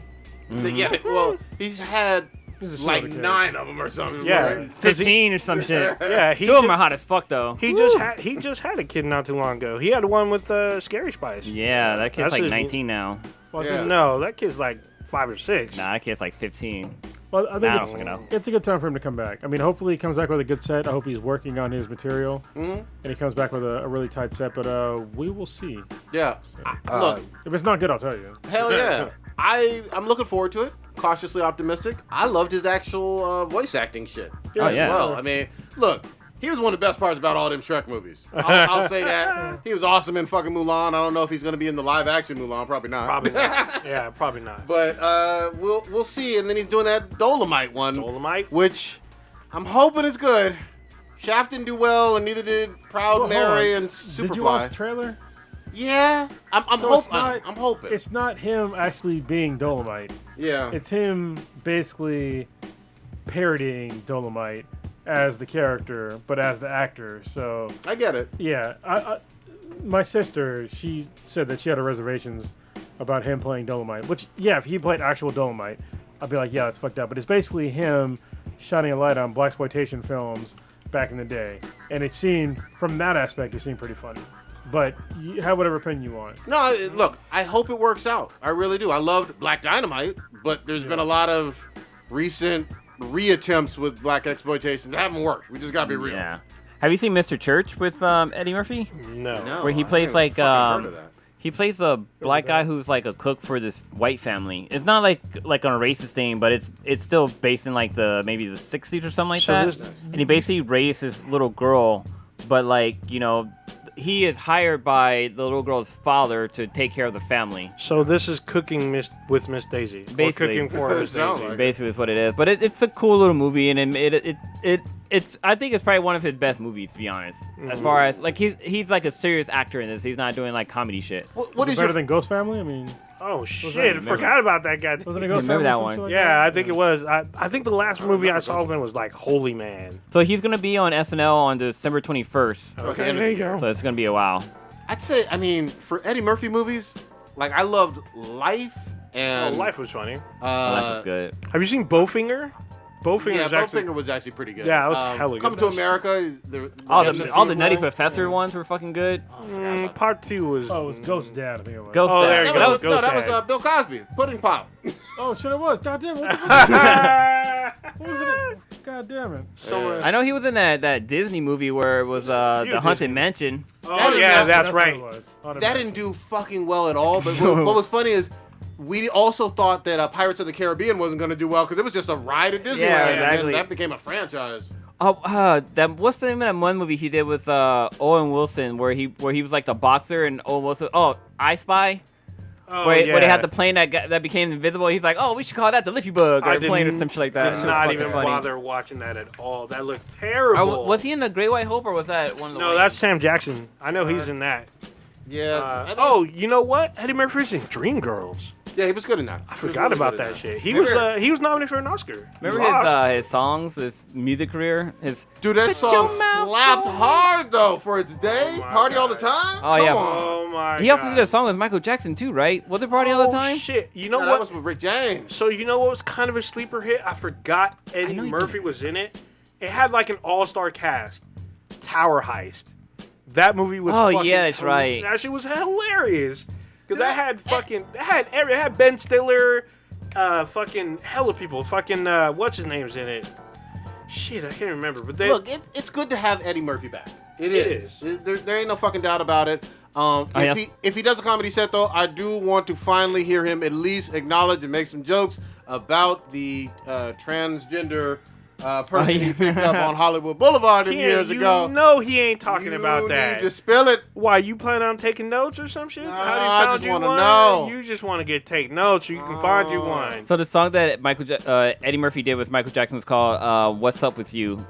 Yeah. Well, he's had This is like sort of 9 of them or something. Yeah. right? 15 or some shit. Yeah, Two of them are hot as fuck though. He just had a kid not too long ago. He had one with Scary Spice. Yeah, that kid's That's like his- 19 now. Well, Yeah. No, that kid's like 5 or 6. Nah, that kid's like 15. Well, I Nah, I think don't it's, fucking know. it's a good time for him to come back. I mean, hopefully he comes back with a good set. I hope he's working on his material, and he comes back with a really tight set. But we will see. Yeah. Look, If it's not good, I'll tell you. hell yeah. I'm looking forward to it. Cautiously optimistic. I loved his actual voice acting shit. Yeah, Oh, yeah. As well. I mean, look, he was one of the best parts about all them Shrek movies. I'll say that. He was awesome in fucking Mulan. I don't know if he's going to be in the live action Mulan. Probably not. Probably not. Yeah, probably not. But we'll see. And then he's doing that Dolomite one. Dolomite? Which I'm hoping is good. Shaft didn't do well, and neither did Proud Well, hold Mary on. and Superfly. Did you watch the trailer? Yeah. I'm So it's hoping. not- I'm hoping. It's not him actually being Dolomite. Yeah. It's him basically parodying Dolomite as the character, but as the actor. So I get it. yeah, my sister, she said that she had her reservations about him playing Dolomite. Which, yeah, if he played actual Dolomite, I'd be like, yeah, it's fucked up. But it's basically him shining a light on blaxploitation films back in the day, and it seemed, from that aspect, it seemed pretty funny. But you have whatever opinion you want. No, look, I hope it works out. I really do. I loved Black Dynamite, but there's been a lot of recent reattempts with black exploitation that haven't worked. We just gotta be real. Yeah. Have you seen Mr. Church with Eddie Murphy? No. No, Where he I plays haven't like fucking heard of that. he plays the black guy who's like a cook for this white family. It's not like on a racist thing, but it's still based in like maybe the 60s or something like So that. this- And he basically raised this little girl, but like, you know, he is hired by the little girl's father to take care of the family. So this is cooking with Miss Daisy. Or Basically. cooking for Miss Sounds Daisy. like Basically, is what it is. But it's a cool little movie, and it's I think it's probably one of his best movies, to be honest. As far as like he's like a serious actor in this. He's not doing like comedy shit. What Was is it better your than Ghost Family? I mean, Oh shit! I forgot about that guy. wasn't it Ghost Remember Family? that or some one. shit like Yeah, that? I think it was. I think the last movie I saw of him was like Holy Man. So he's gonna be on SNL on December 21st. Okay, there you go. So it's gonna be a while. I'd say, I mean, for Eddie Murphy movies, like I loved Life Oh, and Life was funny. Life is good. Have you seen Bowfinger? Bowfinger Yeah, is actually. Bowfinger was actually pretty good. Yeah, it was hella good. Coming to That's- America, All Redemption the Scene Nutty one. Professor ones were fucking good. Oh, I forgot about that. Part 2 was. Oh, it was Ghost Dad, I think it was. Ghost Oh, Dad. there you That go. was, Ghost that was Dad. Bill Cosby, Pudding Pop. Oh, shit, it was. God damn it. What the fuck? What was it? God damn it. So, I know he was in that Disney movie where it was the Huge Haunted Disney. Mansion. Oh That yeah, is- that's what it right. was. Oh, that didn't do fucking well at all. But what was funny is we also thought that Pirates of the Caribbean wasn't going to do well because it was just a ride at Disneyland. Yeah, And exactly. then that became a franchise. Oh, what's the name of that one movie he did with Owen Wilson where he was like the boxer and Owen Wilson? Oh, I Spy. Oh, Where they yeah. had the plane that became invisible. He's like, oh, we should call that the Liffy Bug or I plane or didn't- some shit like that. Did Shit was not fucking even funny. bother watching that at all. That looked terrible. Was he in the Great White Hope or was that one of the? No, that's Sam Jackson. I know he's in that. Yeah. Oh, you know what? Eddie Murphy's in Dreamgirls. Yeah, he was good in that. I forgot about that shit. He Remember- was nominated for an Oscar. Remember He lost. his songs, his music career, his. Dude, that Put song your mouth slapped on- hard though for its day. Oh my Party all the God. time. Oh, yeah. Come on. Oh my. He also God. did a song with Michael Jackson too, right? Was it Party All the Time? Shit, you know No, what? that was with Rick James. So you know what was kind of a sleeper hit? I forgot Eddie know he Murphy was in it. It had like an all-star cast. Tower Heist. That movie was. Oh, fucking yeah, that's right. That shit was hilarious. Cause that had Ben Stiller, fucking hella people, fucking what's his name's in it? Shit, I can't remember. But they Look, it's good to have Eddie Murphy back. It is. There ain't no fucking doubt about it. yes. If he does a comedy set though, I do want to finally hear him at least acknowledge and make some jokes about the transgender person he picked up on Hollywood Boulevard years ago. No, he ain't talking about You that. need to spill it. Why, you plan on taking notes or some shit? Nah, How do you I found just you wanna one? know. You just want to take notes so you can find you one. So the song that Eddie Murphy did with Michael Jackson was called "What's Up with You."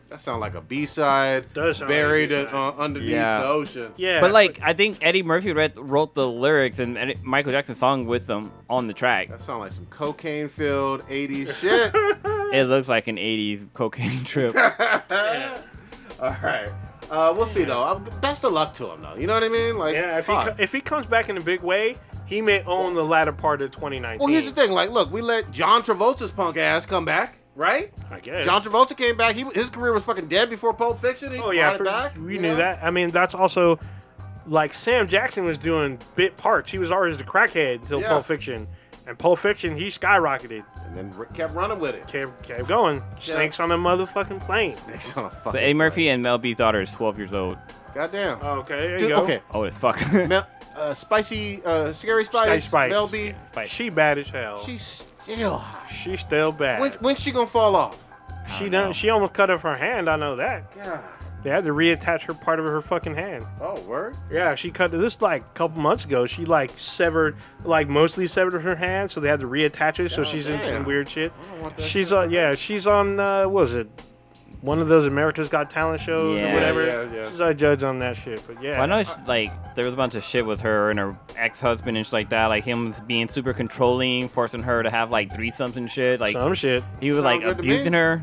That sounds like a B-side Does sound like a buried B-side. underneath Yeah. the ocean. Yeah, But like, I think Eddie Murphy wrote the lyrics and Michael Jackson song with them on the track. That sounds like some cocaine-filled 80s shit. It looks like an '80s cocaine trip. All right. We'll see, though. Best of luck to him, though. You know what I mean? Like, yeah, fuck. if he comes back in a big way, he may own the latter part of 2019. Well, here's the thing. Like, look, we let John Travolta's punk ass come back, right? I guess. John Travolta came back. His career was fucking dead before Pulp Fiction. He brought it back. We knew that. I mean, that's also like Sam Jackson was doing bit parts. He was always the crackhead until Pulp Fiction. And Pulp Fiction, he skyrocketed. And then kept running with it. Kept going. Snakes on a motherfucking plane. Snakes on a fucking So Eddie Murphy and Mel B's daughter is 12 years old. Goddamn. Okay, there you go. Okay. Oh, it's fuck. Scary Spice. Mel B. She bad as hell. She's still hot. She's still bad. When's she gonna fall off? She almost cut off her hand. I know that. God. They had to reattach her part of her fucking hand. Oh, word? Yeah, she cut this like a couple months ago. She like mostly severed her hand, so they had to reattach it. So she's in some weird shit. She's on she's on what was it? One of those America's Got Talent shows or whatever. Yeah. She's a judge on that shit. But yeah. Well, I know there was a bunch of shit with her and her ex-husband and shit like that, like him being super controlling, forcing her to have like threesomes and shit. Like some shit. He was like abusing her.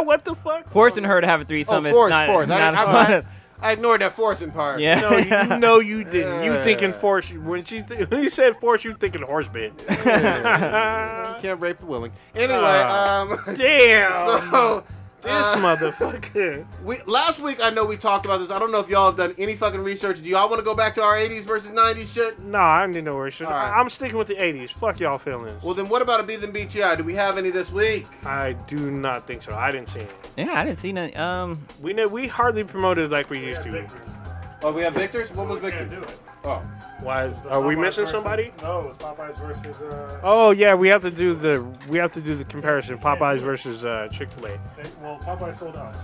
What the fuck? Forcing her to have a threesome. Force. I ignored that forcing part. Yeah. No, you didn't. You thinking force. When he said force, you thinking horse bit. You can't rape the willing. Anyway, damn. So, this motherfucker. Last week, I know we talked about this. I don't know if y'all have done any fucking research. Do y'all want to go back to our 80s versus 90s shit? No, I didn't know where it should. All right. I'm sticking with the 80s. Fuck y'all feelings. Well, then what about a Beat Them BTI? Do we have any this week? I do not think so. I didn't see any. Yeah, I didn't see none. We hardly promoted like we used to. Oh, we have Victor's? What was Victor's? Oh. Why? Are we missing somebody? No, it was Popeyes versus. Oh yeah, we have to do the comparison. Popeyes versus Chick-fil-A. Well, Popeyes sold out.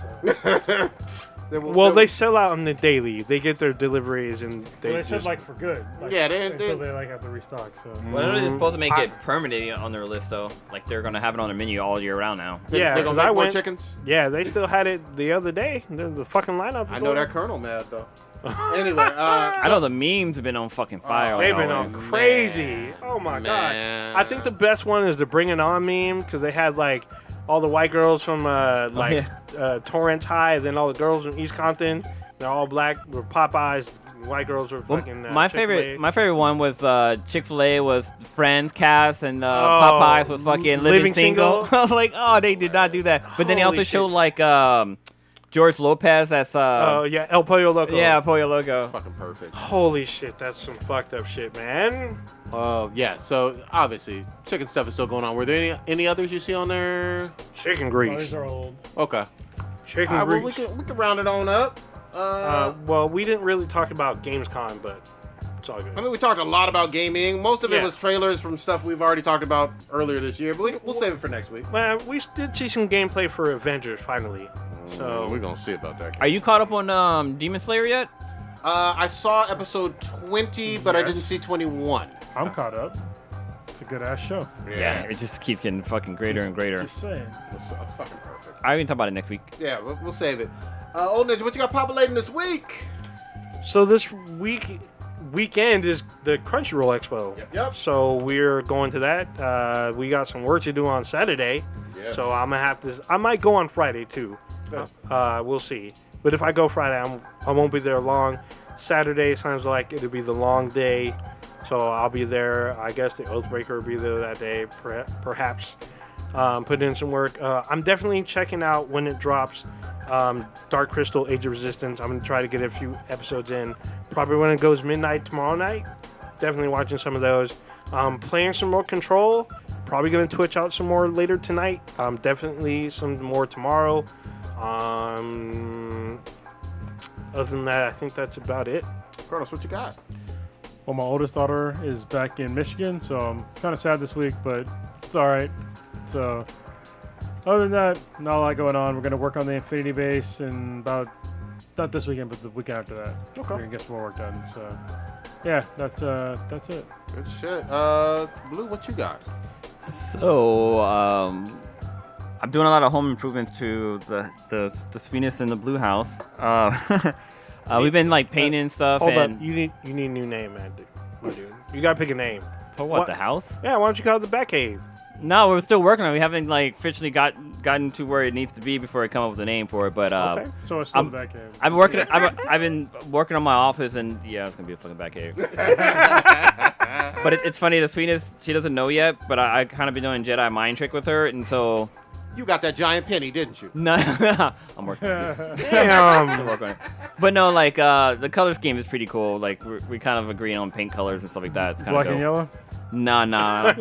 So. They sell out on the daily. They get their deliveries and They said like for good. Like, Yeah, until they like have to restock. So. Well, they're supposed to make it permanent on their list though. Like they're gonna have it on their menu all year round now. Yeah, They gonna make more chickens? Yeah, they still had it the other day. The fucking lineup. I know that Colonel mad, though. Anyway, I know the memes have been on fucking fire. They've like been always. on crazy. Oh my god! I think the best one is the Bring It On meme because they had like all the white girls from Torrance High, then all the girls from East Compton. They're all black. Were Popeyes. White girls were fucking. My favorite one was Chick-fil-A was Friends cast and Popeyes was fucking Living Single. I was like, oh, they did not do that. But then they also showed like George Lopez. That's El Pollo Loco. Yeah, Pollo Loco. fucking perfect. Holy shit, that's some fucked up shit, man. Yeah, so obviously, chicken stuff is still going on. Were there any others you see on there? Chicken Oh, grease. these are old. Okay. Chicken All right, grease. well, we can round it on up. Well, we didn't really talk about Gamescom, but it's all good. I mean, we talked a lot about gaming. Most of it Yeah. was trailers from stuff we've already talked about earlier this year, but we'll save it for next week. Well, we did see some gameplay for Avengers finally. So we're gonna see about that. Are you caught up on Demon Slayer yet? I saw episode 20, but I didn't see 21. I'm caught up. It's a good ass show. Yeah, it just keeps getting fucking greater and greater. Just saying. It's fucking perfect. I can talk about it next week. Yeah, we'll save it. Old Ninja, what you got populating this week? So this weekend is the Crunchyroll Expo. Yep. So we're going to that. We got some work to do on Saturday. Yes. So I'm gonna have to. I might go on Friday too. We'll see. But if I go Friday, I won't be there long. Saturday sounds like it'll be the long day. So I'll be there. I guess the Oathbreaker will be there that day, perhaps. Put in some work. I'm definitely checking out when it drops. Dark Crystal: Age of Resistance. I'm gonna try to get a few episodes in. Probably when it goes midnight tomorrow night. Definitely watching some of those. Playing some more Control. Probably gonna Twitch out some more later tonight. Definitely some more tomorrow. Other than that, I think that's about it. Carlos, what you got? Well, my oldest daughter is back in Michigan, so I'm kind of sad this week, but it's all right. So, other than that, not a lot going on. We're going to work on the Infinity Base and not this weekend, but the weekend after that. Okay. We're going to get some more work done. So, yeah, that's it. Good shit. Blue, what you got? So, I'm doing a lot of home improvements to the sweetness in the blue house. We've been like painting stuff. Hold and up, you need a new name, man, my dude. You gotta pick a name. For what? The house? Yeah, why don't you call it the Batcave? No, we're still working on it. We haven't like officially got gotten to where it needs to be before I come up with a name for it. But Okay. So it's still the Batcave. I've been working on my office, and yeah, it's gonna be a fucking Batcave. But it's funny. The sweetness, she doesn't know yet, but I kind of been doing Jedi mind trick with her, and so. You got that giant penny, didn't you? No, I'm working on it. Damn. I'm working on it. But no, like the color scheme is pretty cool. Like we kind of agree on paint colors and stuff like that. It's kind of Black and yellow? Nah.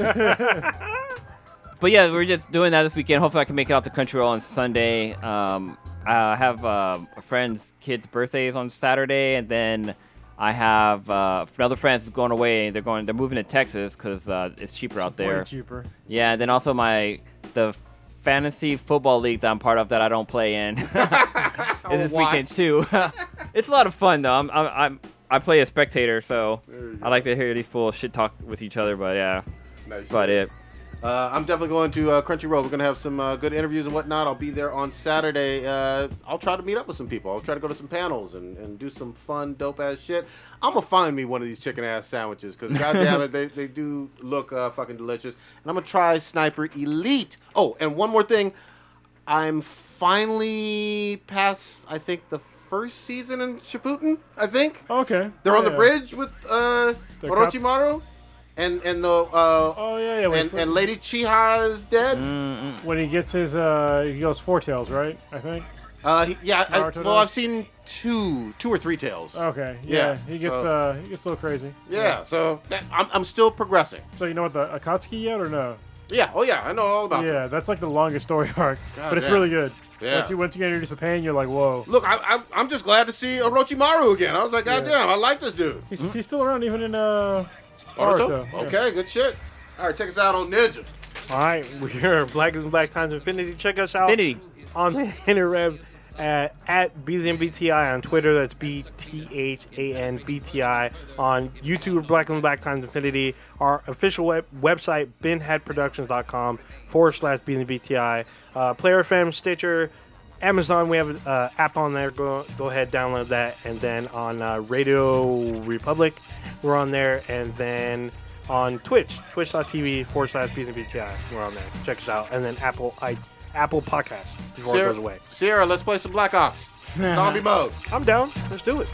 But yeah, we're just doing that this weekend. Hopefully I can make it out to Crunchyroll on Sunday. I have a friend's kid's birthdays on Saturday, and then I have another friend who's going away. They're moving to Texas because it's cheaper out there. Way cheaper. Yeah, and then also the fantasy football league that I'm part of that I don't play in is this weekend too. It's a lot of fun though. I play a spectator, so I like to hear these fools shit talk with each other. But yeah, that's about it. I'm definitely going to Crunchyroll. We're going to have some good interviews and whatnot. I'll be there on Saturday. I'll try to meet up with some people. I'll try to go to some panels and do some fun, dope-ass shit. I'm going to find me one of these chicken-ass sandwiches because, goddamn it, they do look fucking delicious. And I'm going to try Sniper Elite. Oh, and one more thing. I'm finally past, I think, the first season in Shippuden, I think. Okay. They're on the bridge with Orochimaru. And the and Lady Chiha is dead. When he gets his he goes 4 tails, right? I think. I've seen two or three tails. Okay. Yeah, He gets a little crazy. Yeah. So I'm still progressing. So you know what the Akatsuki yet or no? Yeah. Oh yeah. I know all about. Yeah, that's like the longest story arc, but it's damn. really good. Yeah. Once you get introduced to Pain, you're like, whoa. Look, I'm just glad to see Orochimaru again. I was like, God damn, I like this dude. He's still around even in Naruto? Yeah. Okay, good shit. All right, check us out on Ninja. All right, we're Black and Black Times Infinity. Check us out on the interweb at BThanBTI on Twitter. That's BTHANBTI on YouTube. Black and Black Times Infinity. Our official website binheadproductions.com/BThanBTI. Player FM, Stitcher, Amazon. We have an app on there. Go ahead, download that. And then on Radio Republic, we're on there. And then on Twitch, twitch.tv/BThanBTI. We're on there. Check us out. And then Apple Podcasts before it goes away. Sierra, let's play some Black Ops. Zombie mode. I'm down. Let's do it.